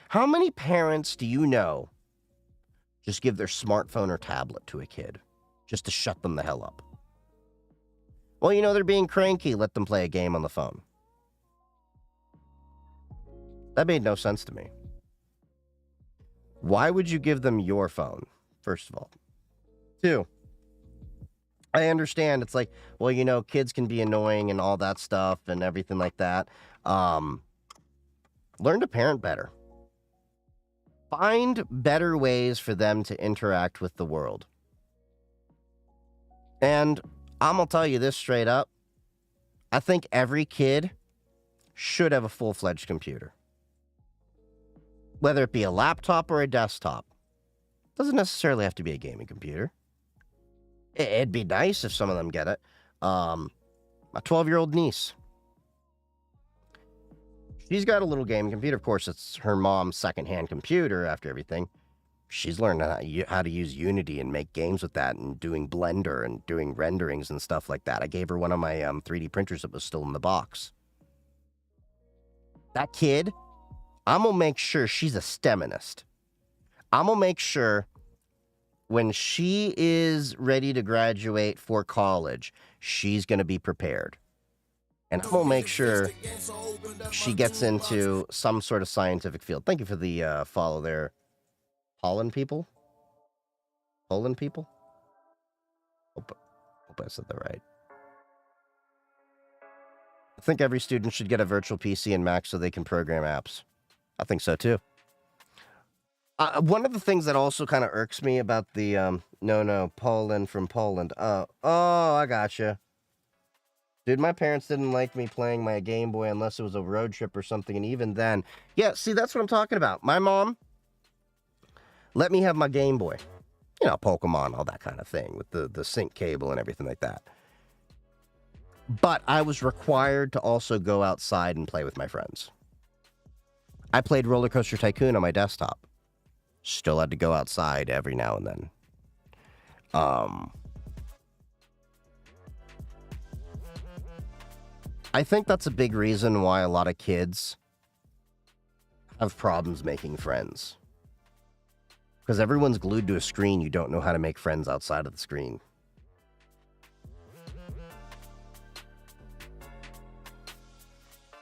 How many parents do you know just give their smartphone or tablet to a kid just to shut them the hell up? Well, you know, they're being cranky. Let them play a game on the phone. That made no sense to me. Why would you give them your phone, first of all? 2, I understand it's like, well, you know, kids can be annoying and all that stuff and everything like that. Learn to parent better. Find better ways for them to interact with the world. And I'm going to tell you this straight up. I think every kid should have a full-fledged computer. Whether it be a laptop or a desktop. Doesn't necessarily have to be a gaming computer. It'd be nice if some of them get it. My 12-year-old niece. She's got a little gaming computer. Of course, it's her mom's secondhand computer after everything. She's learned how to use Unity and make games with that and doing Blender and doing renderings and stuff like that. I gave her one of my 3D printers that was still in the box. That kid, I'm going to make sure she's a STEMinist. I'm going to make sure when she is ready to graduate for college, she's going to be prepared. And I'm going to make sure she gets into some sort of scientific field. Thank you for the follow there. Pollen people? Poland people? Hope I said that right. I think every student should get a virtual PC and Mac so they can program apps. I think so too. One of the things that also kind of irks me about the, Poland from Poland. Oh, I gotcha. Dude, my parents didn't like me playing my Game Boy unless it was a road trip or something, and even then... Yeah, see, that's what I'm talking about. My mom let me have my Game Boy. You know, Pokemon, all that kind of thing, with the sync cable and everything like that. But I was required to also go outside and play with my friends. I played Roller Coaster Tycoon on my desktop. Still had to go outside every now and then. I think that's a big reason why a lot of kids have problems making friends. Because everyone's glued to a screen, you don't know how to make friends outside of the screen.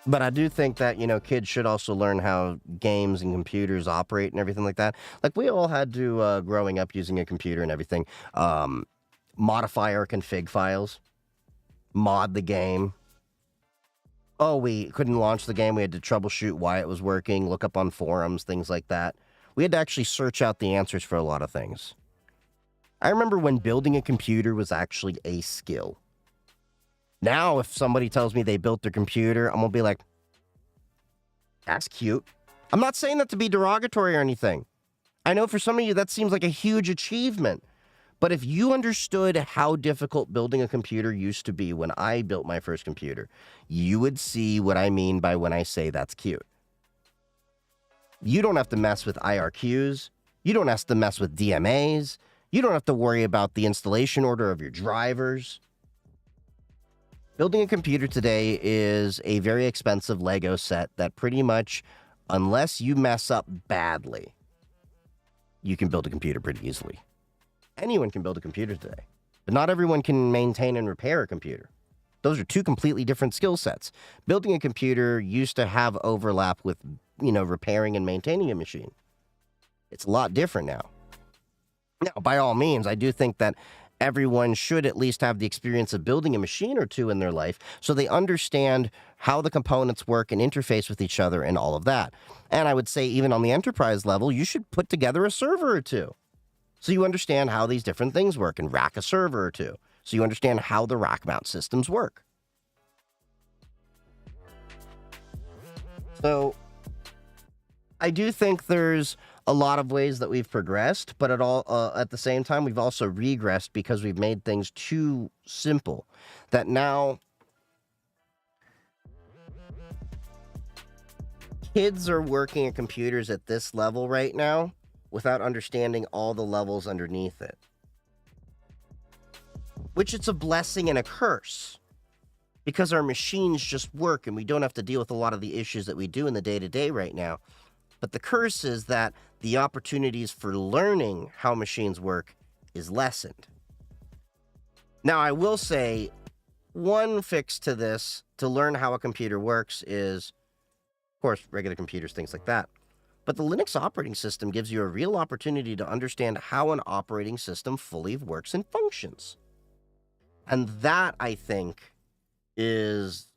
But I do think that, kids should also learn how games and computers operate and everything like that. Like, we all had to, growing up using a computer and everything, modify our config files, mod the game. Oh, we couldn't launch the game. We had to troubleshoot why it was working, look up on forums, things like that. We had to actually search out the answers for a lot of things. I remember when building a computer was actually a skill. Now, if somebody tells me they built their computer, I'm going to be like, that's cute. I'm not saying that to be derogatory or anything. I know for some of you that seems like a huge achievement. But if you understood how difficult building a computer used to be when I built my first computer, you would see what I mean by when I say that's cute. You don't have to mess with IRQs. You don't have to mess with DMAs. You don't have to worry about the installation order of your drivers. Building a computer today is a very expensive Lego set that pretty much, unless you mess up badly, you can build a computer pretty easily. Anyone can build a computer today, but not everyone can maintain and repair a computer. Those are two completely different skill sets. Building a computer used to have overlap with, repairing and maintaining a machine. It's a lot different now. Now, by all means, I do think that everyone should at least have the experience of building a machine or two in their life so they understand how the components work and interface with each other and all of that. And I would say, even on the enterprise level, you should put together a server or two so you understand how these different things work and rack a server or two so you understand how the rack mount systems work. So I do think there's a lot of ways that we've progressed, but at the same time, we've also regressed because we've made things too simple. That now kids are working at computers at this level right now without understanding all the levels underneath it, which it's a blessing and a curse because our machines just work and we don't have to deal with a lot of the issues that we do in the day-to-day right now. But the curse is that the opportunities for learning how machines work is lessened. Now, I will say one fix to this to learn how a computer works is, of course, regular computers, things like that. But the Linux operating system gives you a real opportunity to understand how an operating system fully works and functions. And that, I think, is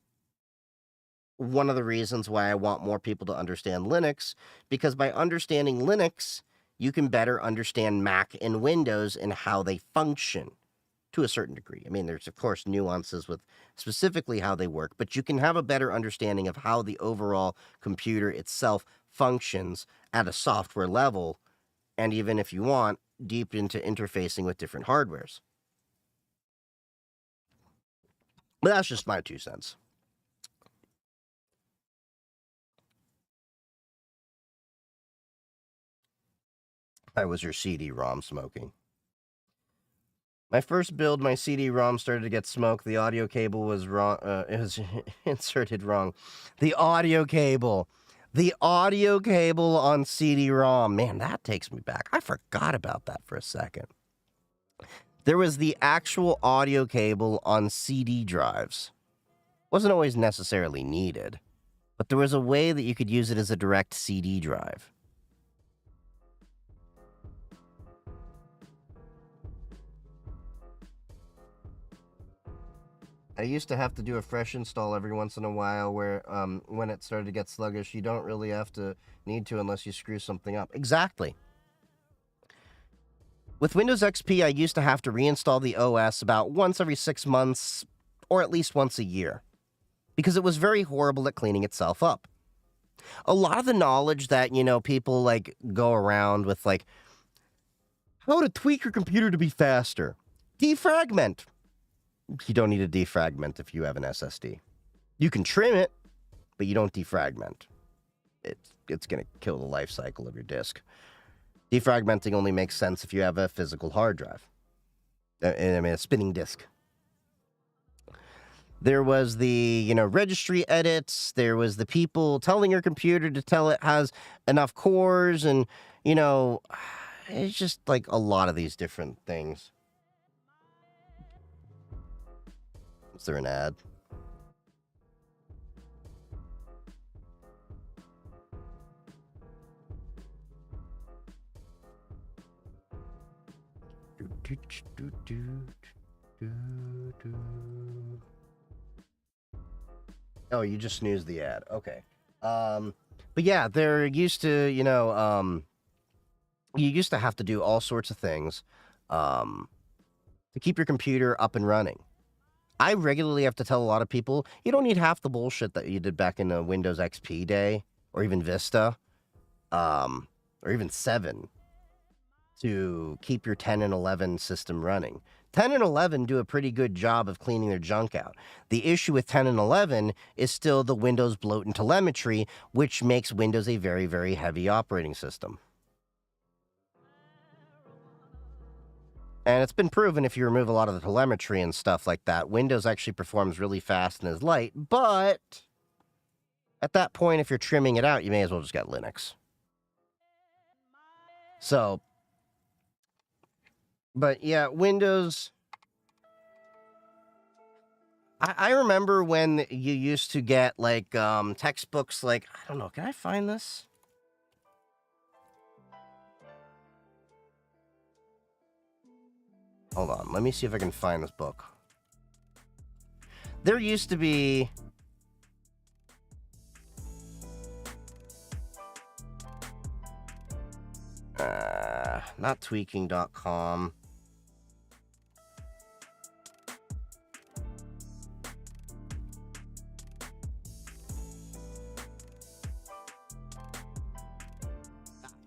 one of the reasons why I want more people to understand Linux, because by understanding Linux, you can better understand Mac and Windows and how they function to a certain degree. I mean, there's, of course, nuances with specifically how they work, but you can have a better understanding of how the overall computer itself functions at a software level, and even if you want, deep into interfacing with different hardwares. But that's just my 2 cents. I was your CD-ROM smoking. My first build, my CD-ROM started to get smoked. The audio cable was wrong. It was inserted wrong. The audio cable. The audio cable on CD-ROM. Man, that takes me back. I forgot about that for a second. There was the actual audio cable on CD drives. Wasn't always necessarily needed, but there was a way that you could use it as a direct CD drive. I used to have to do a fresh install every once in a while where when it started to get sluggish, you don't really need to unless you screw something up. Exactly. With Windows XP, I used to have to reinstall the OS about once every 6 months or at least once a year because it was very horrible at cleaning itself up. A lot of the knowledge that, people like go around with, like, how to tweak your computer to be faster. Defragment. You don't need a defragment if you have an SSD. You can trim it, but you don't defragment. It's going to kill the life cycle of your disk. Defragmenting only makes sense if you have a physical hard drive. I mean, a spinning disk. There was the, registry edits. There was the people telling your computer to tell it has enough cores and, it's just like a lot of these different things. Is there an ad? Oh, you just snoozed the ad. Okay. But yeah, there used to, you used to have to do all sorts of things to keep your computer up and running. I regularly have to tell a lot of people, you don't need half the bullshit that you did back in the Windows XP day, or even Vista, or even 7, to keep your 10 and 11 system running. 10 and 11 do a pretty good job of cleaning their junk out. The issue with 10 and 11 is still the Windows bloat and telemetry, which makes Windows a very, very heavy operating system. And it's been proven if you remove a lot of the telemetry and stuff like that, Windows actually performs really fast and is light, but at that point, if you're trimming it out, you may as well just get Linux. So, but yeah, Windows. I remember when you used to get like textbooks like, I don't know, can I find this? Hold on. Let me see if I can find this book. There used to be... not tweaking.com.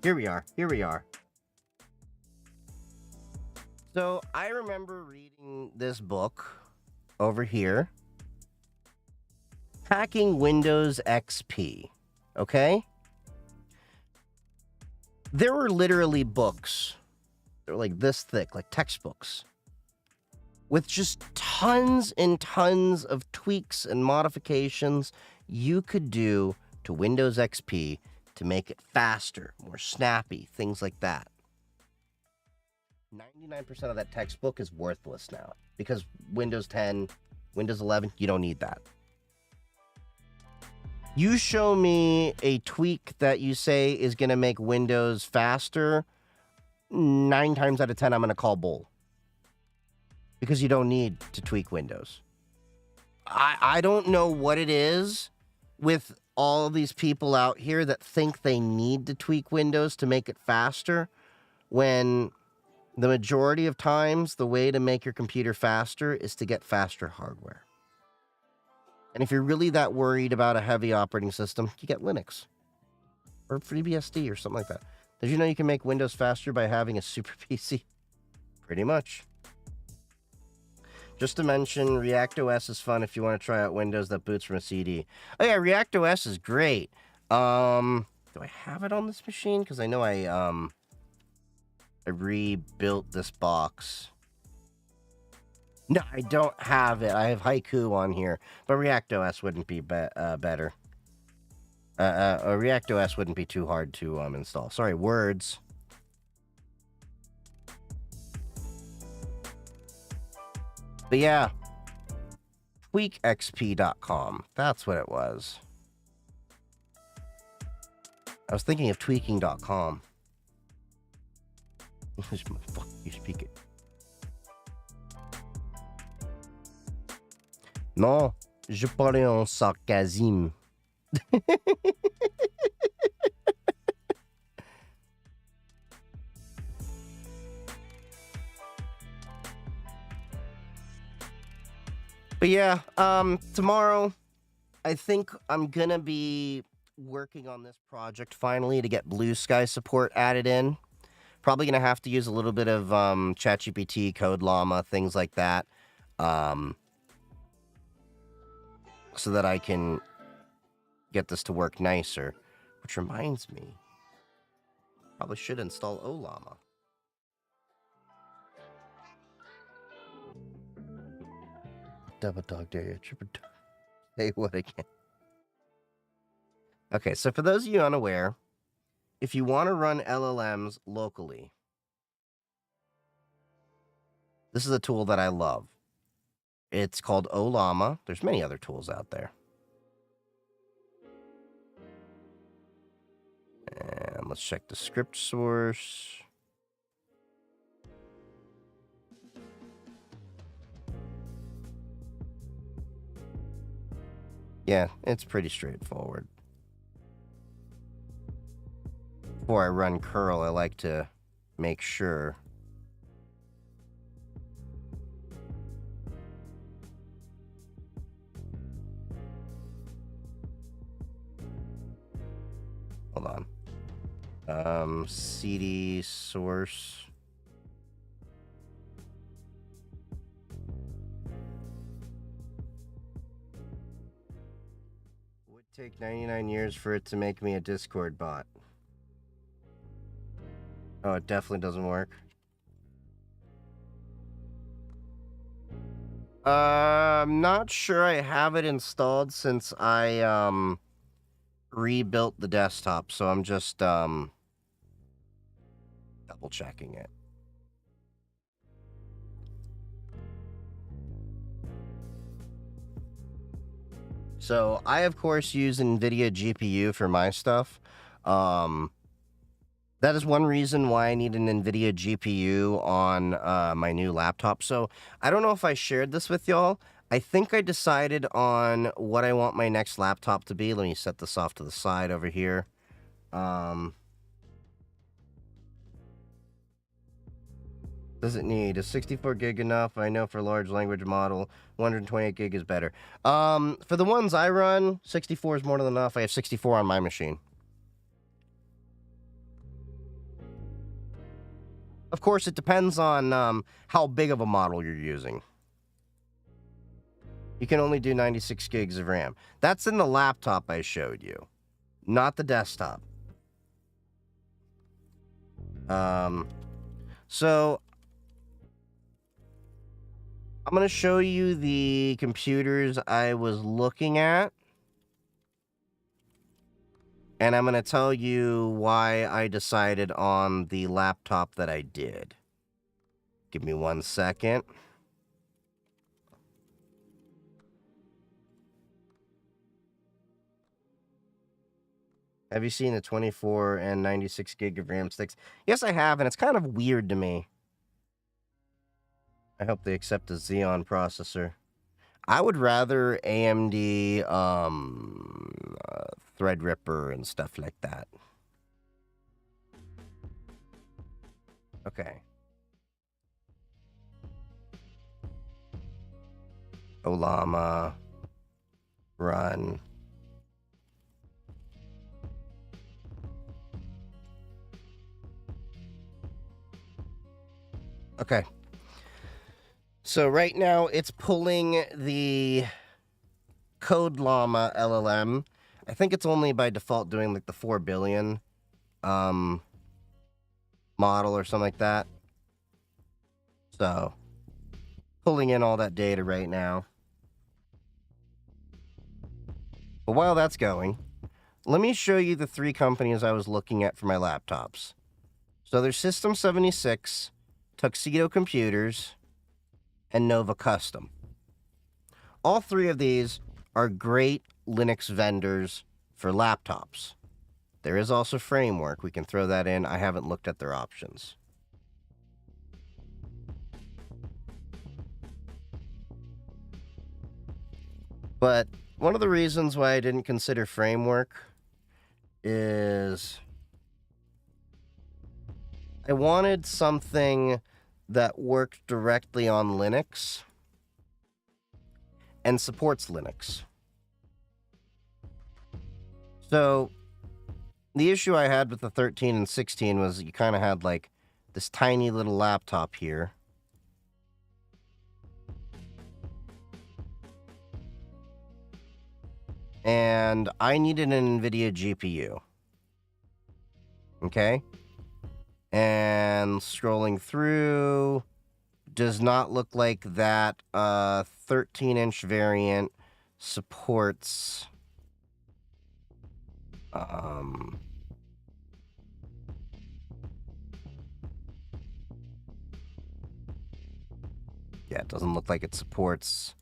Here we are. Here we are. So I remember reading this book over here. Hacking Windows XP. Okay? There were literally books. They're like this thick, like textbooks, with just tons and tons of tweaks and modifications you could do to Windows XP to make it faster, more snappy, things like that. 99% of that textbook is worthless now because Windows 10, Windows 11, you don't need that. You show me a tweak that you say is going to make Windows faster, 9 times out of 10, I'm going to call bull. Because you don't need to tweak Windows. I don't know what it is with all of these people out here that think they need to tweak Windows to make it faster, when the majority of times the way to make your computer faster is to get faster hardware. And if you're really that worried about a heavy operating system, you get Linux or FreeBSD or something like that. Did you know you can make Windows faster by having a super PC? Pretty much. Just to mention, React OS is fun if you want to try out Windows that boots from a CD. Oh yeah, React OS is great. Do I have it on this machine? Because I know I rebuilt this box. No, I don't have it. I have Haiku on here, but React OS wouldn't be better. React OS wouldn't be too hard to install. Sorry, words. But yeah, tweakxp.com. That's what it was. I was thinking of tweaking.com. Fuck, you speak it. Non, je parlais en sarcasme. But yeah, tomorrow, I think I'm gonna be working on this project finally to get Blue Sky support added in. Probably gonna have to use a little bit of ChatGPT, Code Llama, things like that, so that I can get this to work nicer. Which reminds me, probably should install Ollama. Double dog dare, triple dog. Say what again? Okay, so for those of you unaware, if you want to run LLMs locally, this is a tool that I love. It's called Ollama. There's many other tools out there. And let's check the script source. Yeah, it's pretty straightforward. Before I run curl, I like to make sure. Hold on. CD source. Would take 99 years for it to make me a Discord bot. Oh, it definitely doesn't work. I'm not sure I have it installed since I rebuilt the desktop, so I'm just double checking it. So I of course use NVIDIA GPU for my stuff. That is one reason why I need an NVIDIA GPU on my new laptop. So I don't know if I shared this with y'all. I think I decided on what I want my next laptop to be. Let me set this off to the side over here. Does it need a 64 gig enough? I know for large language model, 128 gig is better. For the ones I run, 64 is more than enough. I have 64 on my machine. Of course, it depends on how big of a model you're using. You can only do 96 gigs of RAM. That's in the laptop I showed you, not the desktop. So I'm going to show you the computers I was looking at. And I'm going to tell you why I decided on the laptop that I did. Give me 1 second. Have you seen the 24 and 96 gig of RAM sticks? Yes, I have, and it's kind of weird to me. I hope they accept a Xeon processor. I would rather AMD Threadripper and stuff like that. Okay. Olama. Run. Okay. So right now it's pulling the Code Llama LLM. I think it's only by default doing like the 4 billion model or something like that. So pulling in all that data right now. But while that's going, let me show you the 3 companies I was looking at for my laptops. So there's System 76, Tuxedo Computers, and Nova Custom. All 3 of these are great Linux vendors for laptops. There is also Framework. We can throw that in. I haven't looked at their options. But one of the reasons why I didn't consider Framework is I wanted something that worked directly on Linux and supports Linux. So the issue I had with the 13 and 16 was you kind of had like this tiny little laptop here. And I needed an NVIDIA GPU. Okay? And scrolling through, does not look like that 13-inch variant supports yeah, it doesn't look like it supports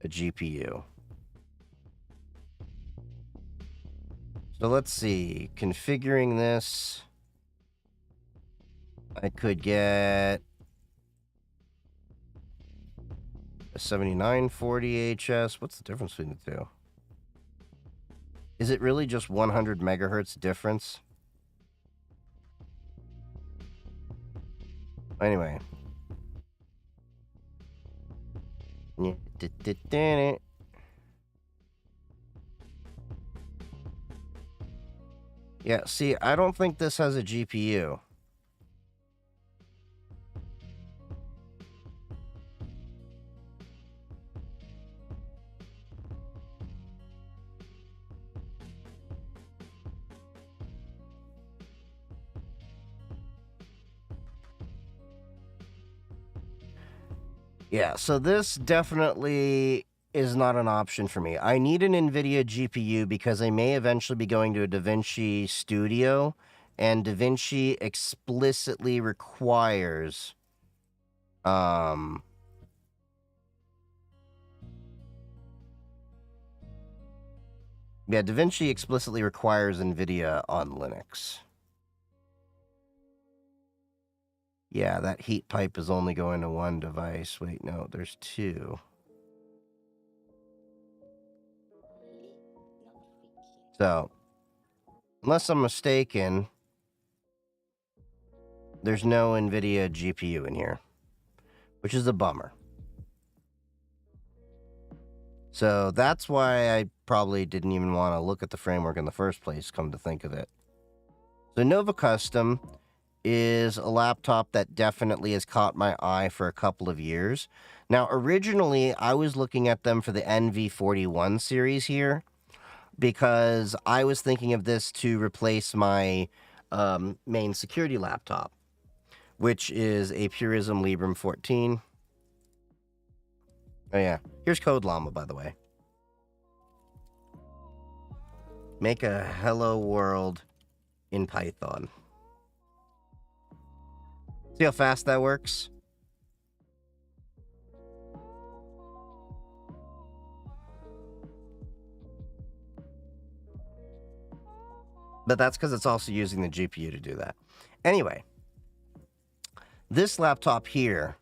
a GPU. So let's see, configuring this, I could get a 7940 HS. What's the difference between the two? Is it really just 100 megahertz difference? Anyway. Yeah, see, I don't think this has a GPU. Yeah, so this definitely is not an option for me. I need an NVIDIA GPU because I may eventually be going to a DaVinci Studio, and DaVinci explicitly requires yeah, DaVinci explicitly requires NVIDIA on Linux. Yeah, that heat pipe is only going to one device. Wait, no, there's two. So, unless I'm mistaken, there's no NVIDIA GPU in here, which is a bummer. So that's why I probably didn't even want to look at the framework in the first place, come to think of it. So Nova Custom is a laptop that definitely has caught my eye for a couple of years. Now, originally, I was looking at them for the NV41 series here because I was thinking of this to replace my main security laptop, which is a Purism Librem 14. Oh, yeah. Here's Code Llama, by the way. Make a hello world in Python. See how fast that works? But that's because it's also using the GPU to do that. Anyway, this laptop here,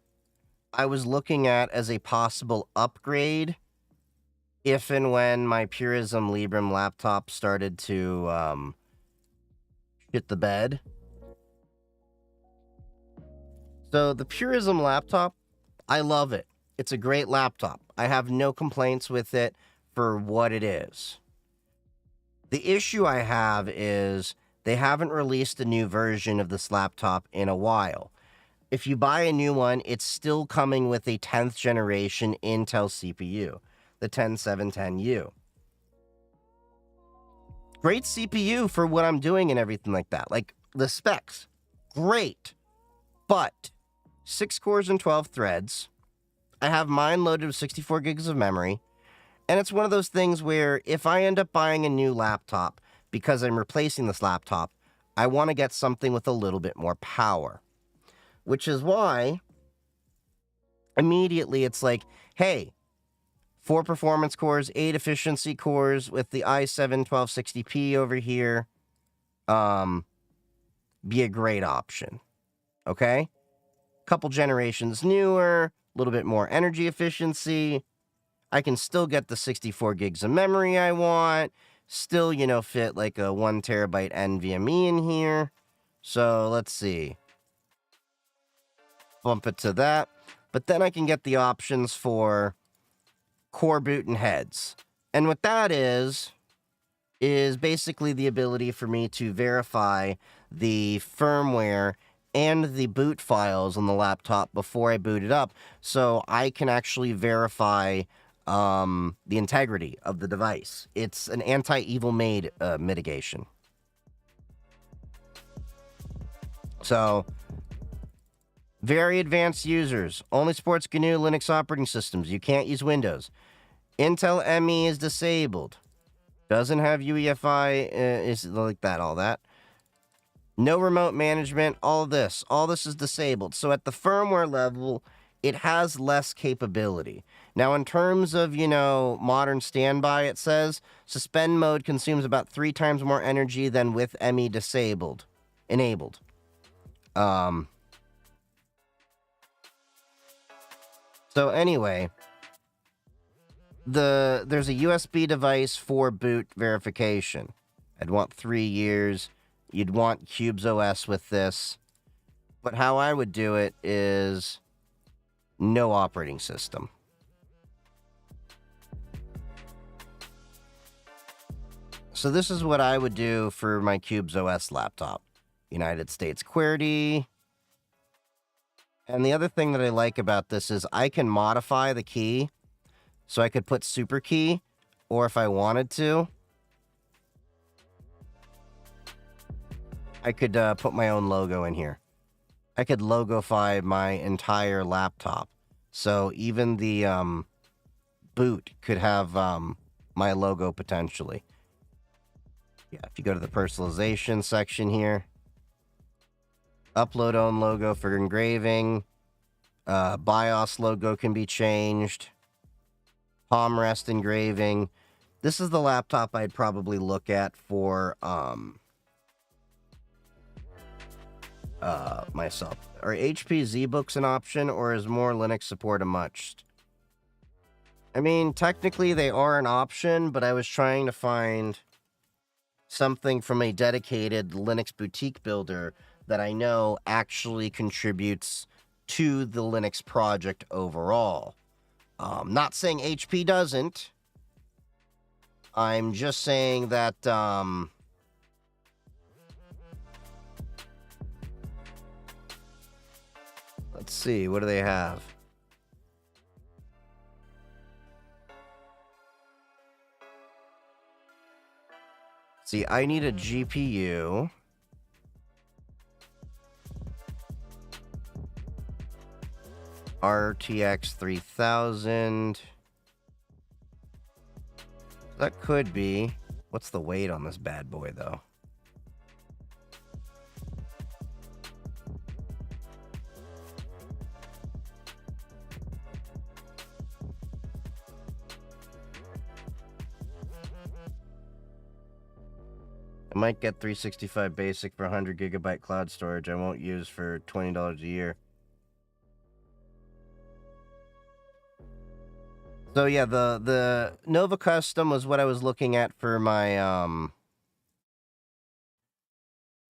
I was looking at as a possible upgrade if and when my Purism Librem laptop started to shit the bed. So the Purism laptop, I love it. It's a great laptop. I have no complaints with it for what it is. The issue I have is they haven't released a new version of this laptop in a while. If you buy a new one, it's still coming with a 10th generation Intel CPU, the 10710U. Great CPU for what I'm doing and everything like that. Like, the specs, great. But 6 cores and 12 threads. I have mine loaded with 64 gigs of memory. And it's one of those things where if I end up buying a new laptop because I'm replacing this laptop, I want to get something with a little bit more power. Which is why immediately it's like, hey, 4 performance cores, 8 efficiency cores with the i7-1260p over here, be a great option. Okay? Couple generations newer, a little bit more energy efficiency. I can still get the 64 gigs of memory I want. Still, fit like a 1 terabyte NVMe in here. So let's see. Bump it to that. But then I can get the options for core boot and heads. And what that is basically the ability for me to verify the firmware and the boot files on the laptop before I boot it up, so I can actually verify the integrity of the device. It's an anti-evil maid mitigation. So, very advanced users. Only supports GNU Linux operating systems. You can't use Windows. Intel ME is disabled. Doesn't have UEFI, is like that, all that. No remote management, all this. All this is disabled. So at the firmware level, it has less capability. Now, in terms of, modern standby, it says suspend mode consumes about 3 times more energy than with ME enabled. So anyway, there's a USB device for boot verification. I'd want 3 years. You'd want Cubes OS with this. But how I would do it is no operating system. So this is what I would do for my Cubes OS laptop. United States QWERTY. And the other thing that I like about this is I can modify the key. So I could put super key, or if I wanted to, I could put my own logo in here. I could logofy my entire laptop. So even the boot could have my logo potentially. Yeah, if you go to the personalization section here, upload own logo for engraving, BIOS logo can be changed, palm rest engraving. This is the laptop I'd probably look at for myself. Are HP ZBooks an option, or is more Linux support a must? I mean, technically they are an option, but I was trying to find something from a dedicated Linux boutique builder that I know actually contributes to the Linux project overall. Not saying HP doesn't. I'm just saying that, let's see, what do they have? See, I need a GPU. RTX 3000. That could be. What's the weight on this bad boy, though? I might get 365 basic for 100 gigabyte cloud storage I won't use for $20 a year. So yeah, the Nova Custom was what I was looking at for my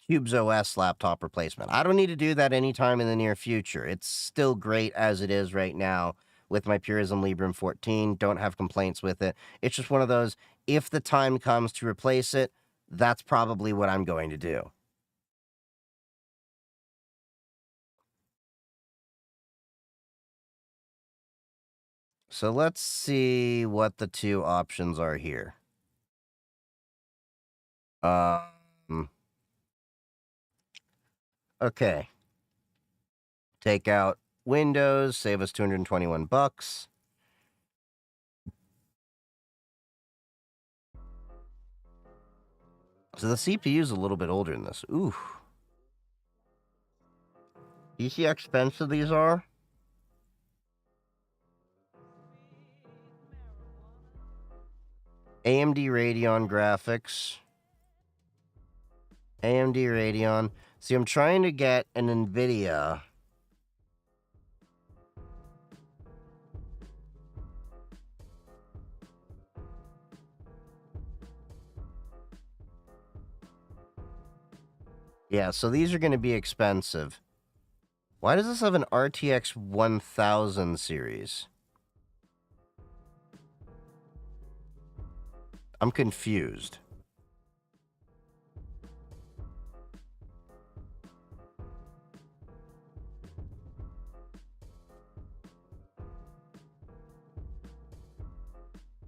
Cubes OS laptop replacement. I don't need to do that anytime in the near future. It's still great as it is right now with my Purism Librem 14. Don't have complaints with it. It's just one of those, if the time comes to replace it, that's probably what I'm going to do. So let's see what the two options are here. Okay. Take out Windows, save us 221 bucks. So the CPU is a little bit older than this. Ooh. You see how expensive these are? AMD Radeon graphics. AMD Radeon. See, I'm trying to get an NVIDIA. Yeah, so these are going to be expensive. Why does this have an RTX 1000 series? I'm confused.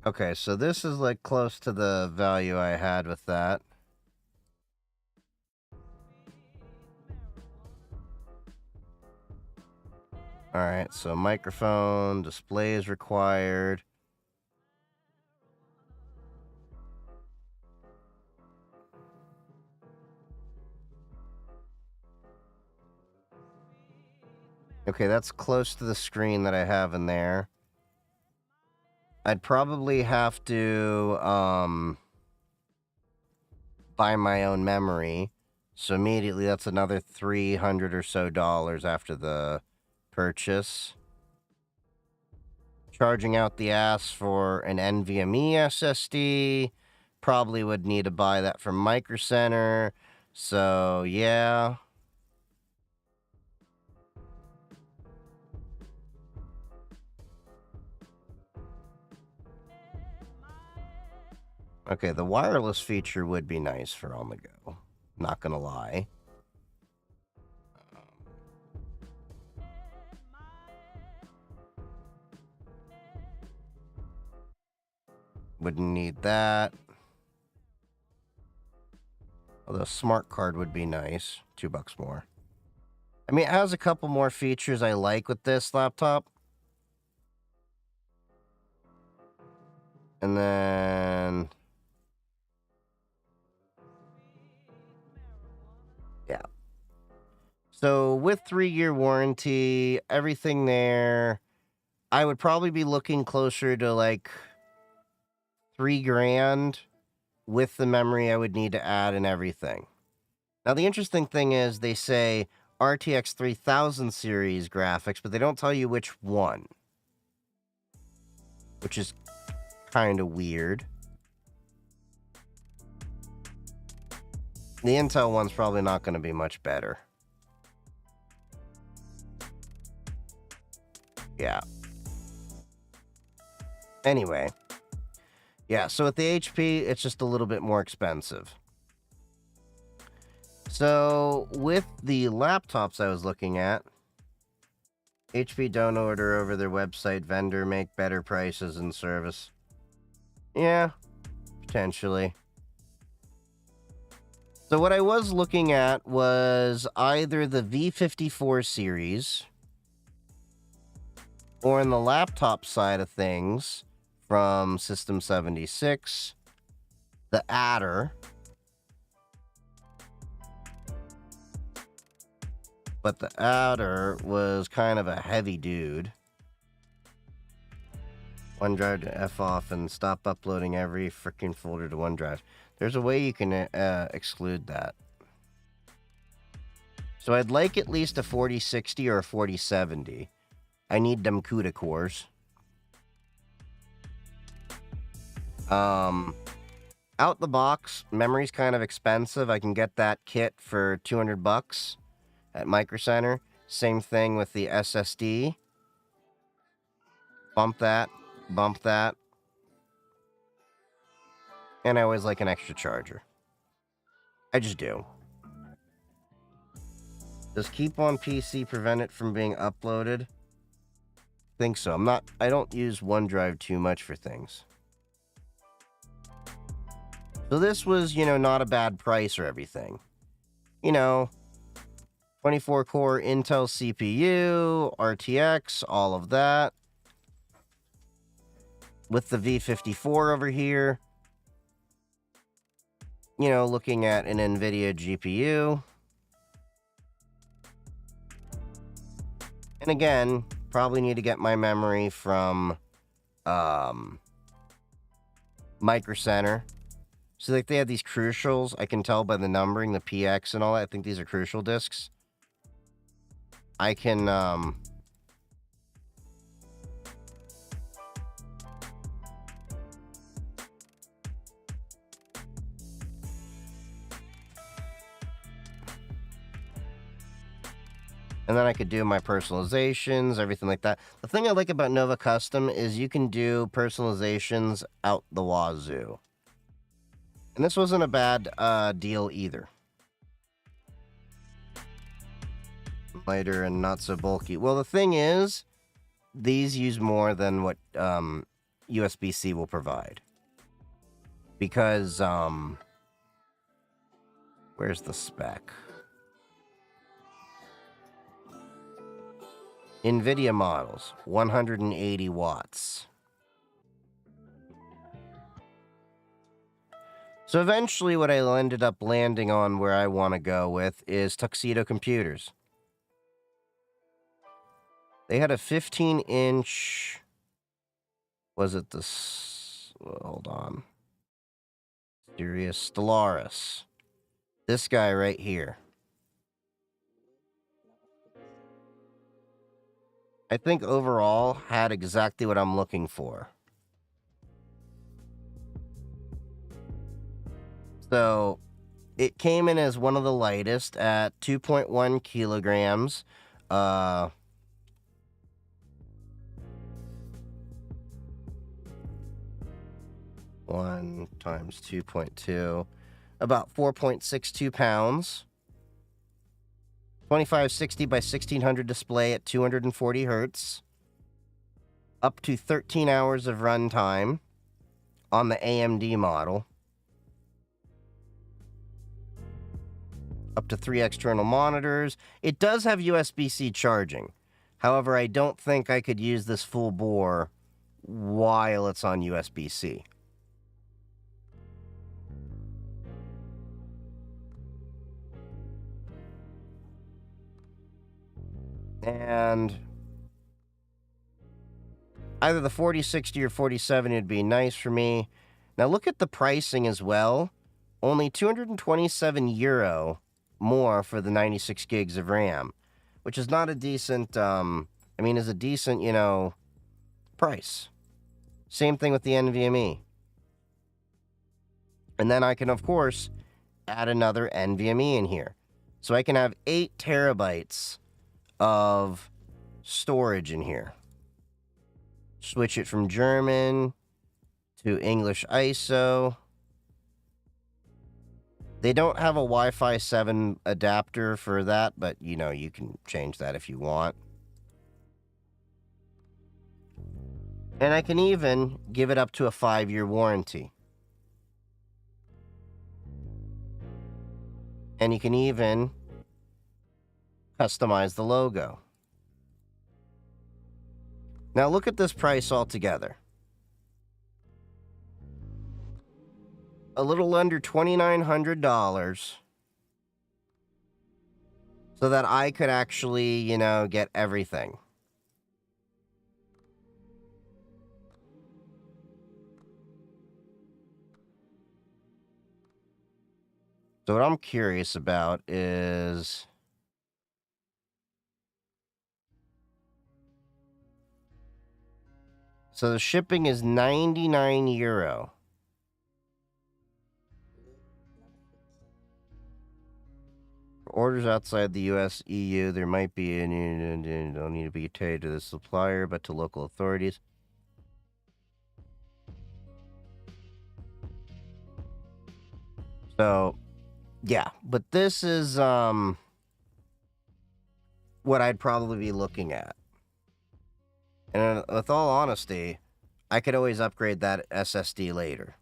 Okay, so this is like close to the value I had with that. All right, so microphone, display is required. Okay, that's close to the screen that I have in there. I'd probably have to buy my own memory. So immediately that's another $300 or so after the purchase. Charging out the ass for an NVMe SSD. Probably would need to buy that from Micro Center. So yeah. Okay, the wireless feature would be nice for on the go. Not gonna lie. Wouldn't need that. Although smart card would be nice. $2 more. I mean, it has a couple more features I like with this laptop. And then... yeah. So with 3-year warranty, everything there, I would probably be looking closer to like $3,000 with the memory I would need to add and everything. Now, the interesting thing is they say RTX 3000 series graphics, but they don't tell you which one, which is kind of weird. The Intel one's probably not going to be much better. Yeah. Anyway. Yeah, so with the HP, it's just a little bit more expensive. So, with the laptops I was looking at, HP don't order over their website, vendor make better prices and service. Yeah, potentially. So what I was looking at was either the V54 series, or in the laptop side of things, from System 76, the Adder. But the Adder was kind of a heavy dude. OneDrive to F off and stop uploading every freaking folder to OneDrive. There's a way you can exclude that. So I'd like at least a 4060 or a 4070. I need them CUDA cores. Out the box, memory's kind of expensive. I can get that kit for $200 at Micro Center. Same thing with the SSD. Bump that, bump that. And I always like an extra charger. I just do. Does keep on PC prevent it from being uploaded? Think so. I don't use OneDrive too much for things. So this was, not a bad price or everything. 24 core Intel CPU, RTX, all of that. With the V54 over here. Looking at an NVIDIA GPU. And again, probably need to get my memory from Micro Center. So like they have these crucials. I can tell by the numbering, the PX and all that. I think these are crucial discs. I can and then I could do my personalizations, everything like that. The thing I like about Nova Custom is you can do personalizations out the wazoo. And this wasn't a bad deal either. Lighter and not so bulky. Well, the thing is, these use more than what USB-C will provide. Because, where's the spec? NVIDIA models, 180 watts. So eventually what I ended up landing on where I want to go with is Tuxedo Computers. They had a 15-inch... Was it this... Hold on. Sirius Stellaris. This guy right here. I think overall had exactly what I'm looking for. So, it came in as one of the lightest at 2.1 kilograms. 1 times 2.2. About 4.62 pounds. 2560 by 1600 display at 240 hertz. Up to 13 hours of runtime on the AMD model. Up to 3 external monitors. It does have USB-C charging. However, I don't think I could use this full bore while it's on USB-C. And either the 4060 or 4070 would be nice for me. Now look at the pricing as well. Only €227 more for the 96 gigs of RAM, which is not a decent, is a decent, price. Same thing with the NVMe. And then I can, of course, add another NVMe in here. So I can have 8 terabytes of storage in here. Switch it from German to English ISO. They don't have a Wi-Fi 7 adapter for that, but, you can change that if you want. And I can even give it up to a 5-year warranty. And you can even customize the logo. Now look at this price altogether. A little under $2,900 so that I could actually, get everything. So what I'm curious about is so the shipping is €99. For orders outside the US, EU, there might be don't need to be paid to the supplier, but to local authorities. So, yeah, but this is what I'd probably be looking at. And with all honesty, I could always upgrade that SSD later.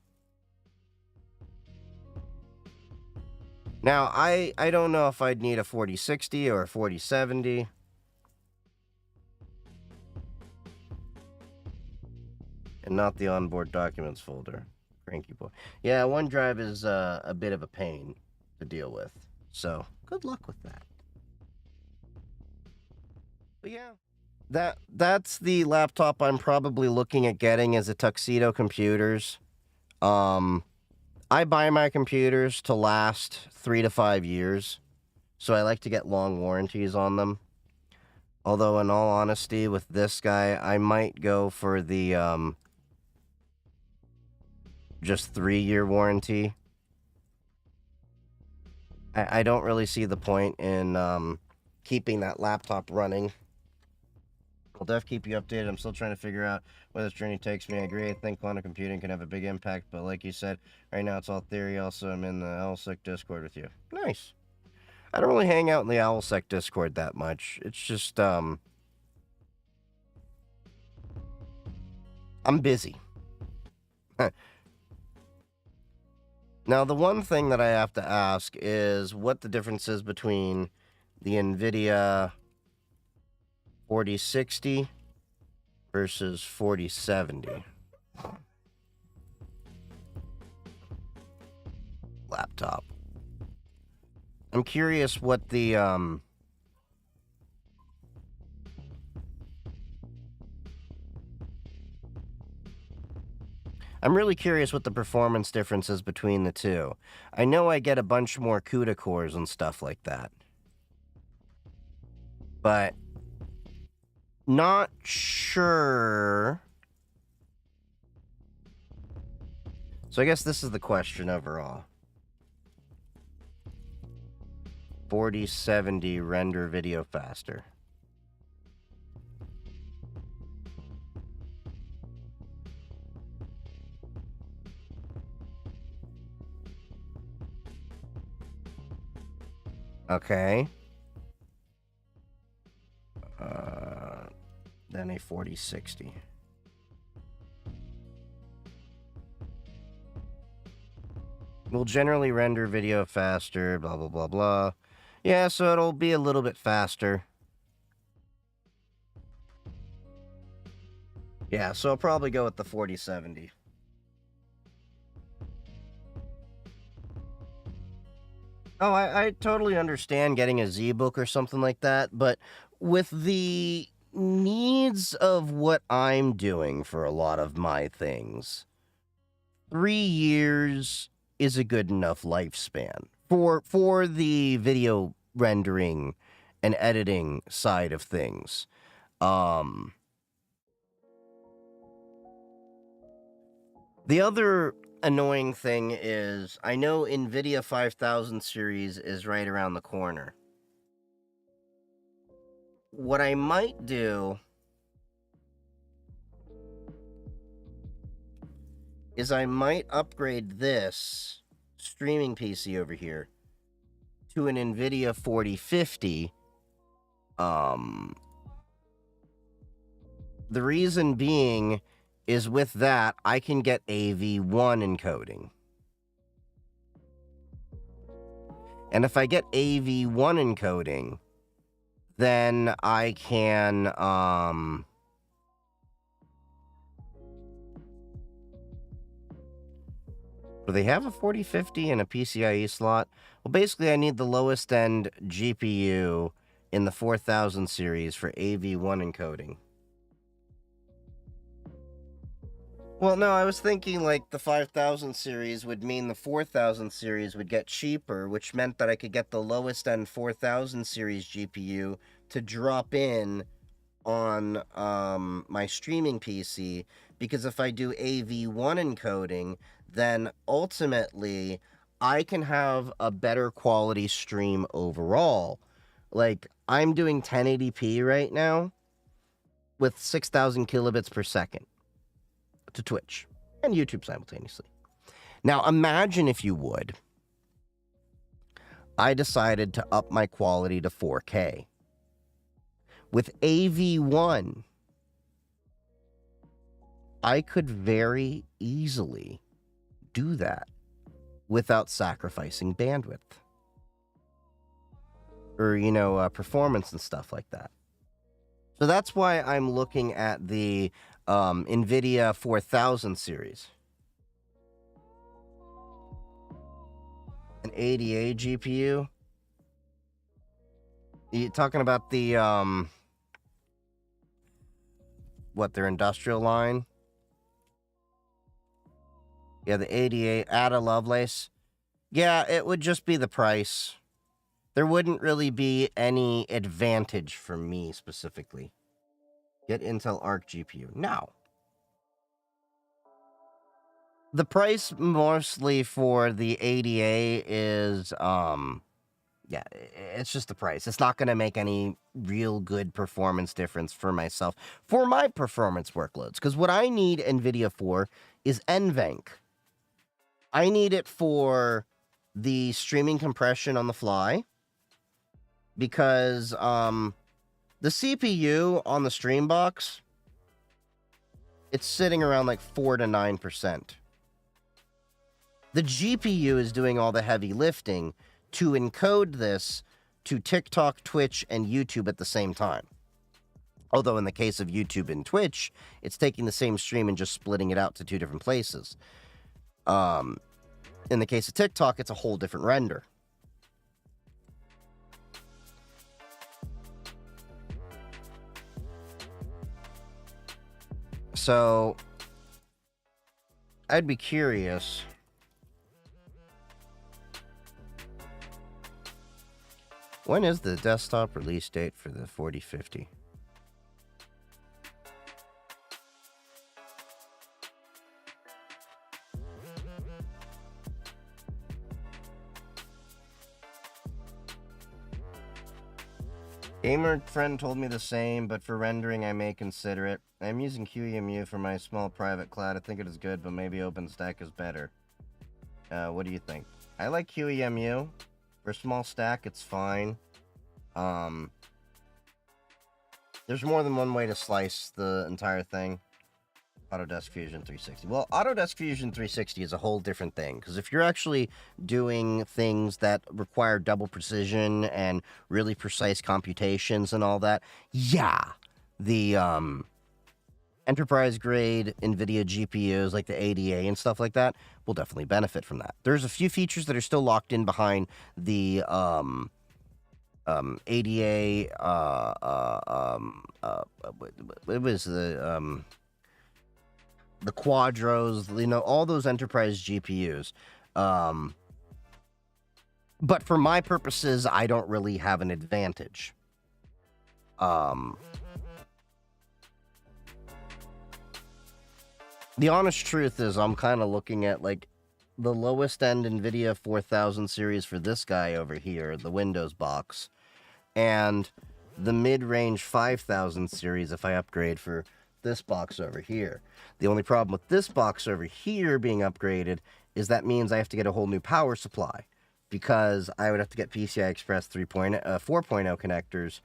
Now, I don't know if I'd need a 4060 or a 4070. And not the onboard documents folder. Cranky boy. Yeah, OneDrive is a bit of a pain to deal with. So, good luck with that. But yeah, that's the laptop I'm probably looking at getting as a Tuxedo Computers. I buy my computers to last 3 to 5 years, so I like to get long warranties on them. Although, in all honesty, with this guy, I might go for the just 3-year warranty. I don't really see the point in keeping that laptop running. I'll definitely keep you updated. I'm still trying to figure out where this journey takes me. I agree. I think quantum computing can have a big impact, but like you said, right now it's all theory. Also, I'm in the OwlSec Discord with you. Nice. I don't really hang out in the OwlSec Discord that much. It's just, I'm busy. Now, the one thing that I have to ask is what the difference is between the NVIDIA 4060 versus 4070 laptop. I'm curious what the I'm really curious what the performance difference is between the two. I know I get a bunch more CUDA cores and stuff like that, but not sure. So I guess this is the question overall. 4070 render video faster. Okay. Then a 4060. Will generally render video faster, blah, blah, blah, blah. Yeah, so it'll be a little bit faster. Yeah, so I'll probably go with the 4070. Oh, I totally understand getting a ZBook or something like that, but with the needs of what I'm doing for a lot of my things, 3 years is a good enough lifespan for the video rendering and editing side of things. The other annoying thing is I know NVIDIA 5000 series is right around the corner. What I might do is I might upgrade this streaming PC over here to an NVIDIA 4050. The reason being is with that, I can get AV1 encoding. And if I get AV1 encoding, then I can, do they have a 4050 and a PCIe slot? Well, basically, I need the lowest end GPU in the 4000 series for AV1 encoding. Well, no, I was thinking like the 5000 series would mean the 4000 series would get cheaper, which meant that I could get the lowest end 4000 series GPU to drop in on my streaming PC, because if I do AV1 encoding, then ultimately I can have a better quality stream overall. Like, I'm doing 1080p right now with 6000 kilobits per second to Twitch and YouTube simultaneously. Now, imagine if you would, I decided to up my quality to 4K. With AV1, I could very easily do that without sacrificing bandwidth or, performance and stuff like that. So that's why I'm looking at the NVIDIA 4000 series. An ADA GPU. You talking about the, their industrial line? Yeah, the ADA, Ada Lovelace. Yeah, it would just be the price. There wouldn't really be any advantage for me specifically. Get Intel Arc GPU. No. The price mostly for the ADA is, it's just the price. It's not going to make any real good performance difference for myself, for my performance workloads. Because what I need NVIDIA for is NVENC. I need it for the streaming compression on the fly. Because, the CPU on the Streambox, it's sitting around like 4 to 9%. The GPU is doing all the heavy lifting to encode this to TikTok, Twitch, and YouTube at the same time. Although in the case of YouTube and Twitch, it's taking the same stream and just splitting it out to two different places. In the case of TikTok, it's a whole different render. So, I'd be curious. When is the desktop release date for the 4050? Gamer friend told me the same, but for rendering I may consider it. I'm using QEMU for my small private cloud. I think it is good, but maybe OpenStack is better. What do you think? I like QEMU. For small stack, it's fine. There's more than one way to slice the entire thing. Autodesk Fusion 360. Well, Autodesk Fusion 360 is a whole different thing, because if you're actually doing things that require double precision and really precise computations and all that, yeah, the enterprise grade NVIDIA GPUs like the ADA and stuff like that will definitely benefit from that. There's a few features that are still locked in behind the ADA, what was the Quadros, all those enterprise GPUs. But for my purposes, I don't really have an advantage. The honest truth is I'm kind of looking at, like, the lowest end NVIDIA 4000 series for this guy over here, the Windows box, and the mid-range 5000 series if I upgrade for this box over here. The only problem with this box over here being upgraded is that means I have to get a whole new power supply, because I would have to get PCI Express 4.0 connectors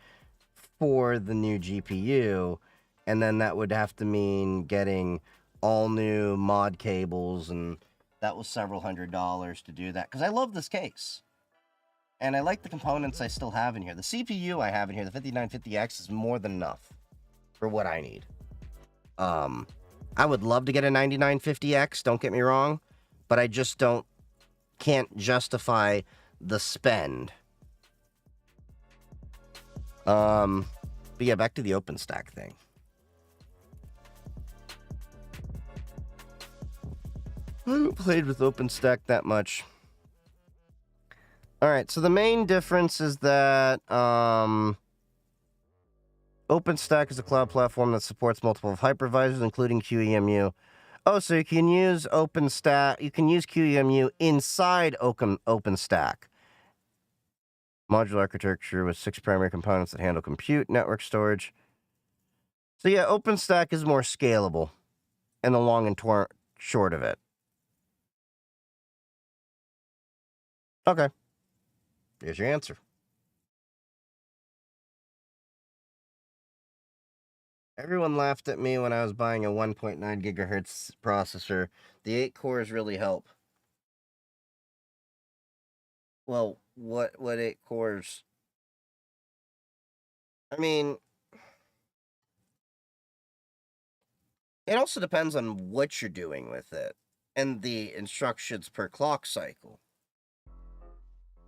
for the new GPU, and then that would have to mean getting all new mod cables, and that was several $100s to do that, because I love this case. And I like the components I still have in here. The CPU I have in here, the 5950X, is more than enough for what I need. I would love to get a 9950X, don't get me wrong, but I just can't justify the spend. But yeah, back to the OpenStack thing. I haven't played with OpenStack that much. Alright, so the main difference is that OpenStack is a cloud platform that supports multiple hypervisors, including QEMU. Oh, so you can use OpenStack, you can use QEMU inside OpenStack. Modular architecture with 6 primary components that handle compute, network storage. So yeah, OpenStack is more scalable, and the long and short of it. Okay. Here's your answer. Everyone laughed at me when I was buying a 1.9 gigahertz processor. The 8 cores really help. Well, what 8 cores? I mean, it also depends on what you're doing with it and the instructions per clock cycle.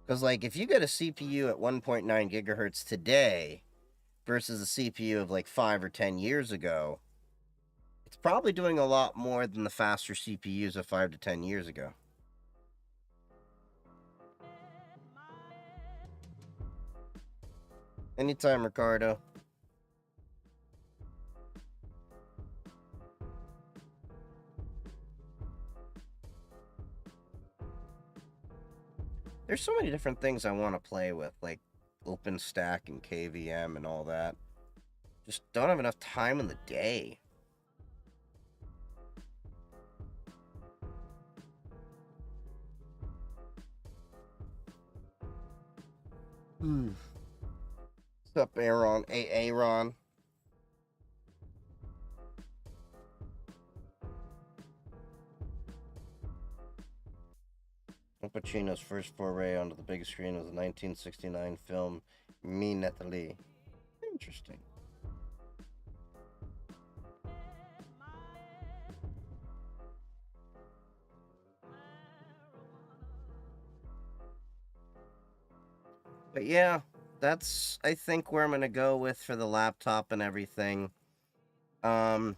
Because, like, if you get a CPU at 1.9 gigahertz today versus a CPU of, like, 5 or 10 years ago, it's probably doing a lot more than the faster CPUs of 5 to 10 years ago. Anytime, Ricardo. There's so many different things I want to play with, like OpenStack and KVM and all that. Just don't have enough time in the day. What's up, Aaron? Aaron. Al Pacino's first foray onto the big screen was the 1969 film Me Nathalie. Interesting. But yeah, that's, I think, where I'm going to go with for the laptop and everything. I'm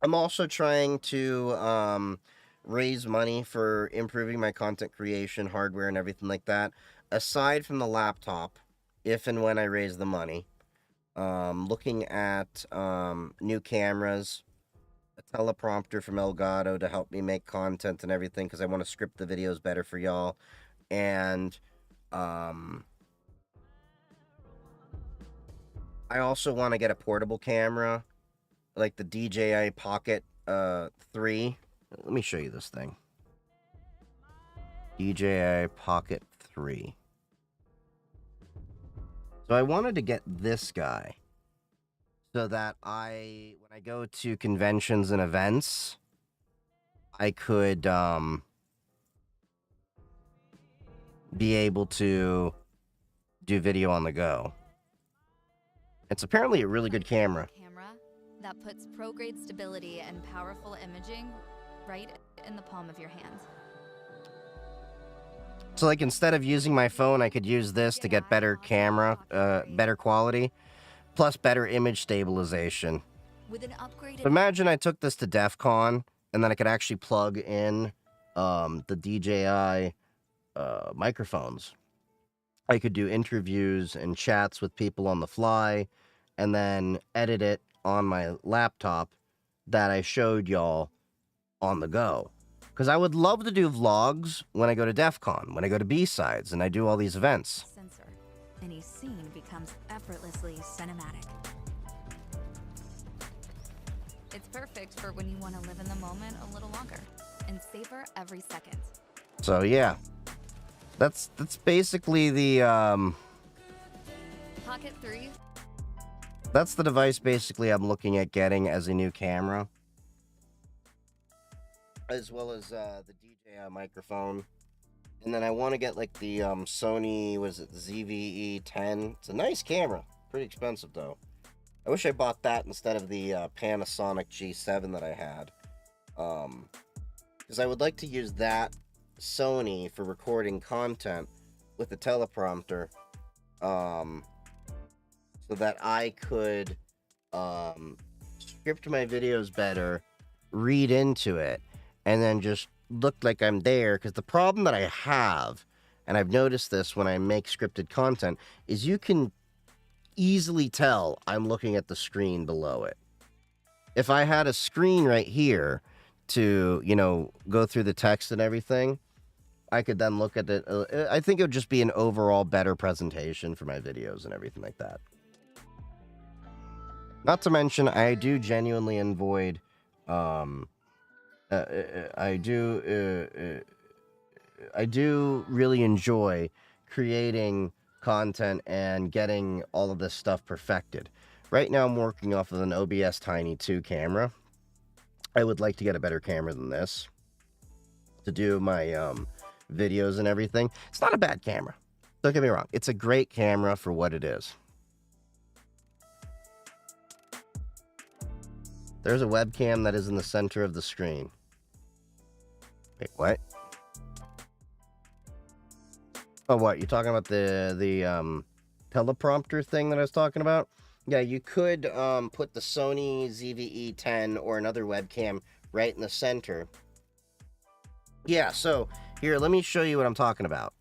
also trying to raise money for improving my content creation, hardware, and everything like that. Aside from the laptop, if and when I raise the money, looking at new cameras, a teleprompter from Elgato to help me make content and everything, because I want to script the videos better for y'all, and I also want to get a portable camera, like the DJI Pocket 3. Let me show you this thing. DJI Pocket 3. So I wanted to get this guy so that when I go to conventions and events, I could be able to do video on the go. It's apparently a really good camera. That puts pro-grade stability and powerful imaging right in the palm of your hand. So, like, instead of using my phone, I could use this to get better camera, better quality, plus better image stabilization. With an upgraded... So imagine I took this to DEF CON, and then I could actually plug in the DJI microphones. I could do interviews and chats with people on the fly and then edit it on my laptop that I showed y'all on the go. Because I would love to do vlogs when I go to DEF CON, when I go to B-Sides, and I do all these events. Sensor. Any scene becomes effortlessly cinematic. It's perfect for when you want to live in the moment a little longer and savor every second. So yeah, that's basically the Pocket 3. that's the device basically I'm looking at getting as a new camera, as well as the DJI microphone. And then I want to get like the Sony, was it ZVE 10? It's a nice camera, pretty expensive though. I wish I bought that instead of the Panasonic G7 that I had, because I would like to use that Sony for recording content with a teleprompter, so that I could script my videos better, read into it, and then just look like I'm there. Because the problem that I have, and I've noticed this when I make scripted content, is you can easily tell I'm looking at the screen below it. If I had a screen right here to, you know, go through the text and everything, I could then look at it. I think it would just be an overall better presentation for my videos and everything like that. Not to mention, I do genuinely avoid, I do really enjoy creating content and getting all of this stuff perfected. Right now I'm working off of an OBS Tiny 2 camera. I would like to get a better camera than this to do my videos and everything. It's not a bad camera, don't get me wrong. It's a great camera for what it is. There's a webcam that is in the center of the screen. Wait, what? Oh, what? You're talking about the teleprompter thing that I was talking about? Yeah, you could put the Sony ZVE 10 or another webcam right in the center. Yeah, so here, let me show you what I'm talking about.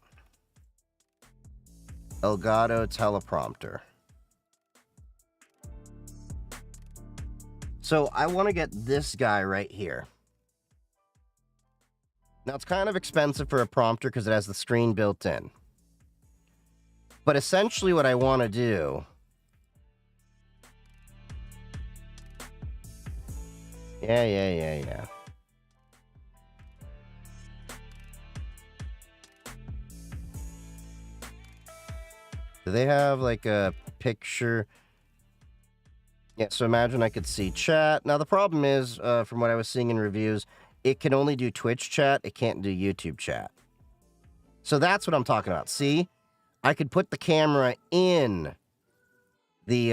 Elgato teleprompter. So I want to get this guy right here. Now, it's kind of expensive for a prompter because it has the screen built in. But essentially what I want to do... Yeah. Do they have like a picture? Yeah, so imagine I could see chat. Now, the problem is, from what I was seeing in reviews, it can only do Twitch chat. It can't do YouTube chat. So that's what I'm talking about. See? I could put the camera in the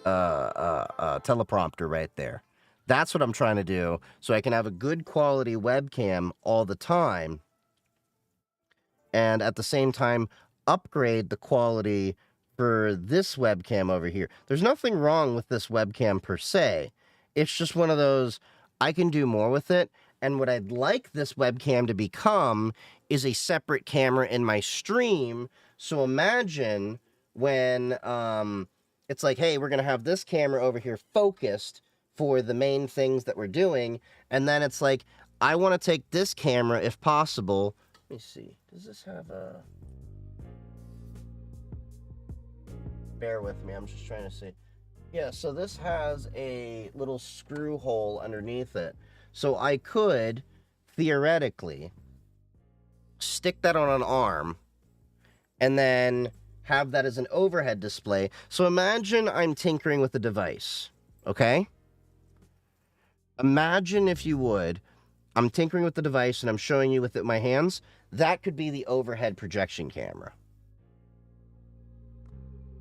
teleprompter right there. That's what I'm trying to do, so I can have a good quality webcam all the time, and at the same time upgrade the quality for this webcam over here. There's nothing wrong with this webcam per se. It's just one of those, I can do more with it, and what I'd like this webcam to become is a separate camera in my stream. So imagine when it's like, hey, we're going to have this camera over here focused for the main things that we're doing, and then it's like, I want to take this camera, if possible. Let me see. Does this have a... Bear with me, I'm just trying to see. Yeah, so this has a little screw hole underneath it. So I could, theoretically, stick that on an arm, and then have that as an overhead display. So imagine I'm tinkering with the device, okay? Imagine, if you would, I'm tinkering with the device and I'm showing you with it in my hands. That could be the overhead projection camera.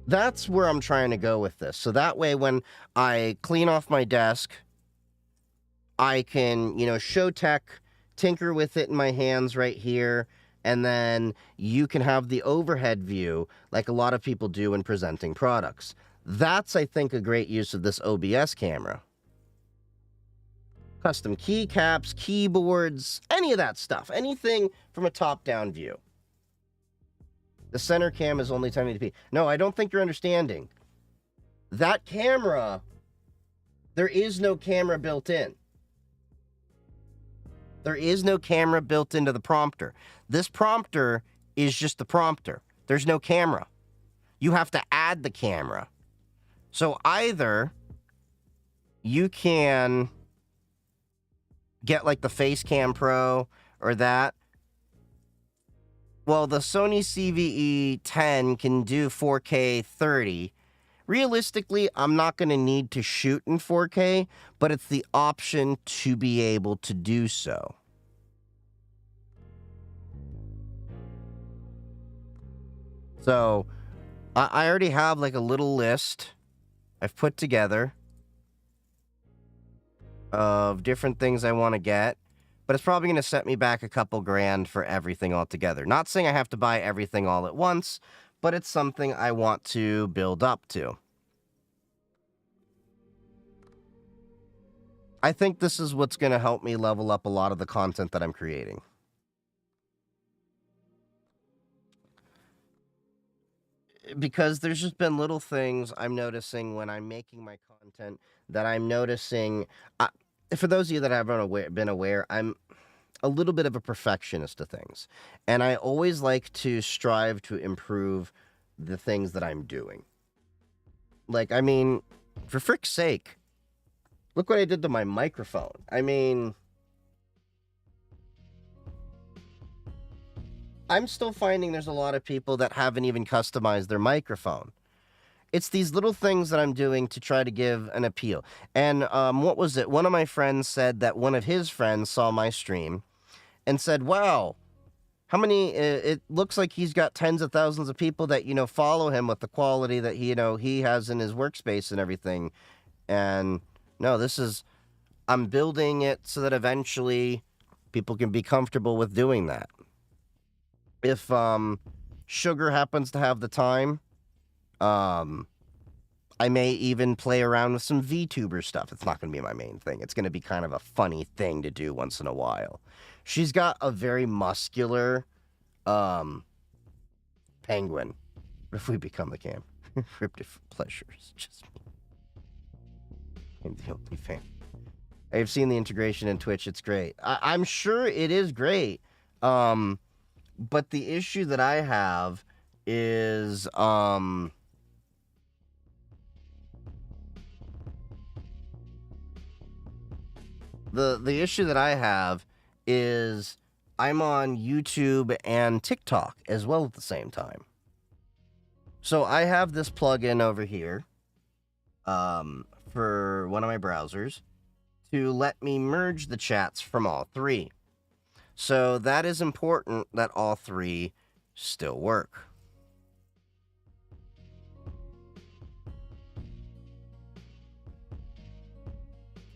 That's where I'm trying to go with this. So that way, when I clean off my desk, I can, you know, show tech, tinker with it in my hands right here, and then you can have the overhead view like a lot of people do when presenting products. That's, I think, a great use of this OBS camera. custom keycaps, keyboards, any of that stuff. Anything from a top-down view. The center cam is only 1080p. No, I don't think you're understanding. That camera, there is no camera built in. There is no camera built into the prompter. This prompter is just the prompter. There's no camera. You have to add the camera. So either you can get like the Facecam Pro or that. Well, the Sony CVE 10 can do 4K 30. Realistically, I'm not going to need to shoot in 4K, but it's the option to be able to do so. So, I already have like a little list I've put together of different things I want to get, but it's probably going to set me back a couple grand for everything altogether. Not saying I have to buy everything all at once, but it's something I want to build up to. I think this is what's going to help me level up a lot of the content that I'm creating. Because there's just been little things I'm noticing when I'm making my content that I'm noticing. For those of you that haven't been aware, I'm a little bit of a perfectionist of things. And I always like to strive to improve the things that I'm doing. Like, I mean, for frick's sake, look what I did to my microphone. I mean, I'm still finding there's a lot of people that haven't even customized their microphone. It's these little things that I'm doing to try to give an appeal. And what was it? One of my friends said that one of his friends saw my stream and said, wow, how many, it looks like he's got tens of thousands of people that, follow him with the quality that he has in his workspace and everything. And no, I'm building it so that eventually people can be comfortable with doing that. If Sugar happens to have the time, I may even play around with some VTuber stuff. It's not going to be my main thing. It's going to be kind of a funny thing to do once in a while. She's got a very muscular penguin. If we become the cam, cryptic pleasures, just me. I'm the only fan. I've seen the integration in Twitch. It's great. I'm sure it is great. But the issue that I have is the issue that I have is I'm on YouTube and TikTok as well at the same time. So I have this plugin over here for one of my browsers to let me merge the chats from all three. So that is important that all three still work.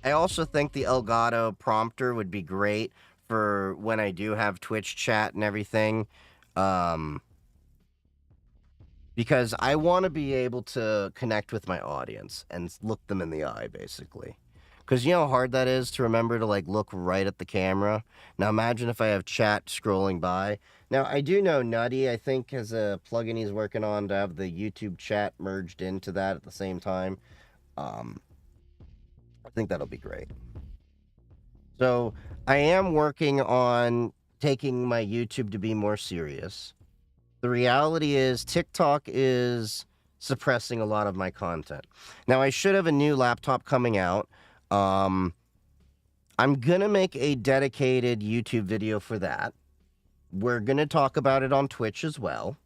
I also think the Elgato prompter would be great for when I do have Twitch chat and everything. Because I want to be able to connect with my audience and look them in the eye, basically. Because you know how hard that is to remember to, look right at the camera? Now, imagine if I have chat scrolling by. Now, I do know Nutty, I think, has a plugin he's working on to have the YouTube chat merged into that at the same time. I think that'll be great. So, I am working on taking my YouTube to be more serious. The reality is TikTok is suppressing a lot of my content. Now, I should have a new laptop coming out. I'm going to make a dedicated YouTube video for that. We're going to talk about it on Twitch as well.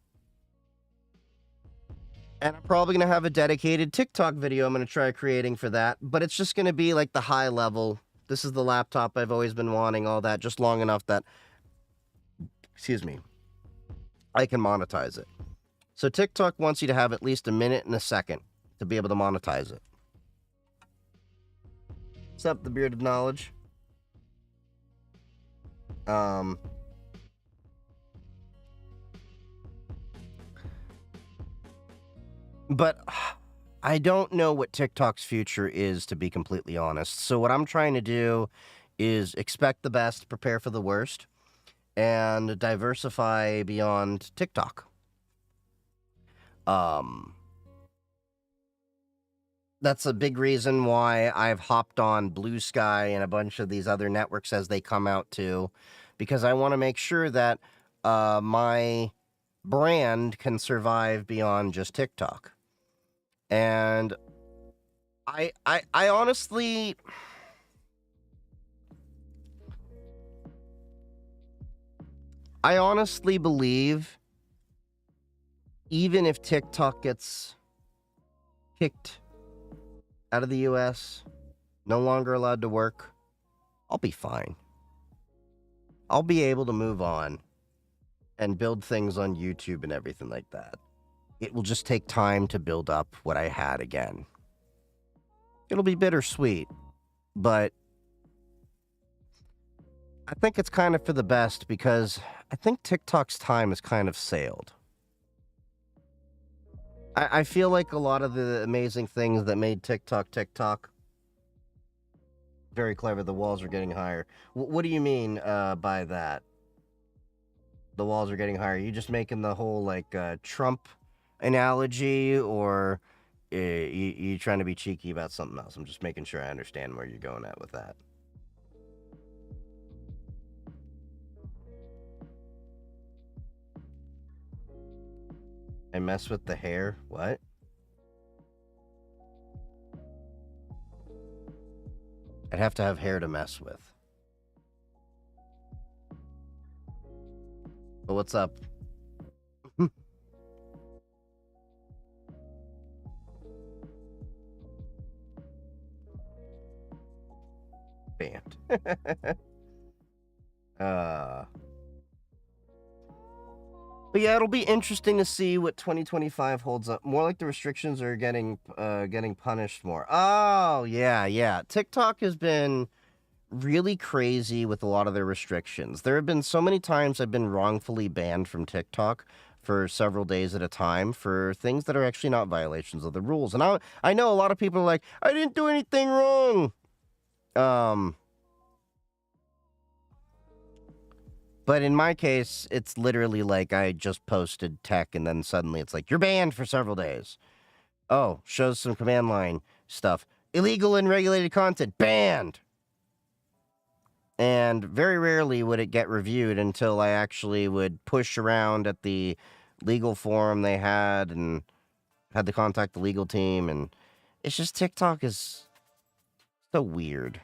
And I'm probably going to have a dedicated TikTok video I'm going to try creating for that. But it's just going to be like the high level. This is the laptop I've always been wanting, all that, just long enough that, I can monetize it. So TikTok wants you to have at least a minute and a second to be able to monetize it. What's up, the Bearded Knowledge? But I don't know what TikTok's future is, to be completely honest. So what I'm trying to do is expect the best, prepare for the worst, and diversify beyond TikTok. That's a big reason why I've hopped on Blue Sky and a bunch of these other networks as they come out too, because I want to make sure that my brand can survive beyond just TikTok. And I honestly, believe even if TikTok gets kicked out of the US, no longer allowed to work, I'll be fine. I'll be able to move on and build things on YouTube and everything like that. It will just take time to build up what I had again. It'll be bittersweet, but I think it's kind of for the best because I think TikTok's time has kind of sailed. I feel like a lot of the amazing things that made TikTok, very clever. The walls are getting higher. What do you mean by that? The walls are getting higher. Are you just making the whole like Trump analogy, or you trying to be cheeky about something else? I'm just making sure I understand where you're going at with that. I mess with the hair? What? I'd have to have hair to mess with. But what's up? Banned. But yeah, it'll be interesting to see what 2025 holds up. More like the restrictions are getting punished more. Oh, yeah. TikTok has been really crazy with a lot of their restrictions. There have been so many times I've been wrongfully banned from TikTok for several days at a time for things that are actually not violations of the rules. And I know a lot of people are like, I didn't do anything wrong. But in my case, it's literally like I just posted tech and then suddenly it's like, you're banned for several days. Oh, shows some command line stuff. Illegal and regulated content, banned. And very rarely would it get reviewed until I actually would push around at the legal forum they had and had to contact the legal team. And it's just TikTok is so weird.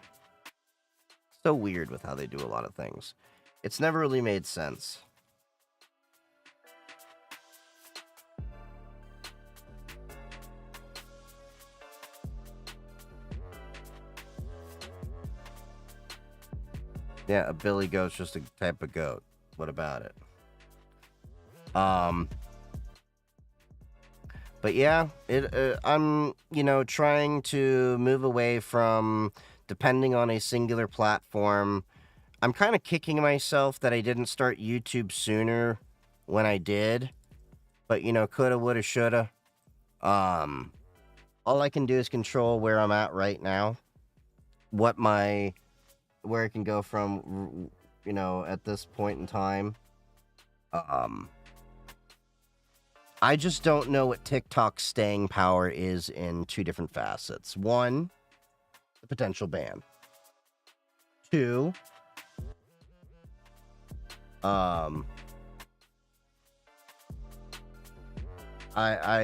So weird with how they do a lot of things. It's never really made sense. Yeah, a billy goat's just a type of goat. What about it? But yeah, I'm, trying to move away from depending on a singular platform. I'm kind of kicking myself that I didn't start YouTube sooner when I did. But, coulda, woulda, shoulda. All I can do is control where I'm at right now. Where it can go from, at this point in time. I just don't know what TikTok's staying power is in two different facets. One, the potential ban. Two, I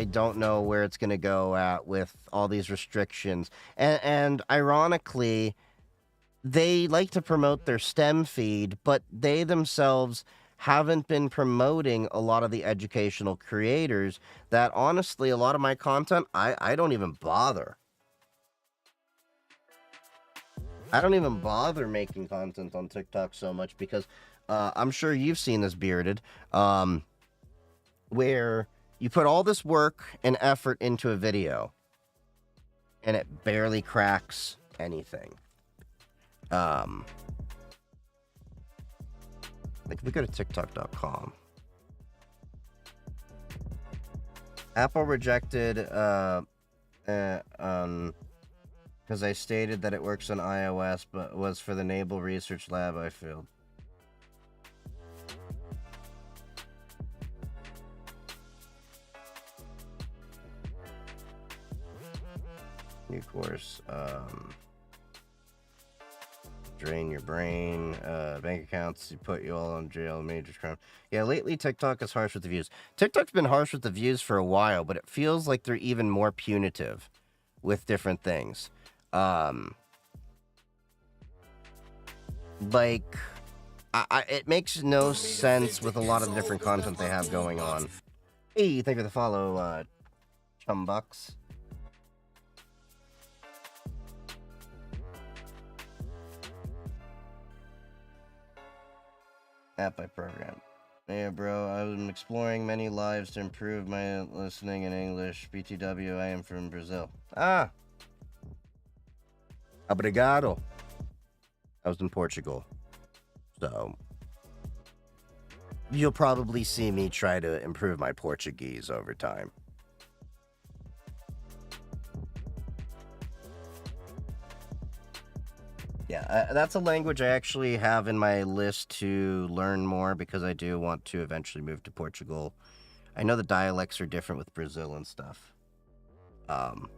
don't know where it's going to go at with all these restrictions. And ironically, they like to promote their STEM feed, but they themselves haven't been promoting a lot of the educational creators that, honestly, a lot of my content, I don't even bother. I don't even bother making content on TikTok so much because I'm sure you've seen this, Bearded, where you put all this work and effort into a video and it barely cracks anything. Like if we go to TikTok.com, Apple rejected Because I stated that it works on iOS, but was for the Naval Research Lab I failed. New course. Drain your brain. Bank accounts. You put you all in jail. Major crime. Yeah, lately TikTok is harsh with the views. TikTok's been harsh with the views for a while, but it feels like they're even more punitive with different things. Like, it makes no sense with a lot of the different content they have going on. Hey, thank you for the follow, Chumbucks. App I programmed. Yeah, bro, I'm exploring many lives to improve my listening in English. BTW, I am from Brazil. Ah! Obrigado. I was in Portugal. So, you'll probably see me try to improve my Portuguese over time. Yeah, that's a language I actually have in my list to learn more because I do want to eventually move to Portugal. I know the dialects are different with Brazil and stuff. But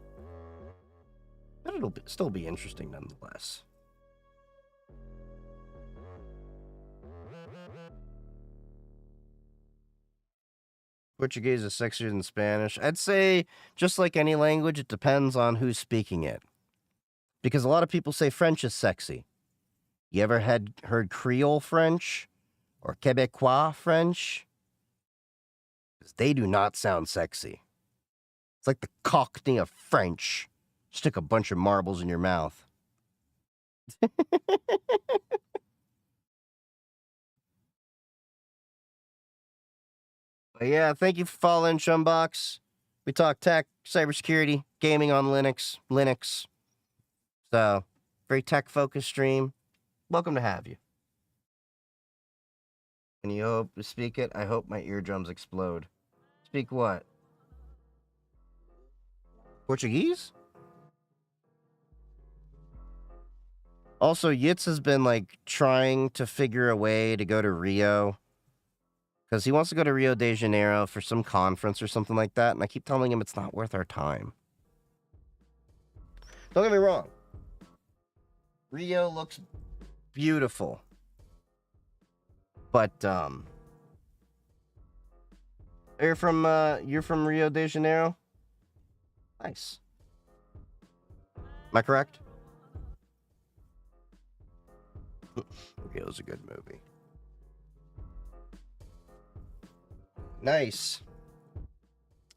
it'll still be interesting nonetheless. Portuguese is sexier than Spanish. I'd say, just like any language, it depends on who's speaking it. Because a lot of people say French is sexy. You ever heard Creole French or Quebecois French? They do not sound sexy. It's like the Cockney of French. Stick a bunch of marbles in your mouth. But yeah, thank you for following Chumbox. We talk tech, cybersecurity, gaming on Linux. So, very tech-focused stream. Welcome to have you. And you hope to speak it? I hope my eardrums explode. Speak what? Portuguese? Also, Yitz has been, like, trying to figure a way to go to Rio. Because he wants to go to Rio de Janeiro for some conference or something like that. And I keep telling him it's not worth our time. Don't get me wrong. Rio looks beautiful. But, you're from Rio de Janeiro? Nice. Am I correct? Rio's a good movie. Nice.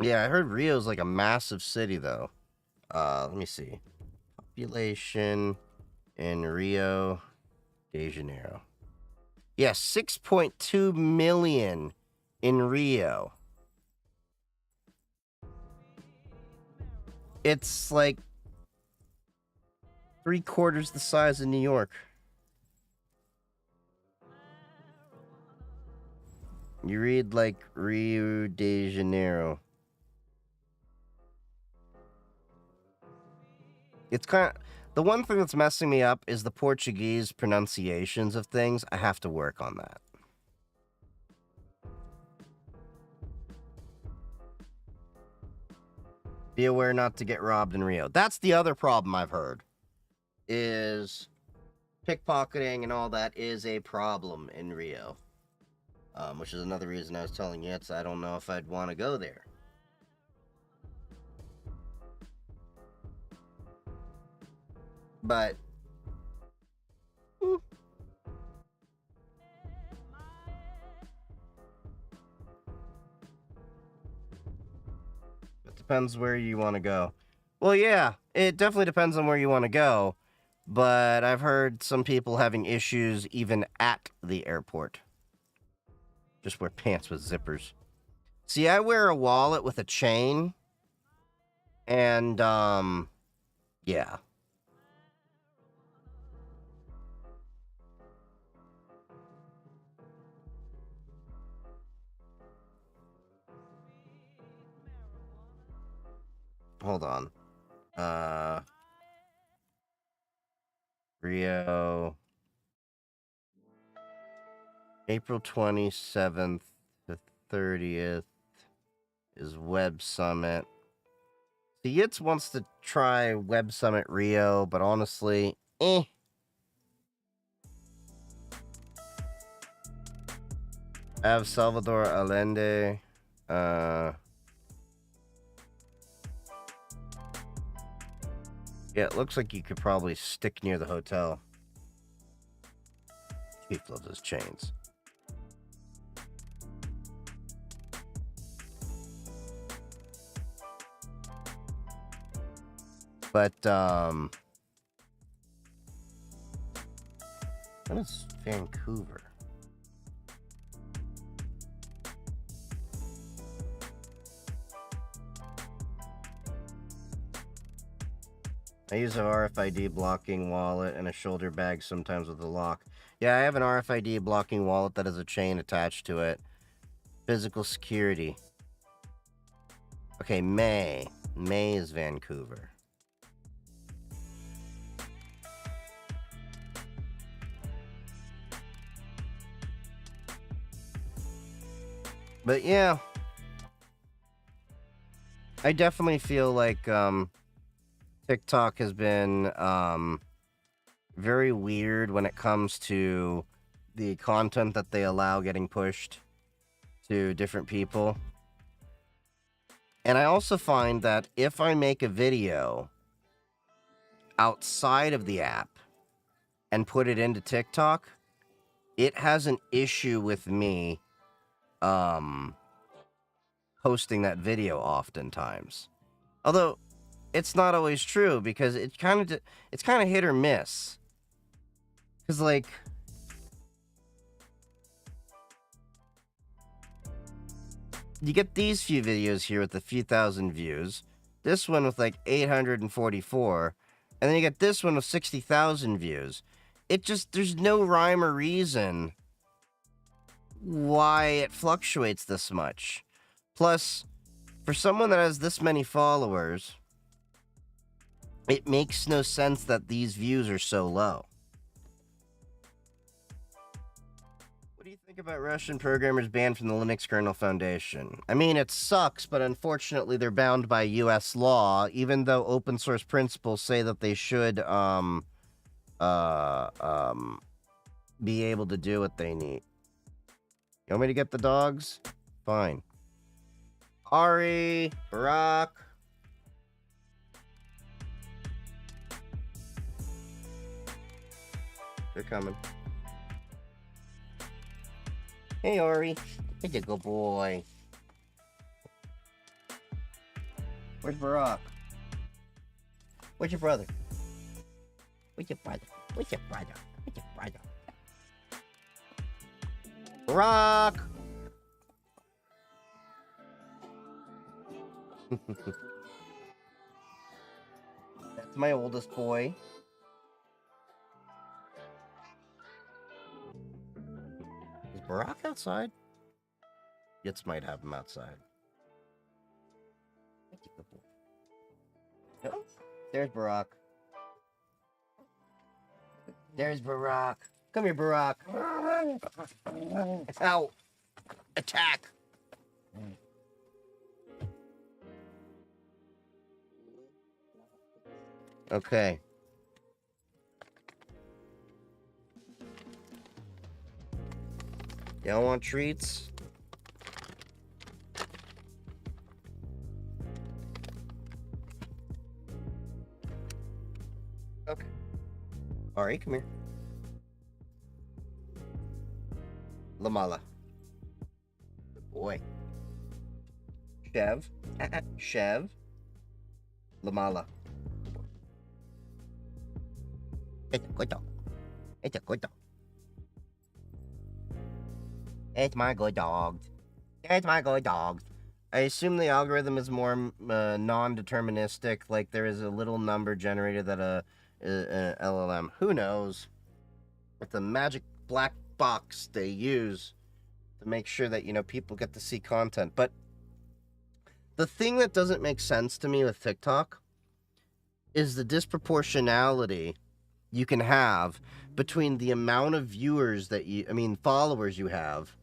Yeah, I heard Rio's like a massive city, though. Let me see. Population in Rio de Janeiro. Yeah, 6.2 million in Rio. It's like 3/4 the size of New York. You read like Rio de Janeiro. It's kind of... The one thing that's messing me up is the Portuguese pronunciations of things. I have to work on that. Be aware not to get robbed in Rio. That's the other problem I've heard. Is pickpocketing and all that is a problem in Rio. Which is another reason I was telling you I don't know if I'd want to go there. But it depends where you want to go. Well, yeah, it definitely depends on where you want to go. But I've heard some people having issues even at the airport. Just wear pants with zippers. See, I wear a wallet with a chain. And, yeah. Hold on. Uh, Rio, April 27th to 30th is Web Summit. The Yitz wants to try Web Summit Rio, but honestly, I have Salvador Allende. Yeah, it looks like you could probably stick near the hotel. Chief loves his chains. But, what is Vancouver? I use an RFID blocking wallet and a shoulder bag sometimes with a lock. Yeah, I have an RFID blocking wallet that has a chain attached to it. Physical security. Okay, May. May is Vancouver. But yeah, I definitely feel like TikTok has been very weird when it comes to the content that they allow getting pushed to different people. And I also find that if I make a video outside of the app and put it into TikTok, it has an issue with me posting that video oftentimes. Although it's not always true because it's kind of hit or miss. Cuz like you get these few videos here with a few thousand views, this one with like 844, and then you get this one with 60,000 views. It just, there's no rhyme or reason why it fluctuates this much. Plus, for someone that has this many followers, it makes no sense that these views are so low. What do you think about Russian programmers banned from the Linux Kernel Foundation? I mean, it sucks, but unfortunately they're bound by US law, even though open source principles say that they should be able to do what they need. You want me to get the dogs? Fine. Ari, Barack. They're coming. Hey, Ari. Hey, you good boy. Where's Barack? Where's your brother? Where's your brother? Where's your brother? Where's your brother? Barack! That's my oldest boy. Is Barack outside? Yitz might have him outside. Oh, there's Barack. There's Barack. Come here, Barack. Ow. Attack. Okay. Y'all want treats? Okay. Alright, come here. Lamala. Good boy. Chev. Chev. Lamala. It's a good dog. It's a good dog. It's my good dog. It's my good dog. I assume the algorithm is more non-deterministic, like there is a little number generated that a LLM. Who knows? It's a magic black box they use to make sure that, you know, people get to see content. But the thing that doesn't make sense to me with TikTok is the disproportionality you can have between the amount of followers you have,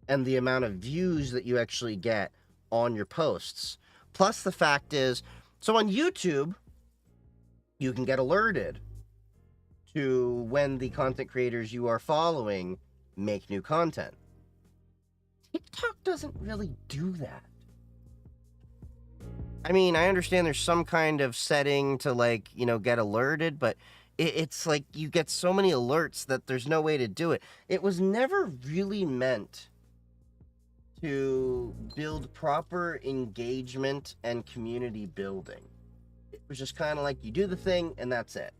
and the amount of views that you actually get on your posts. Plus, the fact is, so on YouTube, you can get alerted to when the content creators you are following make new content. TikTok doesn't really do that. I mean, I understand there's some kind of setting to, like, get alerted, but it's like you get so many alerts that there's no way to do it. It was never really meant to build proper engagement and community building. It was just kind of like you do the thing and that's it.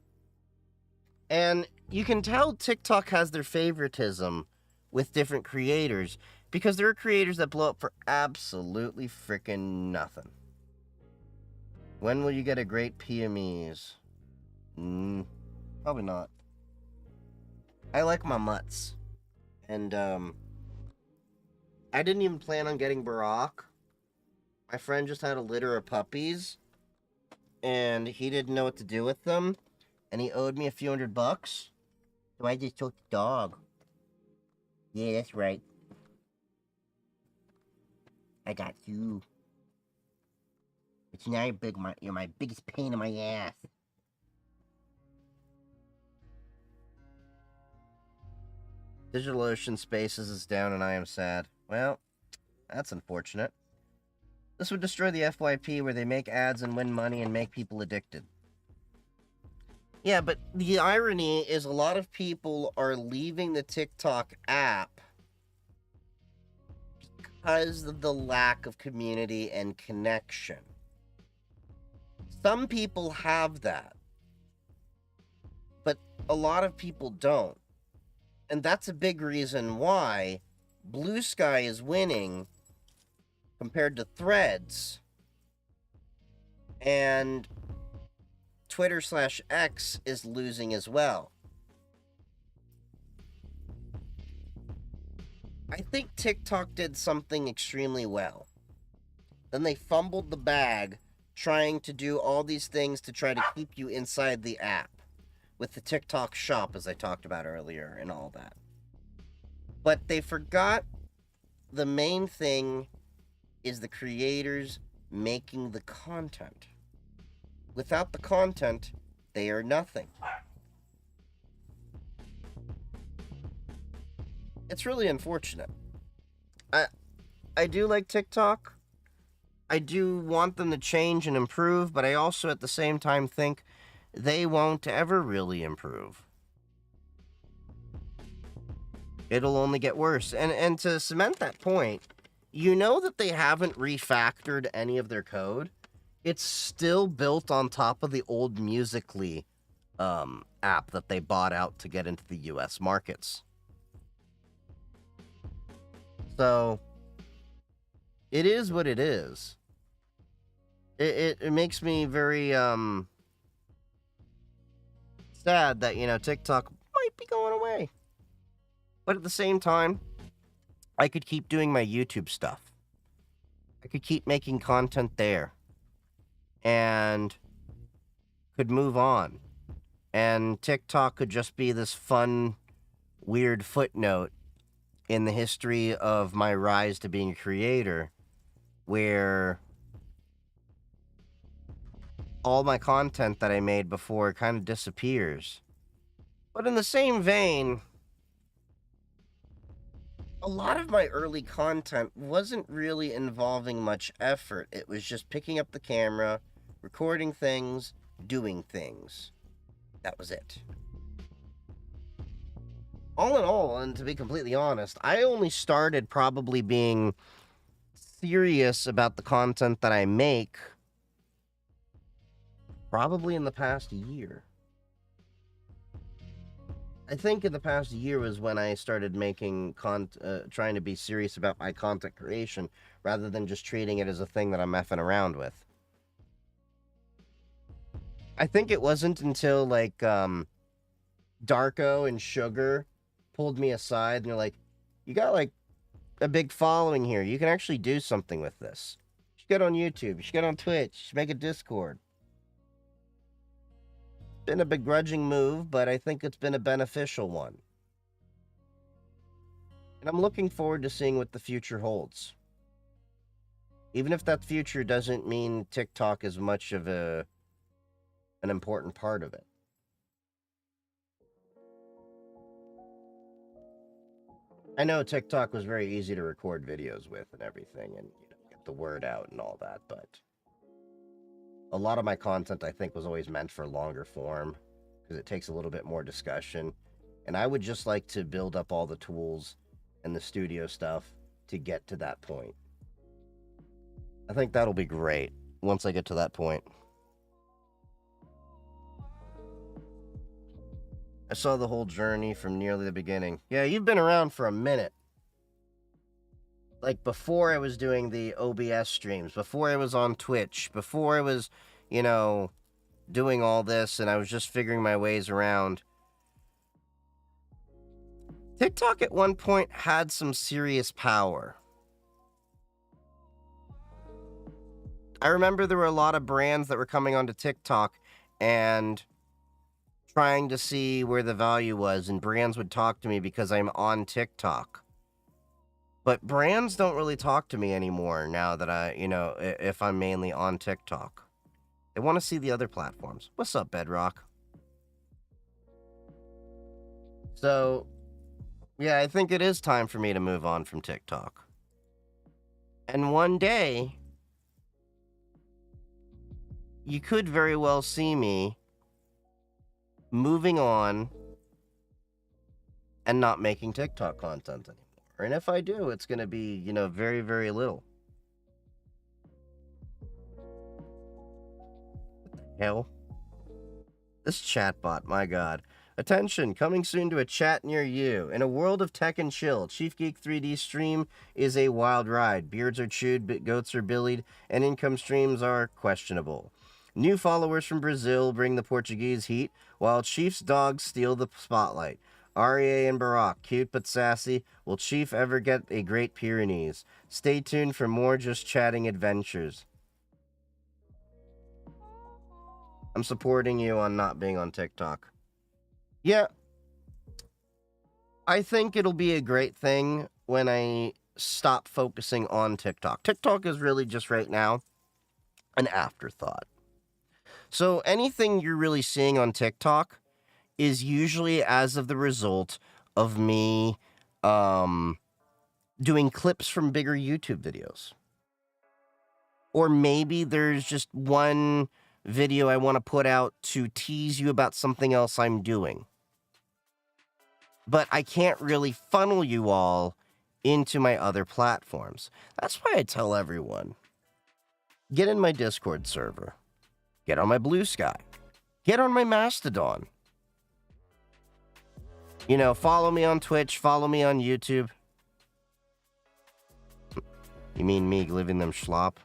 And you can tell TikTok has their favoritism with different creators because there are creators that blow up for absolutely freaking nothing. When will you get a great PMEs? Probably not. I like my mutts. And, I didn't even plan on getting Barack. My friend just had a litter of puppies, and he didn't know what to do with them, and he owed me a few $100. So I just took the dog. Yeah, that's right. I got you. But now you're my biggest pain in my ass. DigitalOcean Spaces is down and I am sad. Well, that's unfortunate. This would destroy the FYP where they make ads and win money and make people addicted. Yeah, but the irony is a lot of people are leaving the TikTok app because of the lack of community and connection. Some people have that, but a lot of people don't. And that's a big reason why Blue Sky is winning compared to Threads, and Twitter/X is losing as well. I think TikTok did something extremely well. Then they fumbled the bag trying to do all these things to try to keep you inside the app with the TikTok shop, as I talked about earlier, and all that. But they forgot the main thing is the creators making the content. Without the content, they are nothing. It's really unfortunate. I do like TikTok. I do want them to change and improve, but I also at the same time think they won't ever really improve. It'll only get worse. And to cement that point, you know that they haven't refactored any of their code. It's still built on top of the old Musical.ly app that they bought out to get into the US markets. So, it is what it is. It makes me very sad that, TikTok might be going away. But at the same time, I could keep doing my YouTube stuff. I could keep making content there. And could move on. And TikTok could just be this fun, weird footnote in the history of my rise to being a creator, where all my content that I made before kind of disappears. But in the same vein, a lot of my early content wasn't really involving much effort. It was just picking up the camera, recording things, doing things. That was it. All in all, and to be completely honest, I only started probably being serious about the content that I make probably in the past year. I think in the past year was when I started making trying to be serious about my content creation rather than just treating it as a thing that I'm effing around with. I think it wasn't until like Darko and Sugar pulled me aside and they're like, "You got like a big following here. You can actually do something with this. You should get on YouTube. You should get on Twitch. You should make a Discord." been a begrudging move, but I think it's been a beneficial one. And I'm looking forward to seeing what the future holds. Even if that future doesn't mean TikTok is much of an important part of it. I know TikTok was very easy to record videos with and everything, and get the word out and all that, but a lot of my content, I think, was always meant for longer form because it takes a little bit more discussion. And I would just like to build up all the tools and the studio stuff to get to that point. I think that'll be great once I get to that point. I saw the whole journey from nearly the beginning. Yeah, you've been around for a minute. Like, before I was doing the OBS streams, before I was on Twitch, before I was, doing all this and I was just figuring my ways around. TikTok at one point had some serious power. I remember there were a lot of brands that were coming onto TikTok and trying to see where the value was, and brands would talk to me because I'm on TikTok. But brands don't really talk to me anymore now that if I'm mainly on TikTok. They want to see the other platforms. What's up, Bedrock? So, yeah, I think it is time for me to move on from TikTok. And one day, you could very well see me moving on and not making TikTok content anymore. And if I do, it's going to be, very, very little. What the hell? This chatbot, my god. Attention, coming soon to a chat near you. In a world of tech and chill, Chief Geek 3D stream is a wild ride. Beards are chewed, goats are billied, and income streams are questionable. New followers from Brazil bring the Portuguese heat, while Chief's dogs steal the spotlight. REA and Barack, cute but sassy. Will Chief ever get a Great Pyrenees? Stay tuned for more just chatting adventures. I'm supporting you on not being on TikTok. Yeah. I think it'll be a great thing when I stop focusing on TikTok. TikTok is really just right now an afterthought. So anything you're really seeing on TikTok is usually as of the result of me doing clips from bigger YouTube videos. Or maybe there's just one video I want to put out to tease you about something else I'm doing. But I can't really funnel you all into my other platforms. That's why I tell everyone, get in my Discord server. Get on my Blue Sky. Get on my Mastodon. Follow me on Twitch. Follow me on YouTube. You mean me living them schlop?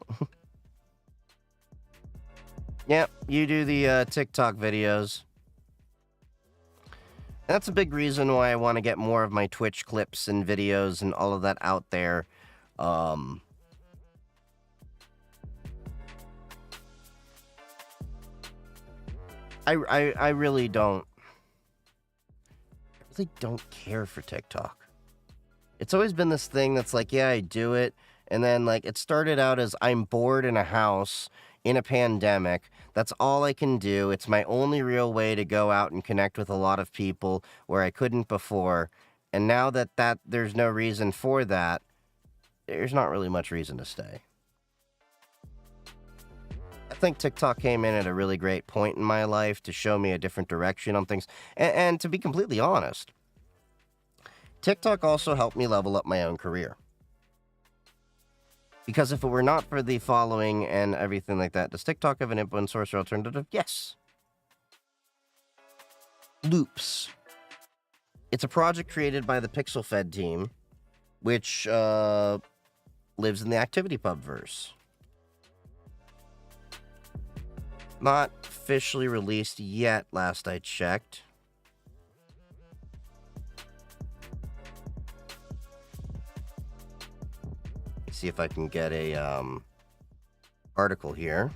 Yep, you do the TikTok videos. That's a big reason why I want to get more of my Twitch clips and videos and all of that out there. I really don't care for TikTok. It's always been this thing that's like, yeah, I do it. And then, it started out as I'm bored in a house in a pandemic. That's all I can do. It's my only real way to go out and connect with a lot of people where I couldn't before. And now that there's no reason for that, there's not really much reason to stay. I think TikTok came in at a really great point in my life to show me a different direction on things. And to be completely honest, TikTok also helped me level up my own career. Because if it were not for the following and everything like that, does TikTok have an open source or alternative? Yes. Loops. It's a project created by the PixelFed team, which lives in the ActivityPub verse. Not officially released yet, last I checked. See if I can get a article here.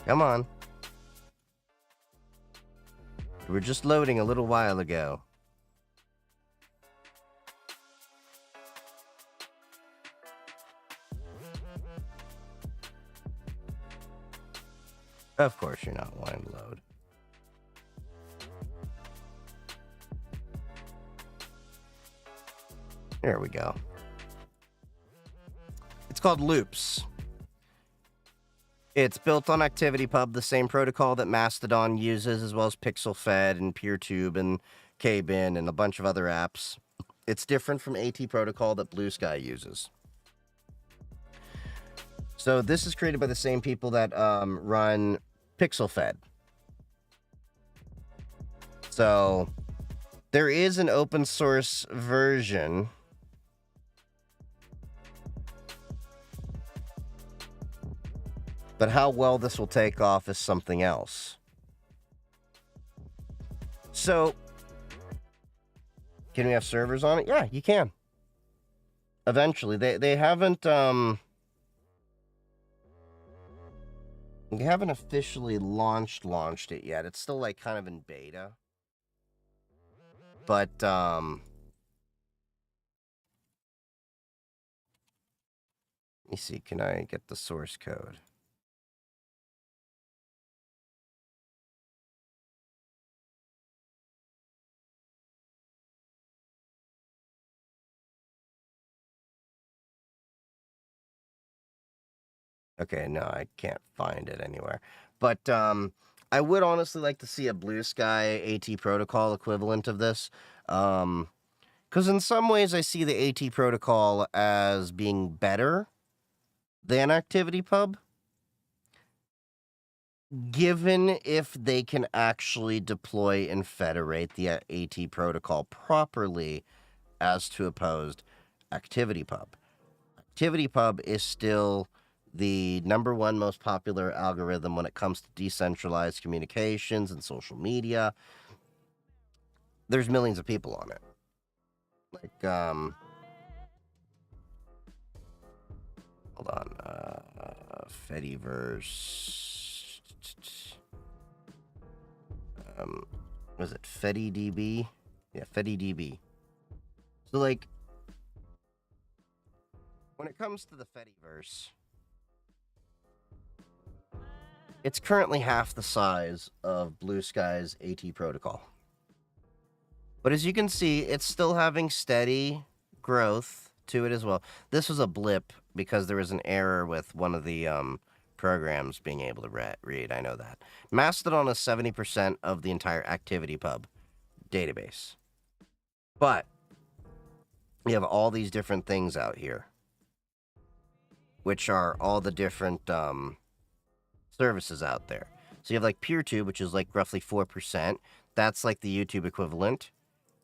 Come on. We were just loading a little while ago. Of course you're not wanting to load. There we go. It's called Loops. It's built on ActivityPub, the same protocol that Mastodon uses, as well as PixelFed and PeerTube and KBin and a bunch of other apps. It's different from AT protocol that Blue Sky uses. So this is created by the same people that run PixelFed. So there is an open source version. But how well this will take off is something else. So, can we have servers on it? Yeah, you can. Eventually. They haven't officially launched it yet. It's still like kind of in beta. But let me see, can I get the source code? Okay, no, I can't find it anywhere. But I would honestly like to see a Blue Sky AT protocol equivalent of this. Because in some ways I see the AT protocol as being better than ActivityPub, given if they can actually deploy and federate the AT protocol properly as to opposed ActivityPub. ActivityPub is still the #1 most popular algorithm when it comes to decentralized communications and social media. There's millions of people on it. Like, hold on, Fediverse, was it FediDB? Yeah, FediDB. So, like, when it comes to the Fediverse, it's currently half the size of Blue Sky's AT protocol. But as you can see, it's still having steady growth to it as well. This was a blip because there was an error with one of the programs being able to read. I know that. Mastodon is 70% of the entire ActivityPub database. But you have all these different things out here, which are all the different services out there. So you have like PeerTube, which is like roughly 4%. That's like the YouTube equivalent.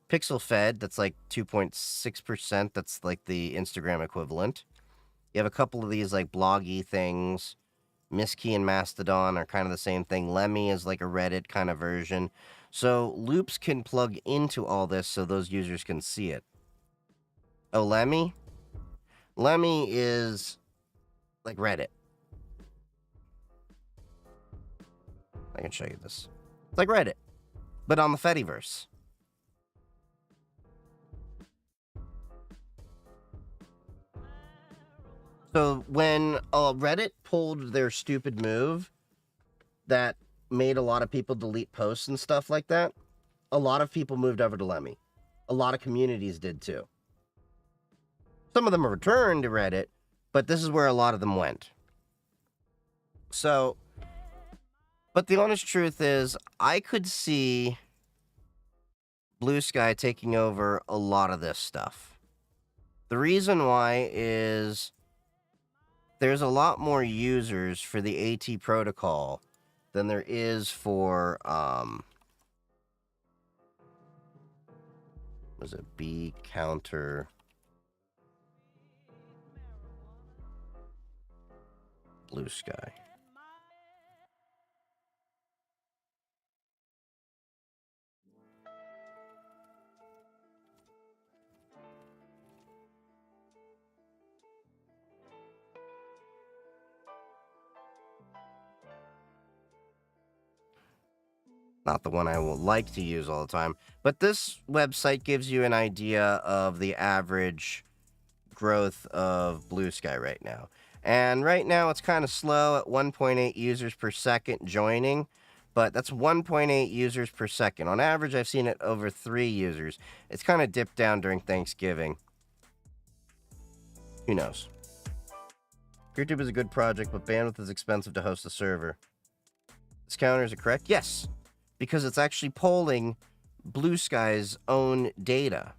PixelFed, that's like 2.6%. That's like the Instagram equivalent. You have a couple of these like bloggy things. Misskey and Mastodon are kind of the same thing. Lemmy is like a Reddit kind of version. So Loops can plug into all this so those users can see it. Oh, Lemmy? Lemmy is like Reddit. I can show you this. It's like Reddit, but on the Fediverse. So when Reddit pulled their stupid move that made a lot of people delete posts and stuff like that, a lot of people moved over to Lemmy. A lot of communities did too. Some of them returned to Reddit, but this is where a lot of them went. So, but the honest truth is, I could see Blue Sky taking over a lot of this stuff. The reason why is there's a lot more users for the AT protocol than there is for, was it B counter Blue Sky? Not the one I would like to use all the time. But this website gives you an idea of the average growth of Blue Sky right now. And right now it's kind of slow at 1.8 users per second joining, but that's 1.8 users per second. On average, I've seen it over 3 users. It's kind of dipped down during Thanksgiving. Who knows? PeerTube is a good project, but bandwidth is expensive to host a server. This counter, is it correct? Yes, because it's actually polling Blue Sky's own data.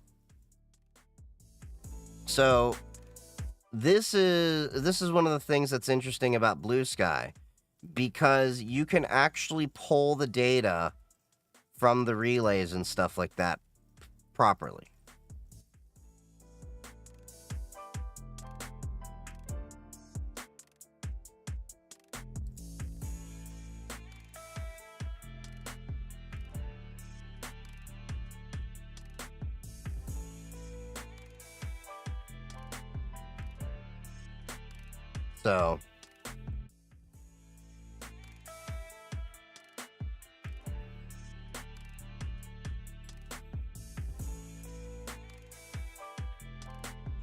So this is one of the things that's interesting about Blue Sky, because you can actually pull the data from the relays and stuff like that properly. So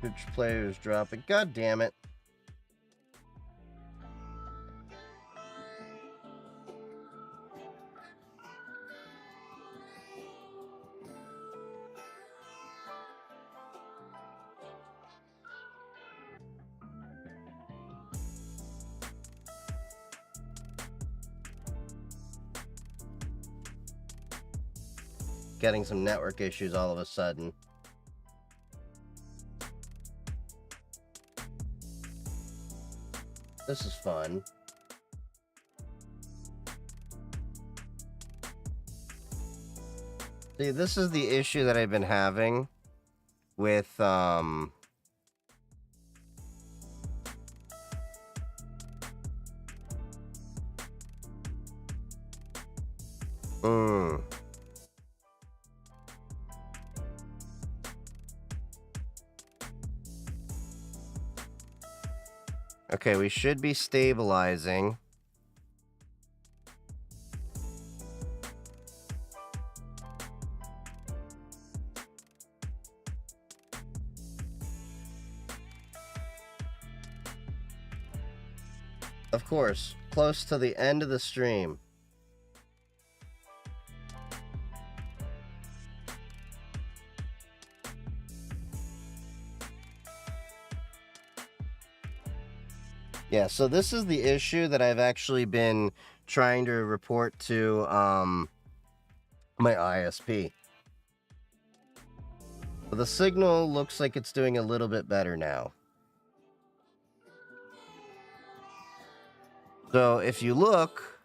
Twitch players dropping. God damn it. Getting some network issues all of a sudden. This is fun. See, this is the issue that I've been having with, Okay, we should be stabilizing. Of course, close to the end of the stream. Yeah, so this is the issue that I've actually been trying to report to my ISP. But the signal looks like it's doing a little bit better now. So if you look,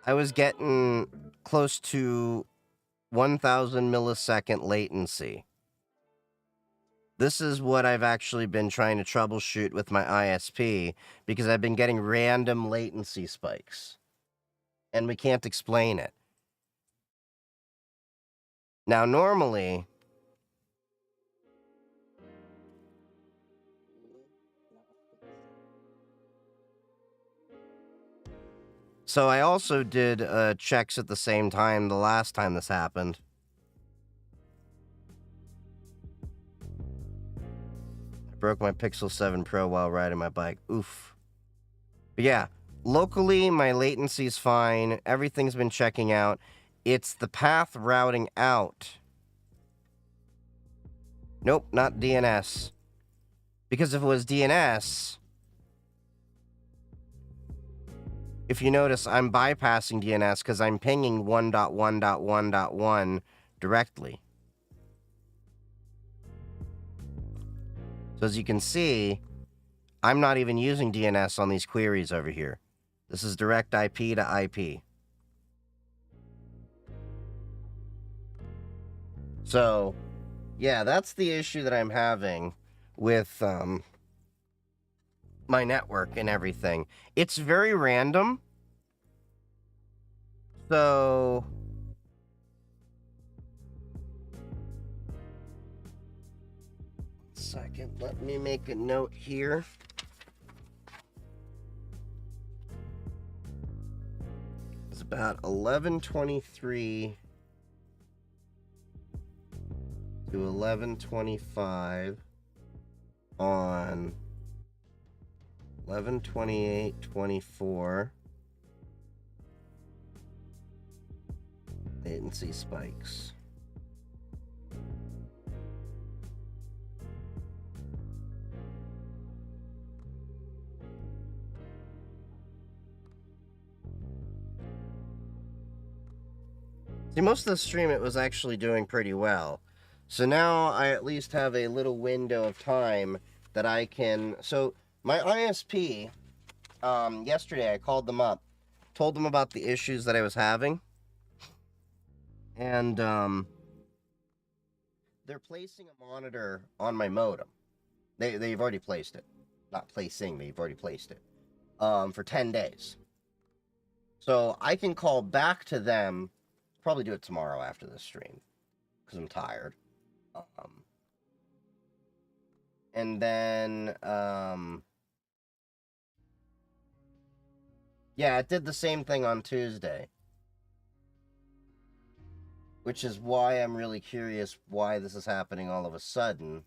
I was getting close to 1,000 millisecond latency. This is what I've actually been trying to troubleshoot with my ISP, because I've been getting random latency spikes. And we can't explain it. Now, normally, so I also did checks at the same time the last time this happened. I broke my Pixel 7 Pro while riding my bike. Oof. But yeah, locally, my latency's fine. Everything's been checking out. It's the path routing out. Nope, not DNS. Because if it was DNS, if you notice, I'm bypassing DNS because I'm pinging 1.1.1.1 directly. So as you can see, I'm not even using DNS on these queries over here. This is direct IP to IP. So, yeah, that's the issue that I'm having with my network and everything. It's very random. So second, let me make a note here. It's about 11:23 to 11:25 on 11:28:24. Latency spikes. See, most of the stream it was actually doing pretty well. So now I at least have a little window of time that I can... So my ISP, yesterday I called them up, told them about the issues that I was having. And they're placing a monitor on my modem. They've already placed it. Not placing, they've already placed it. For 10 days. So I can call back to them. Probably do it tomorrow after this stream, because I'm tired. And then, yeah, it did the same thing on Tuesday. Which is why I'm really curious why this is happening all of a sudden.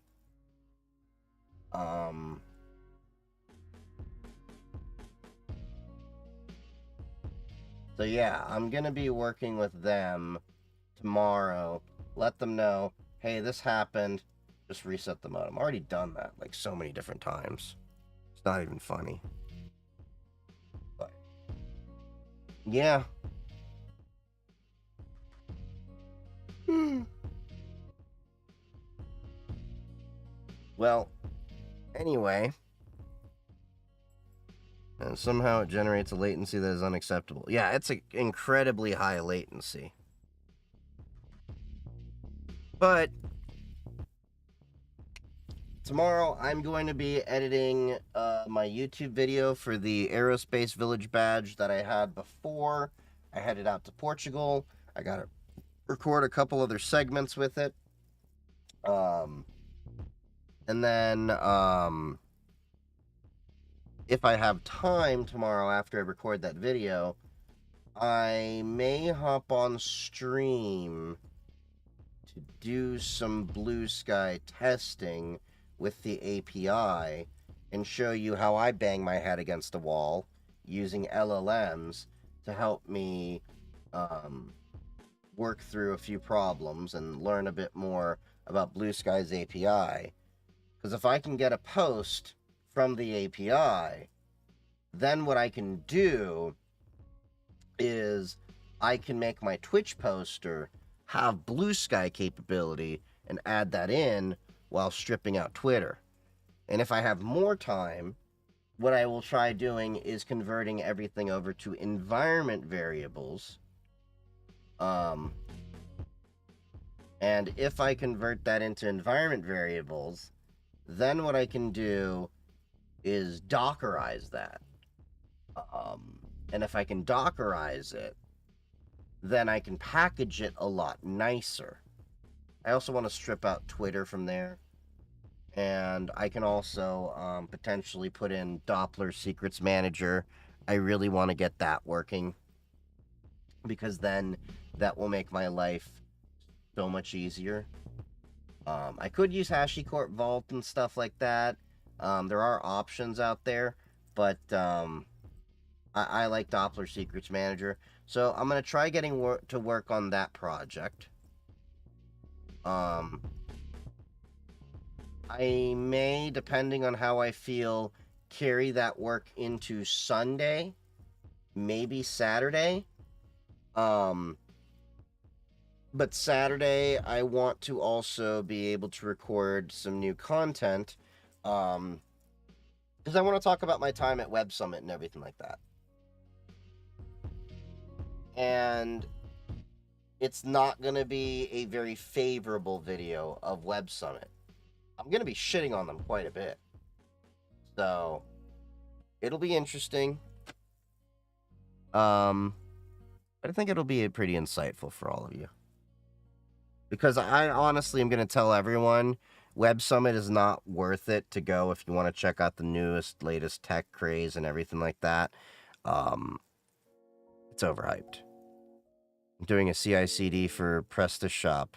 So yeah, I'm gonna be working with them tomorrow. Let them know, hey, this happened. Just reset the modem. I've already done that like so many different times. It's not even funny. But yeah. Well, anyway. And somehow it generates a latency that is unacceptable. Yeah, it's an incredibly high latency. But tomorrow I'm going to be editing my YouTube video for the Aerospace Village badge that I had before. I headed out to Portugal. I got to record a couple other segments with it. And then if I have time tomorrow after I record that video, I may hop on stream to do some blue sky testing with the API and show you how I bang my head against a wall using LLMs to help me work through a few problems and learn a bit more about Blue Sky's API. Because if I can get a post from the API, then what I can do is I can make my Twitch poster have Blue Sky capability and add that in while stripping out Twitter. And if I have more time, what I will try doing is converting everything over to environment variables. And if I convert that into environment variables, then what I can do is Dockerize that. And if I can Dockerize it, then I can package it a lot nicer. I also want to strip out Twitter from there. And I can also potentially put in Doppler Secrets Manager. I really want to get that working, because then that will make my life so much easier. I could use HashiCorp Vault and stuff like that. There are options out there, but I like Doppler Secrets Manager. So I'm going to try getting to work on that project. I may, depending on how I feel, carry that work into Sunday, maybe Saturday. But Saturday, I want to also be able to record some new content, because I want to talk about my time at Web Summit and everything like that. And it's not going to be a very favorable video of Web Summit. I'm going to be shitting on them quite a bit. So, it'll be interesting. But I think it'll be pretty insightful for all of you. Because I honestly am going to tell everyone, Web Summit is not worth it to go if you want to check out the newest, latest tech craze and everything like that. It's overhyped. I'm doing a CI/CD for Presta Shop.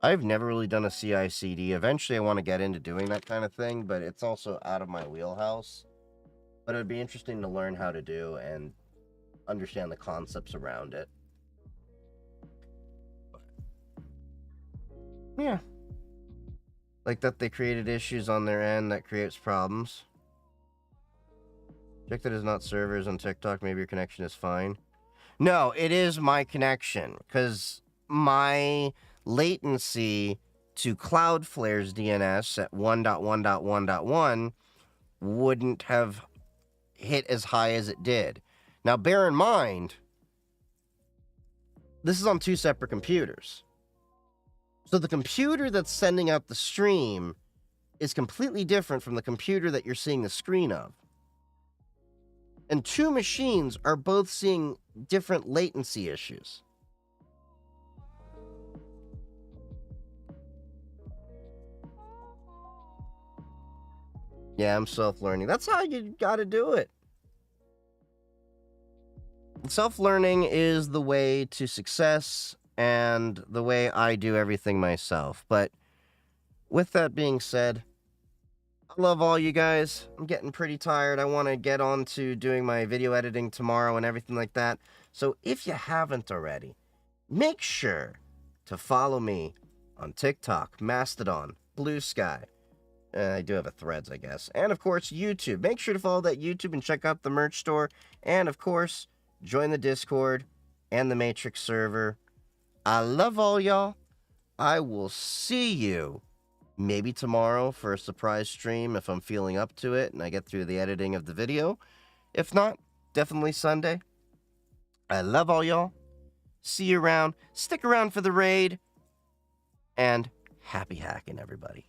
I've never really done a CI/CD. Eventually, I want to get into doing that kind of thing, but it's also out of my wheelhouse. But it would be interesting to learn how to do and understand the concepts around it. Yeah. Like that they created issues on their end that creates problems. Check that it's not servers on TikTok. Maybe your connection is fine. No, it is my connection. Because my latency to Cloudflare's DNS at 1.1.1.1 wouldn't have hit as high as it did. Now, bear in mind, this is on two separate computers. So the computer that's sending out the stream is completely different from the computer that you're seeing the screen of. And two machines are both seeing different latency issues. Yeah, I'm self-learning. That's how you gotta do it. Self-learning is the way to success and the way I do everything myself. But with that being said, I love all you guys. I'm getting pretty tired. I want to get on to doing my video editing tomorrow and everything like that. So if you haven't already, make sure to follow me on TikTok, Mastodon, Blue Sky. I do have a Threads, I guess. And, of course, YouTube. Make sure to follow that YouTube and check out the merch store. And, of course, join the Discord and the Matrix server. I love all y'all. I will see you maybe tomorrow for a surprise stream if I'm feeling up to it and I get through the editing of the video. If not, definitely Sunday. I love all y'all. See you around. Stick around for the raid. And happy hacking, everybody.